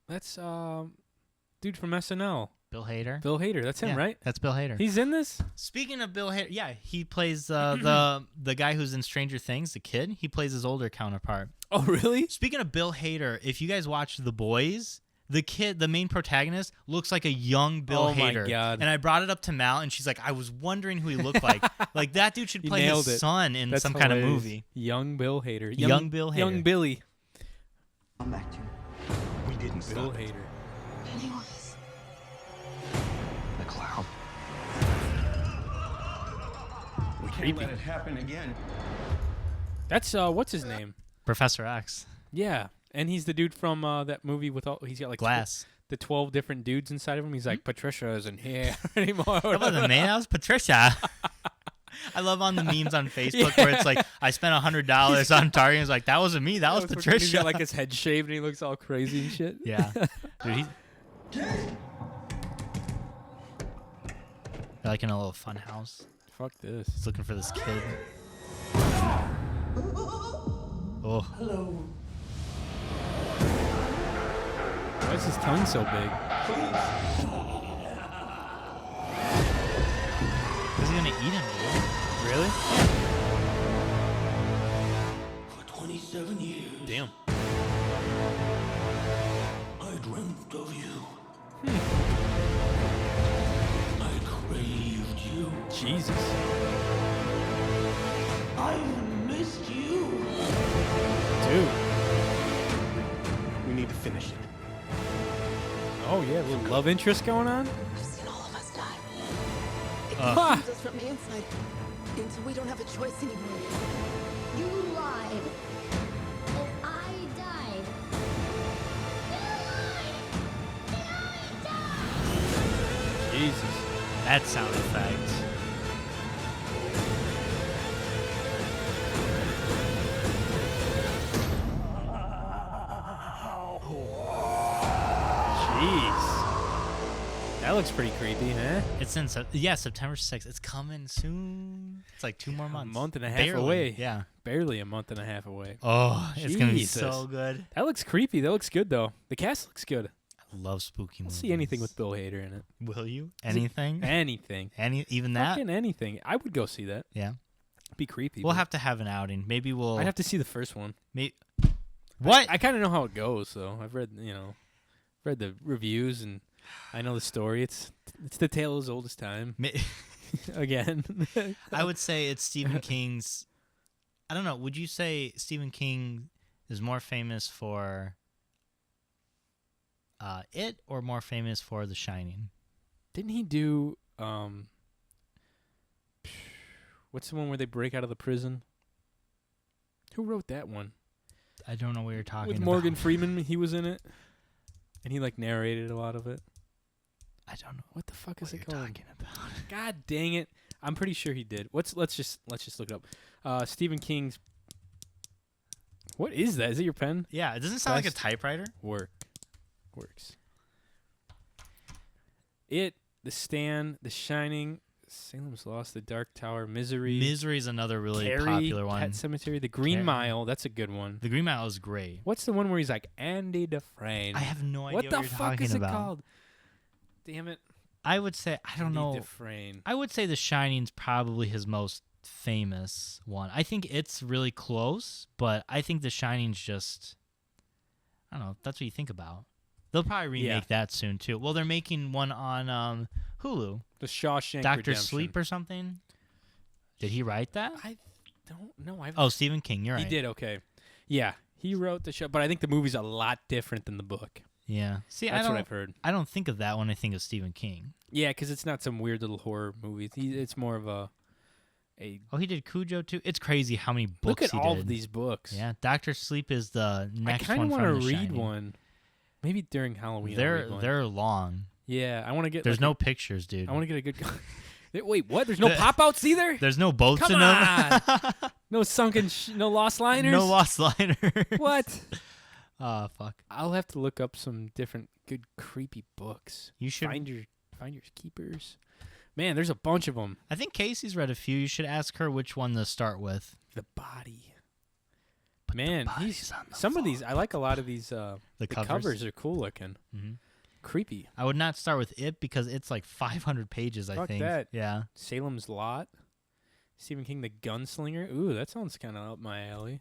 That's dude from SNL.
Bill Hader.
Bill Hader. That's him,
Yeah,
right?
That's Bill Hader.
He's in this?
Speaking of Bill Hader, yeah, he plays the guy who's in Stranger Things, the kid. He plays his older counterpart.
Oh, really?
Speaking of Bill Hader, if you guys watch The Boys, the kid, the main protagonist, looks like a young Bill
Oh my
Hader.
God.
And I brought it up to Mal, and she's like, I was wondering who he looked like. Like, that dude should
You
play
nailed
his
it.
son in
That's
some kind of
hilarious.
movie.
Young Bill Hader.
Young Bill Hader.
Young Billy.
Come back to you.
We didn't
Bill
stop.
Hader.
Pennywise.
The clown.
We can't let it happen again.
That's, what's his name?
Professor X.
Yeah. And he's the dude from that movie with all, he's got like
Glass.
the 12 different dudes inside of him. He's like, Patricia isn't here anymore.
That wasn't me. That was Patricia. I love on the memes on Facebook where it's like, I spent $100 on Target. It's like, that wasn't me. That was
He's
Patricia.
got like his head shaved and he looks all crazy and shit.
Yeah. Dude, They're like in a little fun house.
Fuck this.
He's looking for this kid. Oh.
Hello.
Why is his tongue so big?
Is he gonna eat him, dude?
Really?
For 27 years,
Damn.
I dreamt of you. I craved you.
Jesus.
I missed you.
Dude.
We need to finish it.
Oh, yeah, a little love interest going on?
I've seen all of us die. It
Ha!
consumes us from the inside until we don't have a choice anymore.
You lied. And I died.
Jesus.
That sound effect.
Jeez. That looks pretty creepy, huh?
It's in September 6th. It's coming soon. It's like 2 more months.
A month and a half
Barely.
away.
Yeah.
Barely a month and a half away.
Oh, it's gonna be
Jesus.
so good.
That looks creepy. That looks good, though. The cast looks good.
I love spooky
I'll
movies.
see anything with Bill Hader in it.
Will you? Anything?
Anything.
Even that?
Fucking anything. I would go see that.
Yeah.
Be creepy.
We'll
but
have to have an outing. Maybe we'll.
I'd have to see the first one.
What?
I kind of know how it goes, though. I've read, read the reviews, and I know the story. It's the tale as old as time. Again.
I would say it's Stephen King's. I don't know. Would you say Stephen King is more famous for It or more famous for The Shining?
Didn't he do what's the one where they break out of the prison? Who wrote that one?
I don't know what you're talking
With
about.
Morgan Freeman, he was in it, and he narrated a lot of it.
I don't know
what the fuck is
what
it
you're
called.
talking about.
God dang it! I'm pretty sure he did. Let's just look it up. Stephen King's. What is that? Is it your pen?
Yeah, it doesn't sound like a
Best
typewriter.
Works. It, The Stand, The Shining, Salem's Lost, The Dark Tower, Misery.
Misery is another really
Carrie,
popular one.
Pet Cemetery, The Green Mile. That's a good one.
The Green Mile is great.
What's the one where he's like Andy Dufresne?
I have no idea
what
what
the
you're
fuck
talking
is it
about.
called? Damn it.
I would say I don't
Andy
know.
Dufresne.
I would say The Shining's probably his most famous one. I think it's really close, but I think The Shining's just I don't know. That's what you think about. They'll probably remake that soon too. Well, they're making one on Hulu.
The Shawshank
Dr.
Redemption.
Sleep or something. Did he write that?
I don't know.
Oh, Stephen King. You're right.
He did. Okay. Yeah, he wrote the show, but I think the movie's a lot different than the book.
Yeah. See,
That's what I've heard.
I don't think of that when I think of Stephen King.
Yeah, because it's not some weird little horror movie. It's more of a.
Oh, he did Cujo too. It's crazy how many books
Look at
he
all
did.
of these books.
Yeah, Dr. Sleep is the next one.
I kind of
want to
read one. Maybe during Halloween.
They're long.
Yeah, I want to get.
There's no pictures, dude.
I want to get a good. Wait, what? There's no pop outs either.
There's no boats
Come
in
on.
them.
No sunken. No lost liners.
No lost liner.
What?
Oh fuck.
I'll have to look up some different good creepy books.
You should
find your keepers. Man, there's a bunch of them.
I think Casey's read a few. You should ask her which one to start with.
The Body. Man, some of these I like. A lot of these. The covers are cool looking.
Mm-hmm.
Creepy.
I would not start with It because it's like 500 pages.
Fuck
I think.
that.
Yeah.
Salem's Lot. Stephen King, The Gunslinger. Ooh, that sounds kind of up my alley.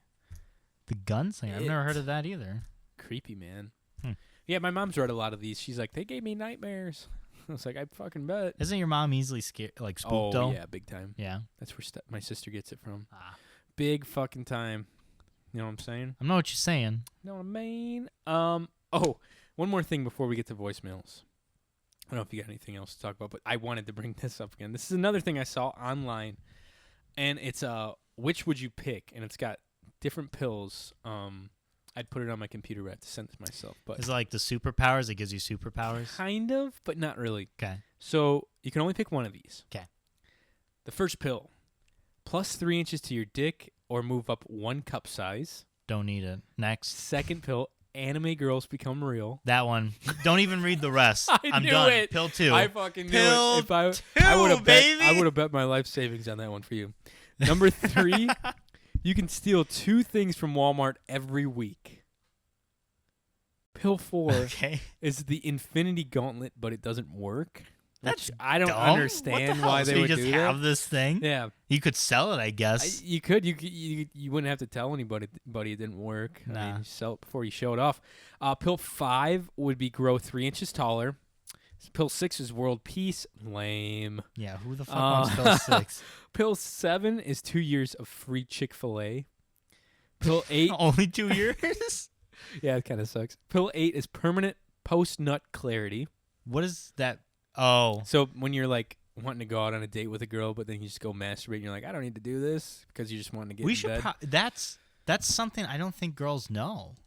The Gunslinger. I've never heard of that either.
Creepy, man. Yeah, my mom's read a lot of these. She's like, they gave me nightmares. I was like, I fucking bet.
Isn't your mom easily scared, like spooked though?
Oh yeah, big time.
Yeah,
that's where my sister gets it from. Big fucking time. You know what I'm saying?
I know what you're saying.
You know what I mean? Oh, one more thing before we get to voicemails. I don't know if you got anything else to talk about, but I wanted to bring this up again. This is another thing I saw online, and it's which would you pick? And it's got different pills. I'd put it on my computer, but I have to send it to myself. But
is it like the superpowers? It gives you superpowers?
Kind of, but not really.
Okay.
So you can only pick one of these.
Okay.
The first pill, plus 3 inches to your dick or move up 1 cup size.
Don't need it. Next.
Second pill, Anime Girls Become Real.
That one. Don't even read the rest. I'm
knew
done.
it.
Pill 2.
I fucking knew
Pill
it. If I
two,
would have
baby.
I would have bet my life savings on that one for you. Number 3, you can steal 2 things from Walmart every week. Pill 4 is the Infinity Gauntlet, but it doesn't work.
That's
I don't
dumb.
understand why
So
they would
you just
do
have
that.
this thing.
Yeah,
You could sell it, I guess.
you could. You wouldn't have to tell anybody. But it didn't work. I
Nah.
mean, you sell it before you show it off. Pill 5 would be grow 3 inches taller. Pill 6 is world peace. Lame.
Yeah, who the fuck wants Pill 6?
Pill 7 is 2 years of free Chick-fil-A. Pill 8.
Only 2 years?
Yeah, it kind of sucks. Pill 8 is permanent post-nut clarity.
What is that? Oh.
So when you're like wanting to go out on a date with a girl, but then you just go masturbate, and you're like, I don't need to do this because you just want to get in bed.
That's something I don't think girls know.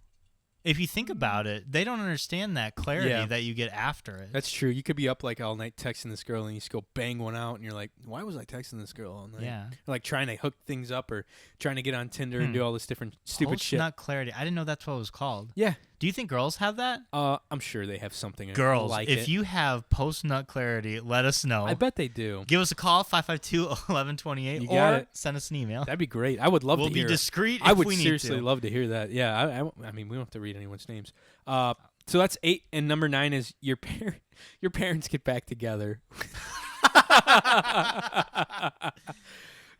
If you think about it, they don't understand that clarity that you get after it.
That's true. You could be up like all night texting this girl, and you just go bang one out, and you're like, why was I texting this girl all night?
Yeah.
Or like trying to hook things up or trying to get on Tinder and do all this different stupid shit.
Post-nut clarity. I didn't know that's what it was called.
Yeah.
Do you think girls have that?
I'm sure they have something
Girls,
like
if
it.
you have post-nut clarity, let us know.
I bet they do.
Give us a call, 552-1128,
You got
or
it.
send us an email.
That'd be great. I would love
We'll
to
be
hear.
discreet
I
if
would
we need
seriously
to.
love to hear that. Yeah. I mean, we don't have to read anyone's names. So that's 8, and number 9 is your parents get back together.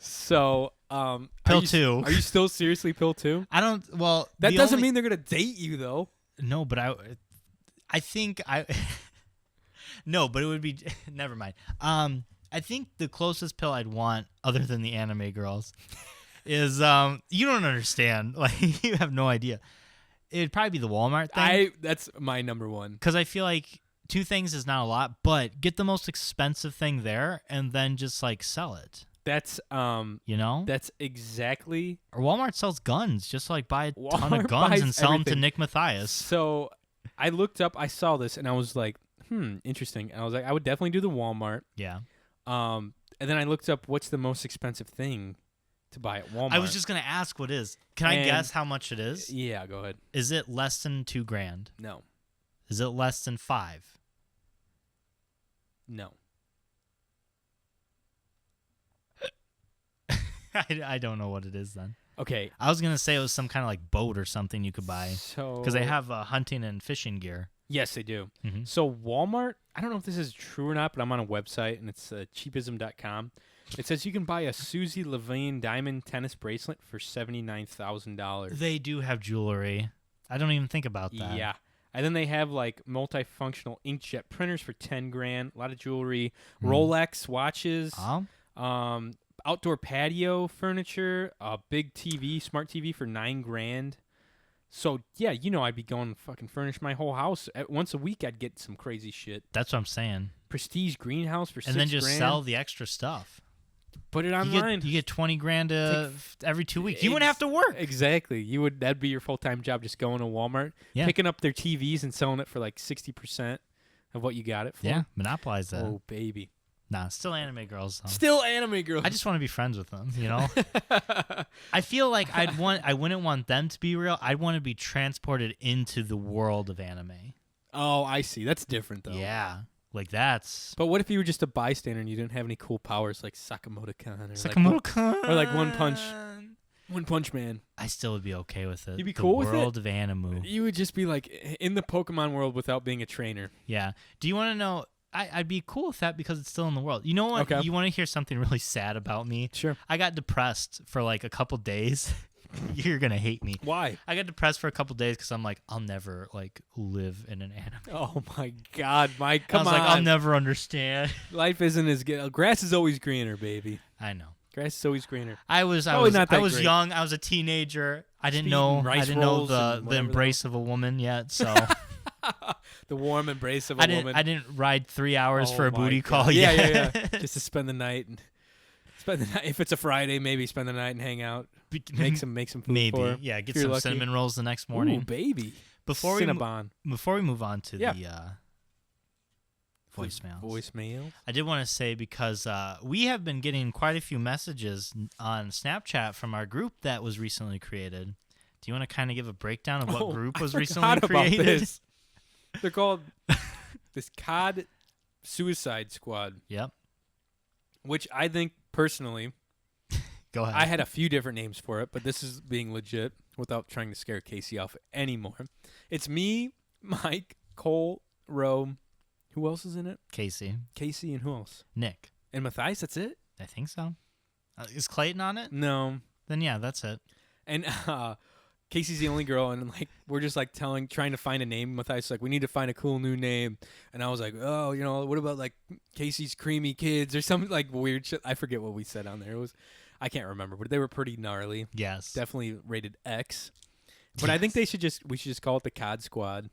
So,
Pill 2.
Are you still seriously pill 2?
I don't. Well,
That doesn't mean they're gonna date you though.
No, but I think I. No, but it would be. Never mind. I think the closest pill I'd want, other than the anime girls, is you don't understand. Like you have no idea. It'd probably be the Walmart thing.
That's my number 1.
Because I feel like 2 things is not a lot, but get the most expensive thing there and then just like sell it.
That's
You know?
That's exactly.
Or Walmart sells guns. Just like buy a ton
Walmart
of guns
buys
and sell them
everything.
to Nick Mathias.
So I looked up. I saw this and I was like, interesting. And I was like, I would definitely do the Walmart.
Yeah.
And then I looked up what's the most expensive thing to buy at Walmart.
I was just gonna ask what is. Can I guess how much it is?
Yeah, go ahead.
Is it less than $2,000?
No.
Is it less than 5?
No.
I don't know what it is then.
Okay.
I was gonna say it was some kind of like boat or something you could buy.
So
Because they have hunting and fishing gear.
Yes, they do.
Mm-hmm.
So Walmart, I don't know if this is true or not, but I'm on a website, and it's cheapism.com. It says you can buy a Susie Levine diamond tennis bracelet for $79,000.
They do have jewelry. I don't even think about that.
Yeah. And then they have like multifunctional inkjet printers for $10,000, a lot of jewelry, Rolex watches, outdoor patio furniture, a big TV, smart TV for $9,000. So yeah, I'd be going to fucking furnish my whole house. Once a week I'd get some crazy shit.
That's what I'm saying.
Prestige greenhouse for $6,000.
And then just sell the extra stuff.
Put it online.
You get $20,000 every 2 weeks. You wouldn't have to work.
Exactly. That'd be your full-time job, just going to Walmart, picking up their TVs and selling it for like 60% of what you got it for.
Yeah, monopolize that.
Oh, baby.
Nah, still anime girls. Though.
Still anime girls.
I just want to be friends with them, I feel like I wouldn't want them to be real. I'd want to be transported into the world of anime.
Oh, I see. That's different, though.
Yeah. Like that's.
But what if you were just a bystander and you didn't have any cool powers like Sakamoto-kun or
Sakamoto-kun.
or like One Punch Man?
I still would be okay with it.
You'd be cool with it?
The world of anime.
You would just be like in the Pokemon world without being a trainer.
Yeah. Do you want to know? I'd be cool with that because it's still in the world. You know what?
Okay.
You want to hear something really sad about me?
Sure.
I got depressed for like a couple days. You're gonna hate me.
Why?
I got depressed for a couple days because I'm like, I'll never like live in an anime.
Oh my God, Mike! Come on.
I was like, I'll never understand.
Life isn't as good. Grass is always greener, baby.
I know.
Grass is always greener.
I was
great.
young. I was a teenager. I didn't know the embrace of a woman yet. So
the warm embrace of a woman.
I didn't ride 3 hours for a booty call.
Yeah. Just to spend the night and if it's a Friday, maybe spend the night and hang out. Make some food
maybe.
for her,
Yeah, get some cinnamon rolls the next morning.
Ooh, baby.
Before we move on to the
voicemail,
I did want to say because we have been getting quite a few messages on Snapchat from our group that was recently created Do you want to kind of give a breakdown of what group was
I
recently
forgot about
created?
this. They're called this COD Suicide Squad.
Yep.
Which I think, personally,
Go ahead.
I had a few different names for it, but this is being legit without trying to scare Casey off anymore. It's me, Mike, Cole, Ro. Who else is in it?
Casey,
and who else?
Nick.
And Matthias, that's it?
I think so. Is Clayton on it?
No.
Then yeah, that's it.
And Casey's the only girl, and like we're just like trying to find a name. Matthias is like, we need to find a cool new name. And I was like, oh, what about like Casey's Creamy Kids or something like weird shit. I forget what we said on there. I can't remember, but they were pretty gnarly.
Yes.
Definitely rated X. But I think we should just call it the COD Squad.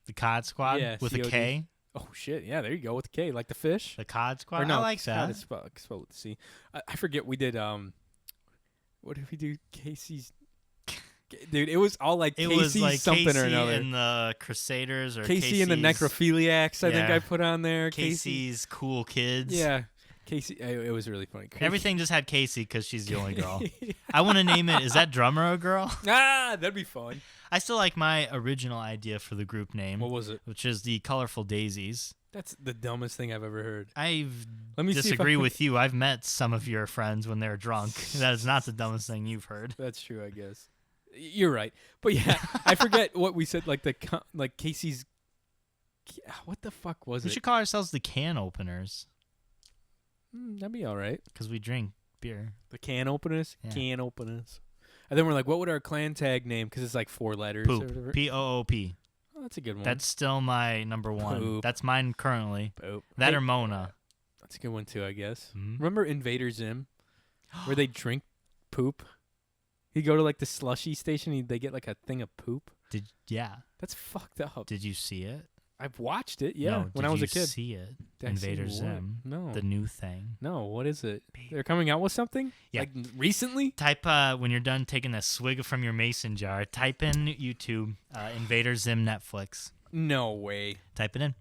The COD Squad with
COD.
a K.
Oh shit! Yeah, there you go with the K, like the fish.
The COD Squad.
Or no,
I like
COD
that.
is spelled with the C. I forget. We did what did we do? Casey's. Dude, it was all like Casey something
Casey
or another.
and the Crusaders, or
Casey and the Necrophiliacs. I think I put on there.
Casey's Cool Kids.
Yeah, Casey. It was really funny.
Everything just had Casey because she's the only girl. I want to name it. Is that drummer a girl?
Ah, that'd be fun.
I still like my original idea for the group name.
What was it?
Which is the Colorful Daisies.
That's the dumbest thing I've ever heard.
I
Let me
disagree with you. I've met some of your friends when they're drunk. That is not the dumbest thing you've heard.
That's true, I guess. You're right. But yeah, I forget what we said. Like Casey's. What the fuck was it?
We should call ourselves the Can Openers.
That'd be all right.
Because we drink beer.
The Can Openers?
Yeah.
Can Openers. And then we're like, what would our clan tag name? Because it's like 4 letters.
Poop. P-O-O-P.
Oh, that's a good one.
That's still my number one.
Poop.
That's mine currently.
Poop.
That or Mona.
That's a good one too, I guess.
Mm-hmm.
Remember Invader Zim? Where they drink poop? You go to like the slushy station, they get like a thing of poop.
Yeah.
That's fucked up.
Did you see it?
I've watched it, yeah,
No,
when I was a
Did you
kid.
see it?
Did I see
Invader
what?
Zim.
No.
The new thing.
No, what is it? They're coming out with something?
Yeah.
Like recently?
Type when you're done taking a swig from your mason jar, type in YouTube Invader Zim Netflix.
No way.
Type it in.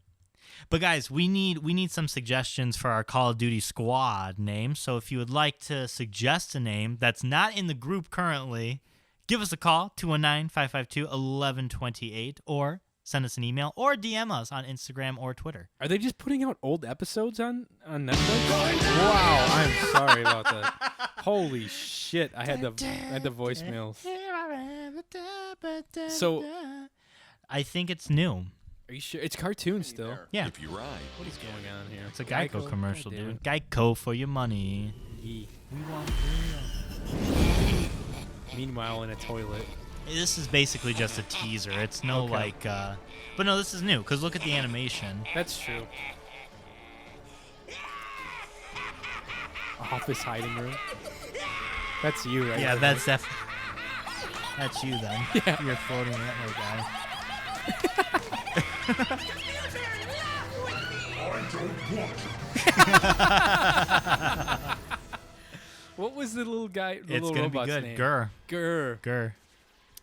But guys, we need some suggestions for our Call of Duty squad name. So if you would like to suggest a name that's not in the group currently, give us a call, 219-552-1128, or send us an email or DM us on Instagram or Twitter.
Are they just putting out old episodes on Netflix? Wow, I'm sorry about that. Holy shit, I had the voicemails. So,
I think it's new.
are you sure? It's cartoon still.
Yeah.
If you ride.
What is going on here?
It's a Geico commercial,
God damn
dude.
it.
Geico for your money.
We want Meanwhile, in a toilet.
This is basically just a teaser. It's no
Okay.
but no, this is new because look at the animation.
That's true. Office hiding room. That's you, right?
Yeah, that's you then.
Yeah.
You're floating that way, guy.
What was the little guy? The
It's
little
gonna be
robot's
good.
name?
Gurr.
Gurr.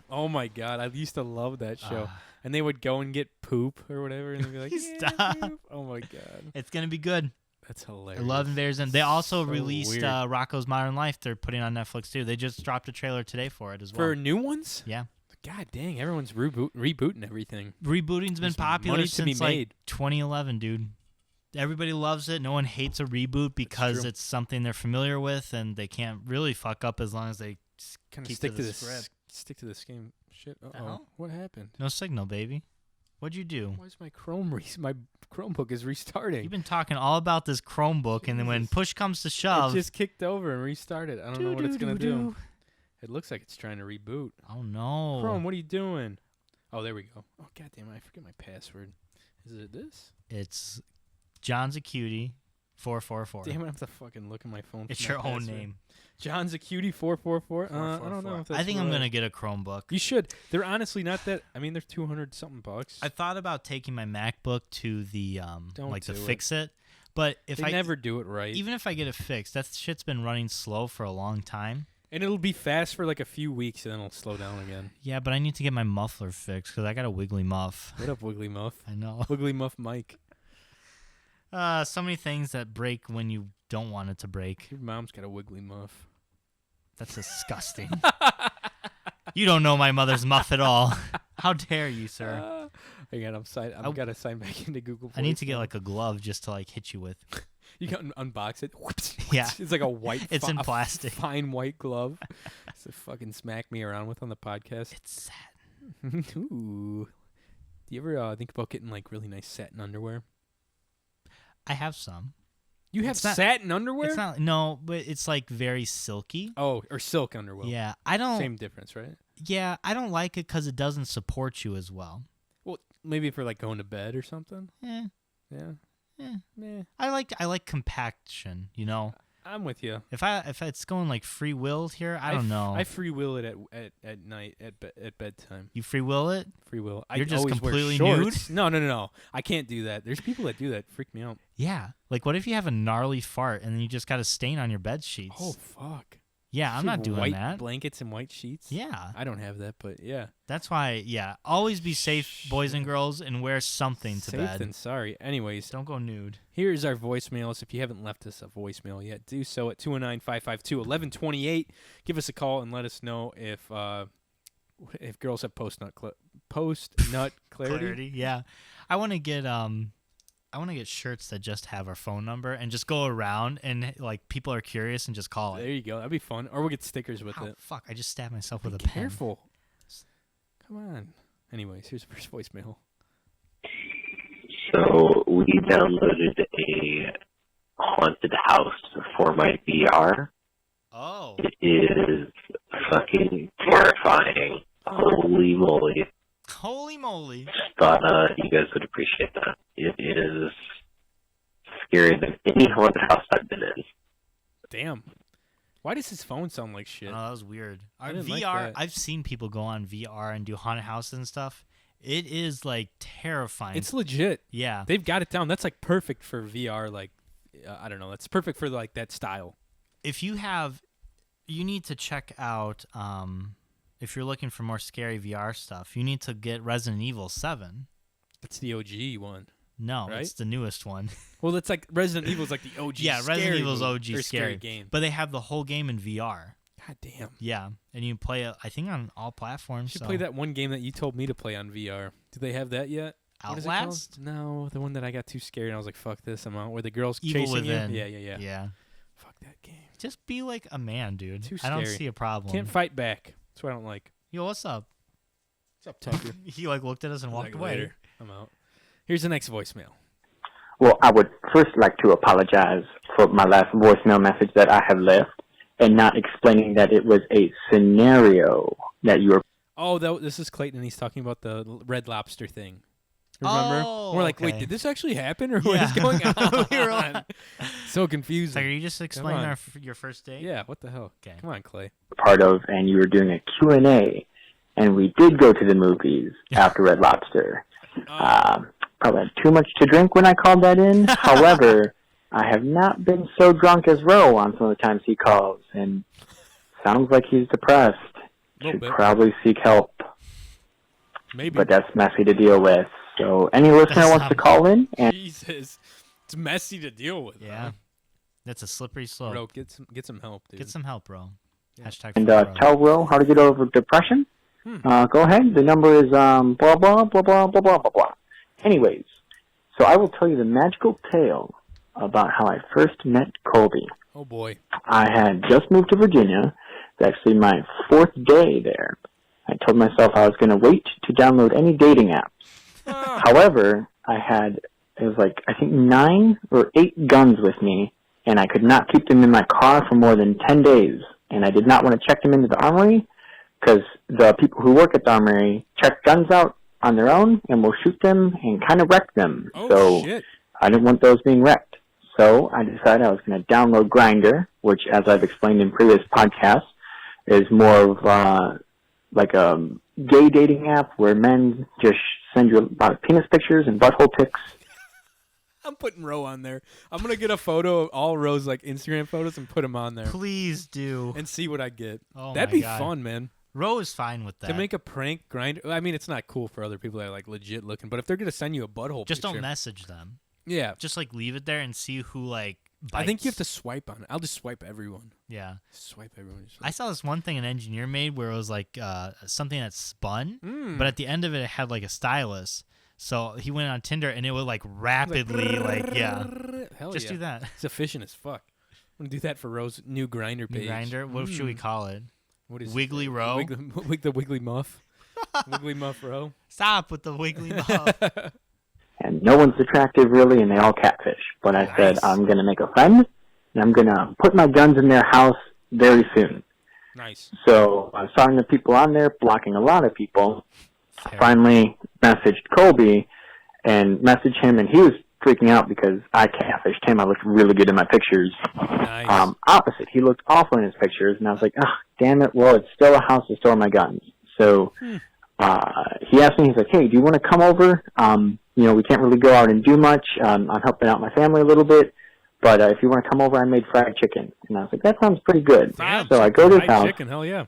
Oh my god, I used to love that show. And they would go and get poop or whatever, and they'd be like, "Yeah,
Stop.
poop." Oh my god,
It's gonna be good.
that's
I
hilarious.
love Invaders Zim. They also
So
released
weird.
Rocko's Modern Life. They're putting on Netflix too. They just dropped a trailer today for it as well.
For new ones.
Yeah.
God dang, everyone's rebooting everything.
Rebooting's been
There's
popular
money to be
since like
made.
2011, dude. Everybody loves it. No one hates a reboot because
true.
it's something they're familiar with and they can't really fuck up as long as they
Kind of
keep
stick
to
to
the
this.
script.
Stick to this game. Shit. Uh
hell?
oh. What happened?
No signal, baby. What'd you do?
Why is my my Chromebook is restarting?
You've been talking all about this Chromebook, and then when push comes to shove,
It just kicked over and restarted. I don't know what it's gonna do.
do.
It looks like it's trying to reboot.
Oh no!
Chrome, what are you doing? Oh, there we go. Oh, goddamn, I forget my password. Is it this?
It's John's a cutie, 444.
Damn it, I have to fucking look at my phone. for
It's
my
your own
password.
name.
John's a cutie 444. I don't know if that's
I think I'm
right.
gonna get a Chromebook.
You should. They're honestly not that. I mean, they're 200 something bucks.
I thought about taking my MacBook to the
Don't
like to
do it.
fix it, but if
they
I
never do it right.
even if I get it fixed, that shit's been running slow for a long time.
And it'll be fast for like a few weeks, and then it'll slow down again.
Yeah, but I need to get my muffler fixed because I got a wiggly muff.
What up, Wiggly Muff?
I know.
Wiggly Muff Mike.
So many things that break when you don't want it to break.
Your mom's got a Wiggly Muff.
That's disgusting. You don't know my mother's muff at all. How dare you, sir?
Again, I've got to sign back into Google Play.
I need to get like a glove just to like hit you with.
You can unbox it.
Yeah.
It's like a white.
It's in plastic.
Fine white glove. To fucking smack me around with on the podcast.
It's satin.
Ooh. Do you ever think about getting like really nice satin underwear?
I have some.
You have satin underwear?
It's not. No, but it's like very silky.
Oh, or silk underwear.
Yeah, I don't.
Same difference, right?
Yeah, I don't like it because it doesn't support you as well.
Well, maybe for like going to bed or something.
Yeah.
Meh.
I like compaction. You know.
I'm with you.
If it's going like free willed here, I don't know.
I free will it at night at bedtime.
You free will it?
Free will.
You're just
always
completely
wear
nude?
shorts. No. I can't do that. There's people that do that. Freak me out.
Yeah. Like, what if you have a gnarly fart and then you just got a stain on your bed sheets?
Oh fuck.
Yeah, I'm not doing
white
that.
Blankets and white sheets.
Yeah.
I don't have that, but yeah.
That's why. Yeah. Always be safe, boys and girls, and wear something to
Safe
bed.
than sorry. Anyways,
Don't go nude.
here's our voicemails. If you haven't left us a voicemail yet, do so at 219-552-1128. Give us a call and let us know if girls have post nut clarity.
Yeah. I want to get shirts that just have our phone number and just go around and like people are curious and just call
There
it.
you go. That'd be fun. Or we'll get stickers with
Oh,
it.
fuck! I just stabbed myself with a
Be
pen.
careful. Come on. Anyways, here's the first voicemail.
So we downloaded a haunted house for my VR.
Oh.
It is fucking terrifying. Holy moly.
Holy moly.
Just thought you guys would appreciate that. It is scarier than any haunted house I've been in.
Damn. Why does his phone sound like shit?
Oh, that was weird.
I didn't like
VR,
that.
I've seen people go on VR and do haunted houses and stuff. It is like terrifying.
It's legit.
Yeah.
They've got it down. That's like perfect for VR. Like, I don't know. That's perfect for like that style.
If you need to check out, if you're looking for more scary VR stuff, you need to get Resident Evil 7.
That's the OG one.
No,
right?
It's the newest one.
Well, it's like Resident Evil's like the OG.
Yeah, Resident Evil's OG
scary game.
But they have the whole game in VR.
God damn.
Yeah, and you play it, I think, on all platforms.
You should play that one game that you told me to play on VR. Do they have that yet? What is it called?
Outlast?
No, the one that I got too scared and I was like, fuck this, I'm out. Where the girl's
Evil
chasing
Within.
you. Yeah.
Yeah.
Fuck that game.
Just be like a man, dude.
Too
I don't
scary.
see a problem.
Can't fight back. That's what I don't like.
Yo, what's up?
What's up, Tucker?
He like looked at us and walked
Like,
away.
later. I'm out. Here's the next voicemail.
Well, I would first like to apologize for my last voicemail message that I have left and not explaining that it was a scenario that you were...
Oh, this is Clayton, and he's talking about the Red Lobster thing. Remember?
Oh,
we're like,
okay.
wait, did this actually happen, or what is going on?
We were like-
So confusing.
So are you just explaining your first date?
Yeah, what the hell?
Okay.
Come on, Clay.
part of, and you were doing a Q&A, and we did go to the movies after Red Lobster. Probably had too much to drink when I called that in. However, I have not been so drunk as Ro on some of the times he calls, and sounds like he's depressed. Should probably seek help.
Maybe.
But that's messy to deal with. So any listener wants to call in, and
Jesus, it's messy to deal with.
Yeah.
Huh?
That's a slippery slope.
Bro, get some help, dude.
Get some help, bro.
Yeah.
Hashtag
and
for bro.
tell Ro how to get over depression. Go ahead. The number is blah, blah, blah, blah, blah, blah, blah, blah. Anyways, so I will tell you the magical tale about how I first met Colby.
Oh, boy.
I had just moved to Virginia. It's actually my 4th day there. I told myself I was going to wait to download any dating apps. However, it was like, I think 9 or 8 guns with me, and I could not keep them in my car for more than 10 days. And I did not want to check them into the armory, because the people who work at the armory check guns out on their own and will shoot them and kind of wreck them.
Oh,
so
shit.
I didn't want those being wrecked. So I decided I was going to download Grindr, which, as I've explained in previous podcasts, is more of like a gay dating app where men just send you a lot of penis pictures and butthole pics.
I'm putting Ro on there. I'm going to get a photo of all Ro's like Instagram photos and put them on there.
Please do.
And see what I get.
Oh,
That'd
my
be
God.
fun, man.
Ro is fine with that.
To make a prank Grindr. I mean, it's not cool for other people that are like legit looking, but if they're going to send you a butthole
Just
picture.
don't message them.
Yeah.
Just like leave it there and see who like
I think you have to swipe on it. I'll just swipe everyone.
Yeah.
Swipe everyone.
I saw this one thing an engineer made where it was like something that spun, but at the end of it, it had like a stylus. So he went on Tinder and it would like rapidly
Hell
just do that.
It's efficient as fuck. I'm gonna do that for Rose's new grinder page.
Grinder? What should we call it?
What is
Wiggly Row?
The Wiggly Muff. Wiggly Muff Row.
Stop with the Wiggly Muff.
And no one's attractive really, and they all catfish. But I said, I'm going to make a friend, and I'm going to put my guns in their house very soon.
Nice.
So I was talking to people on there, blocking a lot of people. I finally messaged Colby and messaged him, and he was freaking out because I catfished him. I looked really good in my pictures.
Nice.
Opposite. He looked awful in his pictures, and I was like, damn it, well, it's still a house to store my guns. So he asked me, he's like, hey, do you want to come over? We can't really go out and do much. I'm helping out my family a little bit. But if you want to come over, I made fried chicken. And I was like, that sounds pretty good.
Damn,
so I go to his
fried
house.
Chicken, hell yeah.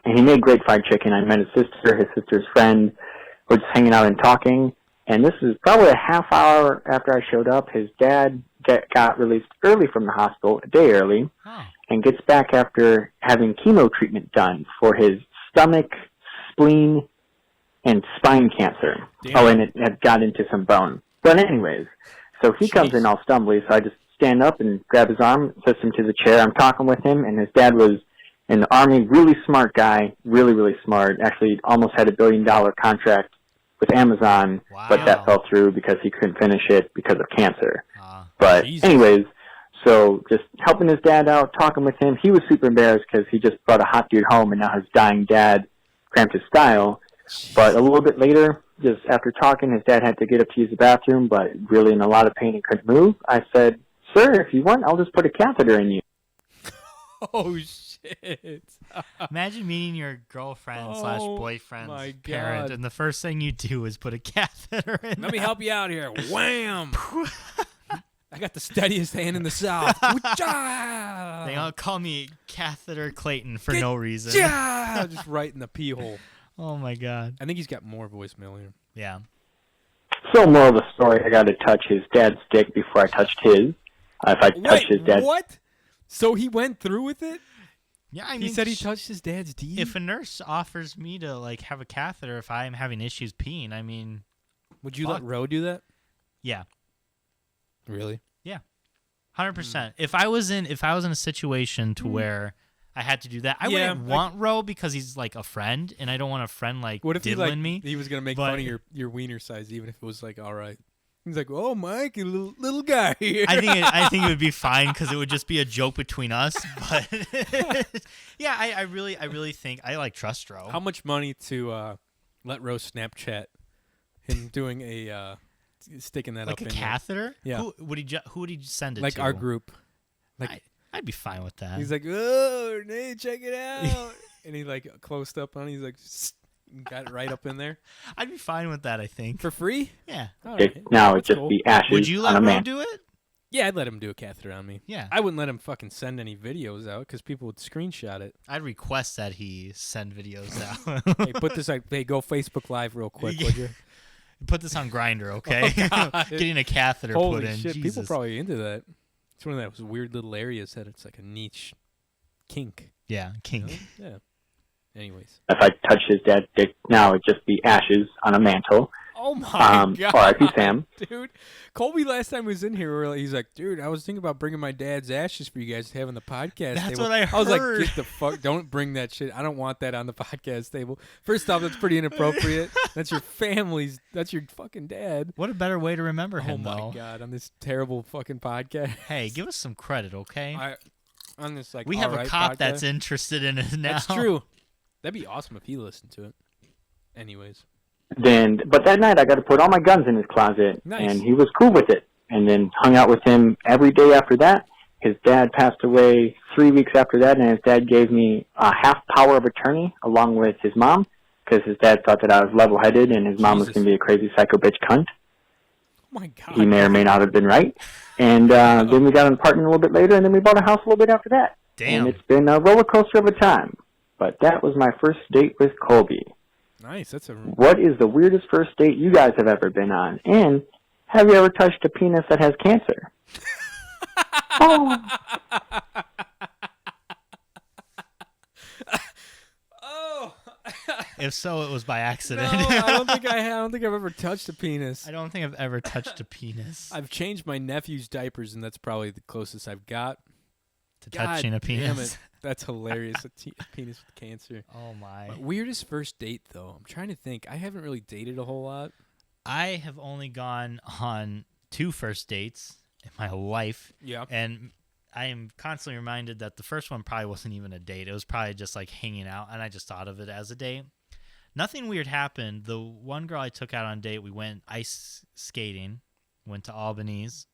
And he made great fried chicken. I met his sister's friend. We're just hanging out and talking. And this is probably a half hour after I showed up. His dad got released early from the hospital, a day early, and gets back after having chemo treatment done for his stomach, spleen, and spine cancer.
Damn.
Oh, and it had got into some bone. But anyways, so he comes in all stumbly, so I just stand up and grab his arm, sets him to the chair. I'm talking with him, and his dad was in the Army, really smart guy, really, really smart. Actually, almost had $1 billion contract with Amazon, but that fell through because he couldn't finish it because of cancer. But anyways, so just helping his dad out, talking with him. He was super embarrassed because he just brought a hot dude home, and now his dying dad cramped his style. But a little bit later, just after talking, his dad had to get up to use the bathroom, but really in a lot of pain and couldn't move. I said, sir, if you want, I'll just put a catheter in you.
Oh, shit.
Imagine meeting your girlfriend / boyfriend's parent, and the first thing you do is put a catheter in.
Let me help you out here. Wham! I got the steadiest hand in the South.
They all call me Catheter Clayton for no reason.
Just right in the pee hole.
Oh, my God.
I think he's got more voicemail here.
Yeah.
So, moral of the story, I got to touch his dad's dick before I touched his. If I touched his dad.
What? So he went through with it?
Yeah, I mean,
he said he touched his dad's D.
If a nurse offers me to have a catheter if I am having issues peeing, I mean,
would you let Ro do that?
Yeah.
Really?
Yeah. 100%. If I was in a situation to where I had to do that, I wouldn't want Ro because he's like a friend, and I don't want a friend
what if
diddling me.
He was gonna make fun of your wiener size, even if it was like all right. He's like, "Oh, Mike, you little guy."
I think it would be fine because it would just be a joke between us. But yeah, I really think I trust Ro.
How much money to let Ro Snapchat him doing a sticking that up
like a
in
catheter?
There. Yeah.
Who would he send it to?
Like our group. Like
I'd be fine with that.
He's like, "Oh, Nate, check it out," and he like closed up on. He's like. Got it right up in there.
I'd be fine with that, I think.
For free?
Yeah.
Now it'd just be ashes.
Would you let Ro do it?
Yeah, I'd let him do a catheter on me.
Yeah.
I wouldn't let him fucking send any videos out because people would screenshot it.
I'd request that he send videos out.
Hey, put this hey, go Facebook Live real quick, would you?
Put this on Grindr, okay? Getting a catheter
Holy
put in.
Shit,
Jesus.
people probably into that. It's one of those weird little areas that it's like a niche kink.
Yeah, kink.
You know? Yeah. Anyways.
If I touched his dad's dick now, it'd just be ashes on a mantle.
Oh, my God.
R.I.P. Sam.
Dude, Colby last time he was in here, he's like, dude, I was thinking about bringing my dad's ashes for you guys to have on the podcast
That's
table.
what I heard.
I was like, get the fuck, don't bring that shit. I don't want that on the podcast table. First off, that's pretty inappropriate. That's your family's, that's your fucking dad.
What a better way to remember him, though.
Oh, my God, on this terrible fucking podcast.
Hey, give us some credit, okay?
On this, like,
we have a cop
podcast.
that's interested in it now.
That's true. That'd be awesome if he listened to it. Anyways.
But that night I got to put all my guns in his closet,
nice.
And he was cool with it. And then hung out with him every day after that. His dad passed away 3 weeks after that, and his dad gave me a half power of attorney along with his mom, because his dad thought that I was level-headed and his mom was going to be a crazy psycho bitch cunt.
Oh, my God.
He may or may not have been right. And then we got an apartment a little bit later, and then we bought a house a little bit after that.
Damn.
And it's been a roller coaster of a time. But that was my first date with Colby.
Nice.
What is the weirdest first date you guys have ever been on? And have you ever touched a penis that has cancer? Oh.
Oh.
If so, it was by accident.
No, I don't think I've ever touched a penis.
I don't think I've ever touched a penis.
I've changed my nephew's diapers, and that's probably the closest I've got
to touching a penis.
Damn it. That's hilarious. A penis with cancer.
Oh my.
Weirdest first date though. I'm trying to think. I haven't really dated a whole lot.
I have only gone on 2 first dates in my life.
Yeah.
And I am constantly reminded that the first one probably wasn't even a date. It was probably just like hanging out, and I just thought of it as a date. Nothing weird happened. The one girl I took out on a date, we went ice skating, went to Albany's,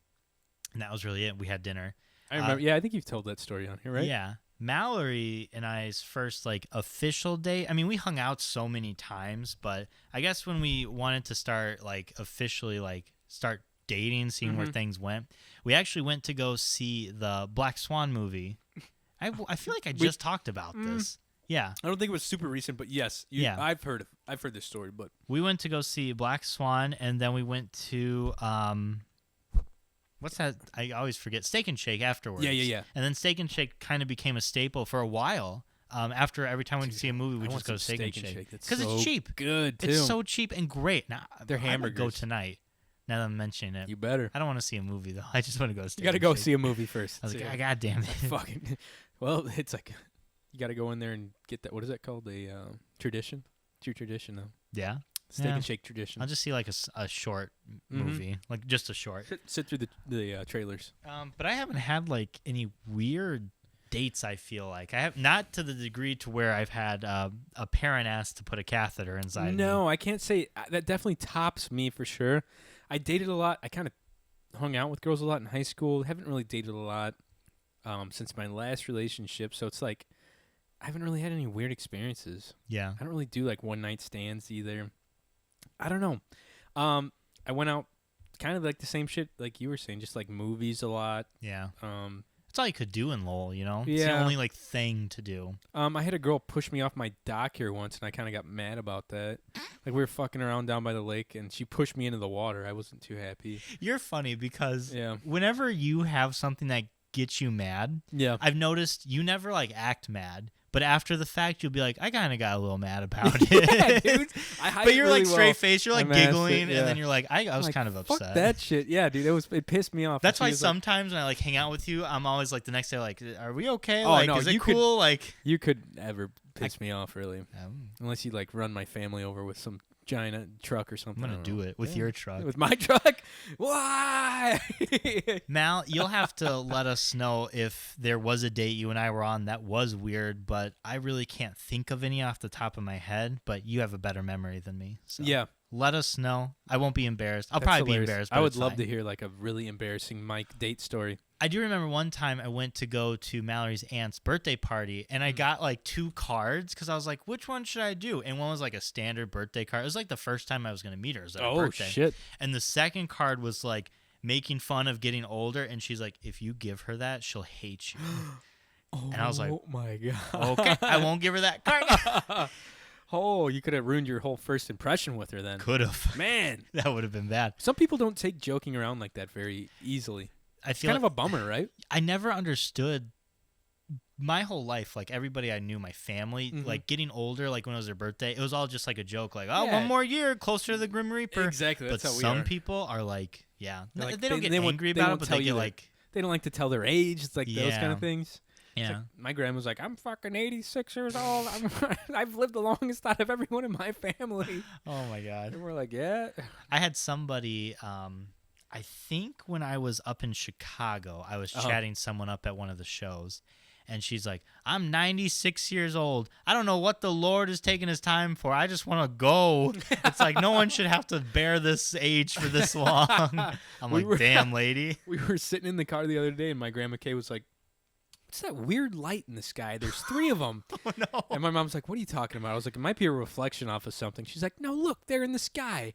and that was really it. We had dinner.
I remember. Yeah, I think you've told that story on here, right?
Yeah. Mallory and I's first like official date. I mean, we hung out so many times, but I guess when we wanted to start like officially like start dating, seeing where things went, we actually went to go see the Black Swan movie. I feel like I just talked about this. Yeah.
I don't think it was super recent, but yes. I've heard this story, but
we went to go see Black Swan, and then we went to what's that? I always forget. Steak and Shake afterwards.
Yeah.
And then Steak and Shake kind of became a staple for a while. After every time we see a movie, we just go to Steak and Shake because it's cheap.
Good too.
It's so cheap and great. Now
they're hamburgers.
I would go tonight. Now that I'm mentioning it,
you better.
I don't want to see a movie though. I just want to go to Steak.
You got to go see a movie first.
I was like, God damn it.
Fucking. Well, it's like you got to go in there and get that. What is that called? A tradition. It's your tradition though.
Yeah.
Steak and Shake tradition.
I'll just see like a short movie, like just a short.
Sit through the trailers.
But I haven't had like any weird dates. I feel like I have not to the degree to where I've had a parent ask to put a catheter inside.
No,
me.
I can't say that. Definitely tops me for sure. I dated a lot. I kind of hung out with girls a lot in high school. Haven't really dated a lot since my last relationship. So it's like I haven't really had any weird experiences.
Yeah,
I don't really do like one night stands either. I don't know. I went out kind of like the same shit like you were saying, just like movies a lot.
Yeah. That's all you could do in Lowell, you know?
Yeah.
It's the only like thing to do.
I had a girl push me off my dock here once, and I kind of got mad about that. Like we were fucking around down by the lake, and she pushed me into the water. I wasn't too happy.
You're funny because whenever you have something that gets you mad, I've noticed you never like act mad. But after the fact, you'll be like, I kind of got a little mad about it.
Yeah, dude.
But you're like straight face. You're like giggling, and then you're like, I was kind of upset.
Fuck that shit. Yeah, dude. It pissed me off.
That's why sometimes when I like hang out with you, I'm always like the next day like, are we okay?
Oh,
like,
no,
is it cool? Like
you could never piss me off really, unless you like run my family over with some giant truck or something.
I'm gonna do it with your truck.
With my truck? Why?
Mal, you'll have to let us know if there was a date you and I were on that was weird, but I really can't think of any off the top of my head. But you have a better memory than me. So
yeah.
Let us know. I won't be embarrassed. I'll probably be embarrassed. But
I would love to hear like a really embarrassing Mike date story.
I do remember one time I went to go to Mallory's aunt's birthday party, and I got like 2 cards because I was like, which one should I do? And one was like a standard birthday card. It was like the first time I was going to meet her. It was like her birthday.
Shit.
And the second card was like making fun of getting older, and she's like, if you give her that, she'll hate you. And I was like,
oh my God.
Okay, I won't give her that card.
Oh, you could have ruined your whole first impression with her then.
Could have.
Man.
That would have been bad.
Some people don't take joking around like that very easily.
I feel
kind of a bummer, right?
I never understood my whole life, like everybody I knew, my family, like getting older, like when it was their birthday, it was all just like a joke, like, oh, 1 more year closer to the Grim Reaper.
Exactly. That's
but
how we
some
are.
people are like,
like,
they don't get angry about it, but they get like,
they don't like to tell their age. It's like those kind of things.
Yeah.
Like, my grandma's like, I'm fucking 86 years old. I've lived the longest out of everyone in my family.
Oh my God.
And we're like, yeah.
I had somebody, I think when I was up in Chicago, I was chatting someone up at one of the shows, and she's like, I'm 96 years old. I don't know what the Lord is taking his time for. I just want to go. It's like, no one should have to bear this age for this long. I'm like, damn, lady.
We were sitting in the car the other day, and my grandma Kay was like, what's that weird light in the sky? There's 3 of them.
Oh, no.
And my mom's like, what are you talking about? I was like, it might be a reflection off of something. She's like, no, look, they're in the sky.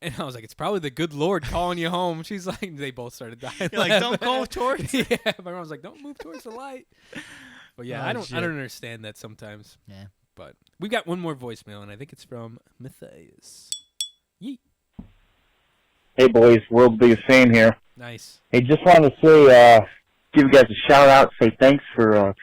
And I was like, it's probably the good Lord calling you home. She's like, they both started dying.
You're like, don't go towards
Yeah, my mom's like, don't move towards the light. But yeah, I don't understand that sometimes.
Yeah.
But we've got one more voicemail, and I think it's from Matthias. Yeet.
Hey, boys. World Biggest Fan here.
Nice.
Hey, just wanted to say, give you guys a shout-out, say thanks for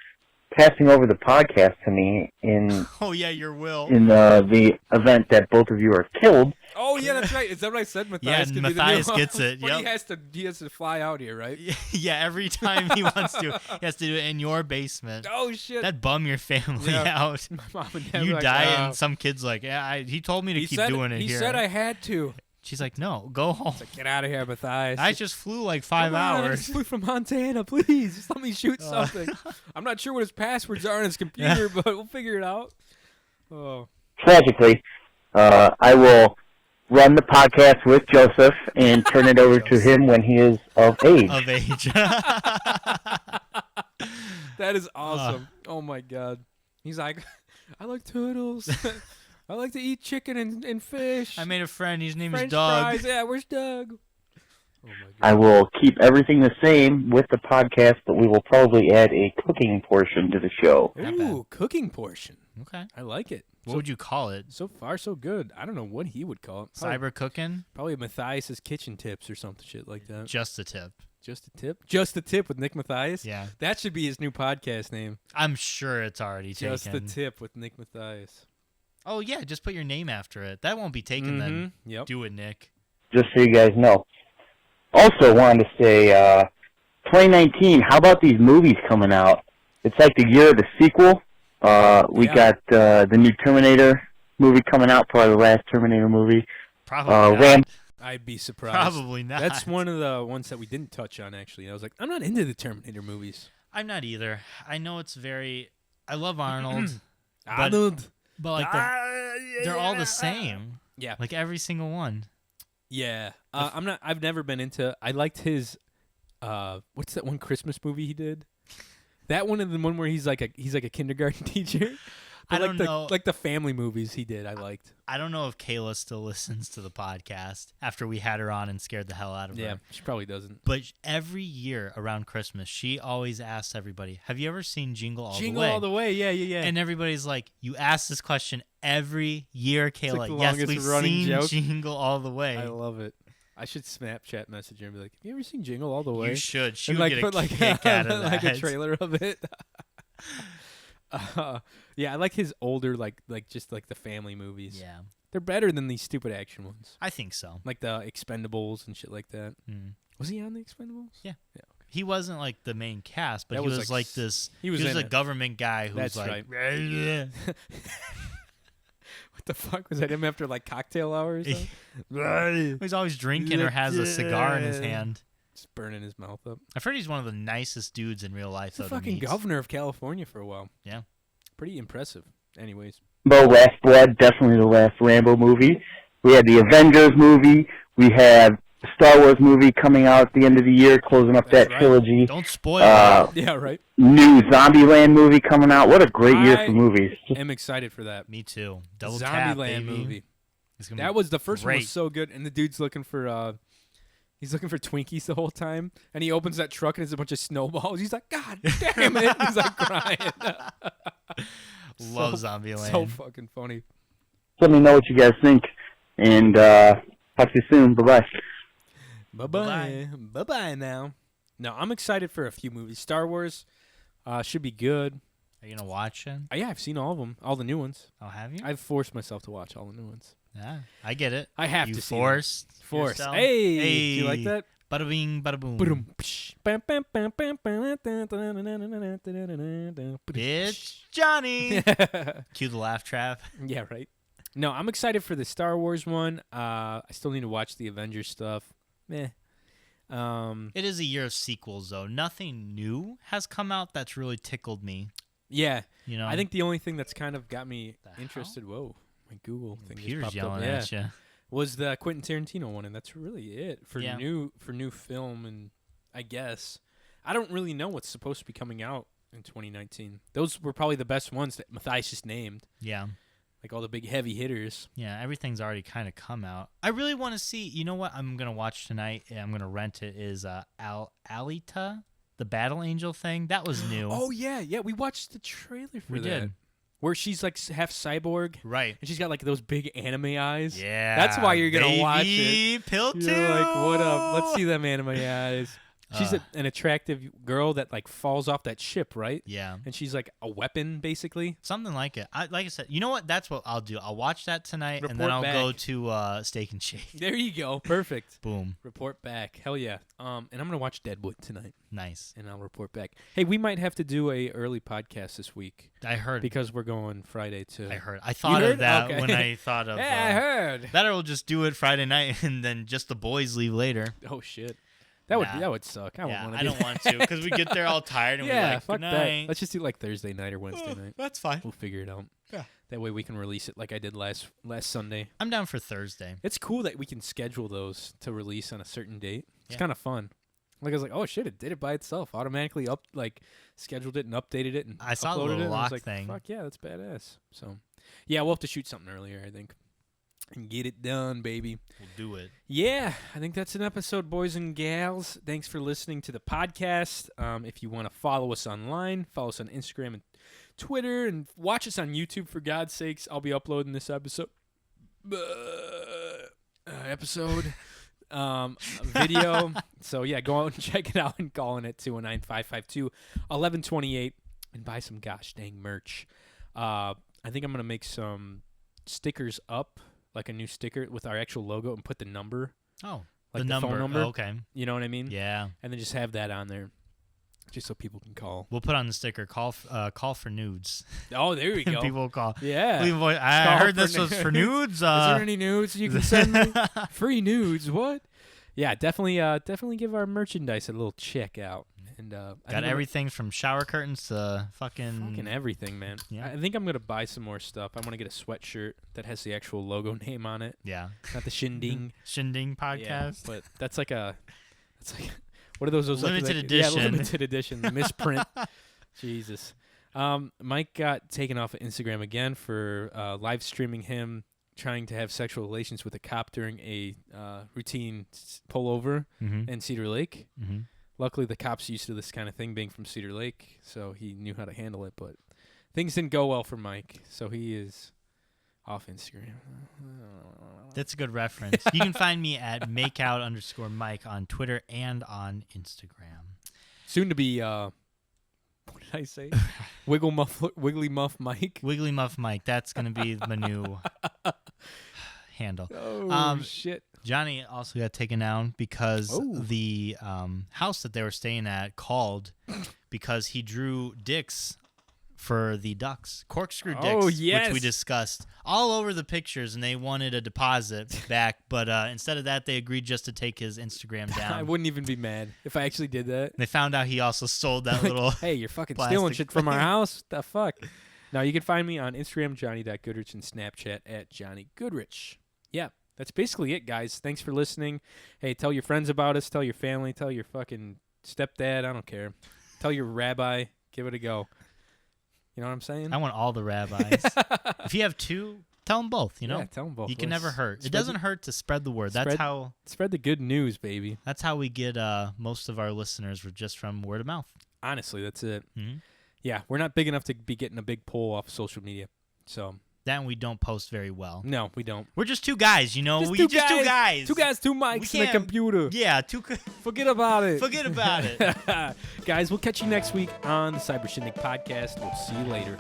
passing over the podcast to me in
Oh, yeah, your will.
in the event that both of you are killed.
Oh, yeah, that's right. Is that what I said? Matthias
Yeah, Matthias gets it.
But
Yep.
he has to fly out here, right?
Yeah, every time he wants to, he has to do it in your basement.
Oh, shit.
That'd bum your family out.
My mom and dad
You
were like,
die,
"Oh."
and some kid's like, yeah, he told me to keep doing it
he
here.
He said I had to.
She's like, no, go home.
Like, get out of here, Matthias.
I just flew like 5
Come on, I
hours.
just flew from Montana. Please, just let me shoot something. I'm not sure what his passwords are on his computer, but we'll figure it out. Oh.
Tragically, I will run the podcast with Joseph and turn it over to him when he is of age.
Of age.
That is awesome. Oh, my God. He's like, I like turtles. I like to eat chicken and fish.
I made a friend. His name
French
is Doug.
fries. Yeah, where's Doug? Oh, my God.
I will keep everything the same with the podcast, but we will probably add a cooking portion to the show.
Ooh, cooking portion.
Okay.
I like it.
What would you call it?
So far, so good. I don't know what he would call it.
Cyber cooking?
Probably Matthias's kitchen tips or something shit like that.
Just a tip.
Just a tip? Just a tip with Nick Matthias?
Yeah.
That should be his new podcast name.
I'm sure it's already taken.
Just a tip with Nick Matthias.
Oh, yeah, just put your name after it. That won't be taken then.
Yep.
Do it, Nick.
Just so you guys know. Also wanted to say, 2019, how about these movies coming out? It's like the year of the sequel. We got the new Terminator movie coming out, probably the last Terminator movie.
Probably not.
I'd be surprised.
Probably not.
That's one of the ones that we didn't touch on, actually. I was like, I'm not into the Terminator movies.
I'm not either. I know it's very... I love Arnold.
Arnold.
But like they're all the same.
Yeah.
Like every single one.
Yeah. I've never been into... I liked his... what's that one Christmas movie he did? That one and the one where he's like a kindergarten teacher.
I don't know.
Like the family movies he did, I liked.
I don't know if Kayla still listens to the podcast after we had her on and scared the hell out of her.
Yeah, she probably doesn't.
But every year around Christmas, she always asks everybody, have you ever seen Jingle All the Way?
Jingle All the Way, yeah.
And everybody's like, you ask this question every year, Kayla.
Like the
yes,
longest
we've
running
seen
joke.
Jingle All the Way.
I love it. I should Snapchat message her and be like, have you ever seen Jingle All the Way?
You should. She
and
would get a kick out of that.
Like a trailer of it. Yeah, I like his older, like just like the family movies.
Yeah.
They're better than these stupid action ones.
I think so.
Like the Expendables and shit like that.
Mm.
Was he on the Expendables?
Yeah.
Yeah. Okay.
He wasn't like the main cast, but
That
he
was
was
like
like this.
he was in
a
it.
government guy who's
That's
like,
right. What the fuck was that? Him after like cocktail hours?
he's always drinking or has a cigar in his hand.
Just burning his mouth up.
I've heard he's one of the nicest dudes in real life.
He's the
though, to
fucking
meet.
governor of California for a while.
Yeah.
Pretty impressive. Anyways.
Last Blood, definitely the last Rambo movie. We had the Avengers movie. We had the Star Wars movie coming out at the end of the year, closing up that trilogy.
Don't spoil it.
Yeah, right.
New Zombieland movie coming out. What a great year for movies.
I'm excited for that.
Me too. Double tap,
Zombieland
baby.
movie.
It's gonna
That
be
was the first one
great.
was so good, and the dude's looking for he's looking for Twinkies the whole time, and he opens that truck and it's a bunch of snowballs. He's like, God damn it! He's like crying.
Love Zombieland.
So fucking funny.
Let me know what you guys think, and talk to you soon. Bye-bye.
Bye-bye. Bye-bye now. No, I'm excited for a few movies. Star Wars should be good.
Are you gonna watch it?
Yeah, I've seen all of them, all the new ones.
Oh, have you?
I've forced myself to watch all the new ones.
Yeah, I get it.
I have
You
to see
forced
them. Forced.
yourself?
Hey,
Hey.
do you like that?
Bada bing, bada boom.
Ba-dum, psh, bam, bam, bam, bam, bam,
It's Johnny. Cue the laugh trap.
Yeah, right. No, I'm excited for the Star Wars one. I still need to watch the Avengers stuff. Meh.
It is a year of sequels, though. Nothing new has come out that's really tickled me.
Yeah.
You know,
I think the only thing that's kind of got me interested. Whoa, my Google thing just
Peter's
popped
yelling
up.
at you.
Was the Quentin Tarantino one, and that's really it for
Yeah.
new film. And I guess I don't really know what's supposed to be coming out in 2019. Those were probably the best ones that Matthias just named.
Yeah.
Like all the big heavy hitters.
Yeah, everything's already kind of come out. I really want to see. You know what I'm gonna watch tonight? And I'm gonna rent it. Is Alita, the Battle Angel thing? That was new.
Oh yeah, we watched the trailer for
We
that.
did.
where she's like half cyborg,
right?
And she's got like those big anime eyes.
Yeah,
that's why you're gonna watch it.
Pill
You're like, what up? Let's see them anime eyes. She's an attractive girl that like falls off that ship, right?
Yeah.
And she's like a weapon, basically.
Something like it. Like I said, you know what? That's what I'll do. I'll watch that tonight, and then
Report
I'll
back.
go to Steak and Shake.
There you go. Perfect.
Boom.
Report back. Hell yeah. And I'm gonna watch Deadwood tonight.
Nice.
And I'll report back. Hey, we might have to do a early podcast this week.
I heard.
Because we're going Friday too.
I heard. I thought of that when I thought of.
Yeah, I heard.
That will just do it Friday night, and then just the boys leave later.
Oh shit. That would suck. I
don't want to because we get there all tired and we're like,
fuck
good night.
that. Let's just do like Thursday night or Wednesday night.
That's fine.
We'll figure it out.
Yeah.
That way we can release it like I did last Sunday.
I'm down for Thursday.
It's cool that we can schedule those to release on a certain date. It's kind of fun. Like I was like, oh shit, it did it by itself. Automatically scheduled it and updated it and
I saw the
uploaded
little
it.
lock
I was like,
thing.
Fuck yeah, that's badass. So yeah, we'll have to shoot something earlier, I think. And get it done, baby.
We'll do it.
Yeah, I think that's an episode, boys and gals. Thanks for listening to the podcast. If you want to follow us online, follow us on Instagram and Twitter, and watch us on YouTube, for God's sakes. I'll be uploading this episode. Video. So, yeah, go out and check it out and call in at 219-552-1128 and buy some gosh dang merch. I think I'm going to make some stickers up. Like a new sticker with our actual logo and put the number.
Oh,
like
the
phone number.
Oh, okay.
You know what I mean?
Yeah.
And then just have that on there, just so people can call.
We'll put on the sticker, call for nudes.
Oh, there we go.
People will call.
Yeah.
I heard this was for nudes.
Is there any nudes you can send me? Free nudes? What? Yeah, definitely give our merchandise a little check out. And
got everything from shower curtains to fucking
everything, man.
Yeah.
I think I'm gonna buy some more stuff. I want to get a sweatshirt that has the actual logo name on it.
Yeah,
not the Shindig
podcast.
Yeah, but that's like what are those
limited edition?
Yeah, limited edition, the misprint. Jesus. Mike got taken off of Instagram again for live streaming him trying to have sexual relations with a cop during a routine pullover in Cedar Lake.
Mm-hmm.
Luckily, the cop's used to this kind of thing, being from Cedar Lake, so he knew how to handle it. But things didn't go well for Mike, so he is off Instagram.
That's a good reference. You can find me at makeout_Mike on Twitter and on Instagram.
Soon to be, what did I say? Wiggly Muff Mike.
Wiggly Muff Mike. That's going to be my new handle.
Oh, shit.
Johnny also got taken down because the house that they were staying at called because he drew dicks for the ducks, corkscrew dicks, which we discussed all over the pictures, and they wanted a deposit back, but instead of that, they agreed just to take his Instagram down.
I wouldn't even be mad if I actually did that.
They found out he also sold that little
hey, you're fucking stealing shit from our house? The fuck? Now, you can find me on Instagram, Johnny.Goodrich, and Snapchat at Johnny Goodrich. Yeah. That's basically it, guys. Thanks for listening. Hey, tell your friends about us. Tell your family. Tell your fucking stepdad. I don't care. Tell your rabbi. Give it a go. You know what I'm saying?
I want all the rabbis. If you have two, tell them both. You know,
yeah, tell them both.
You can never hurt. It doesn't hurt to spread the word. That's how
spread the good news, baby.
That's how we get most of our listeners just from word of mouth.
Honestly, that's it.
Mm-hmm.
Yeah, we're not big enough to be getting a big pull off social media, so.
That and we don't post very well.
No, we don't.
We're just two guys, you know.
Just
two
guys. Two guys, two mics, and a computer.
Yeah,
Forget about it.
Forget about it.
Guys, we'll catch you next week on the Cyber Shindig podcast. We'll see you later.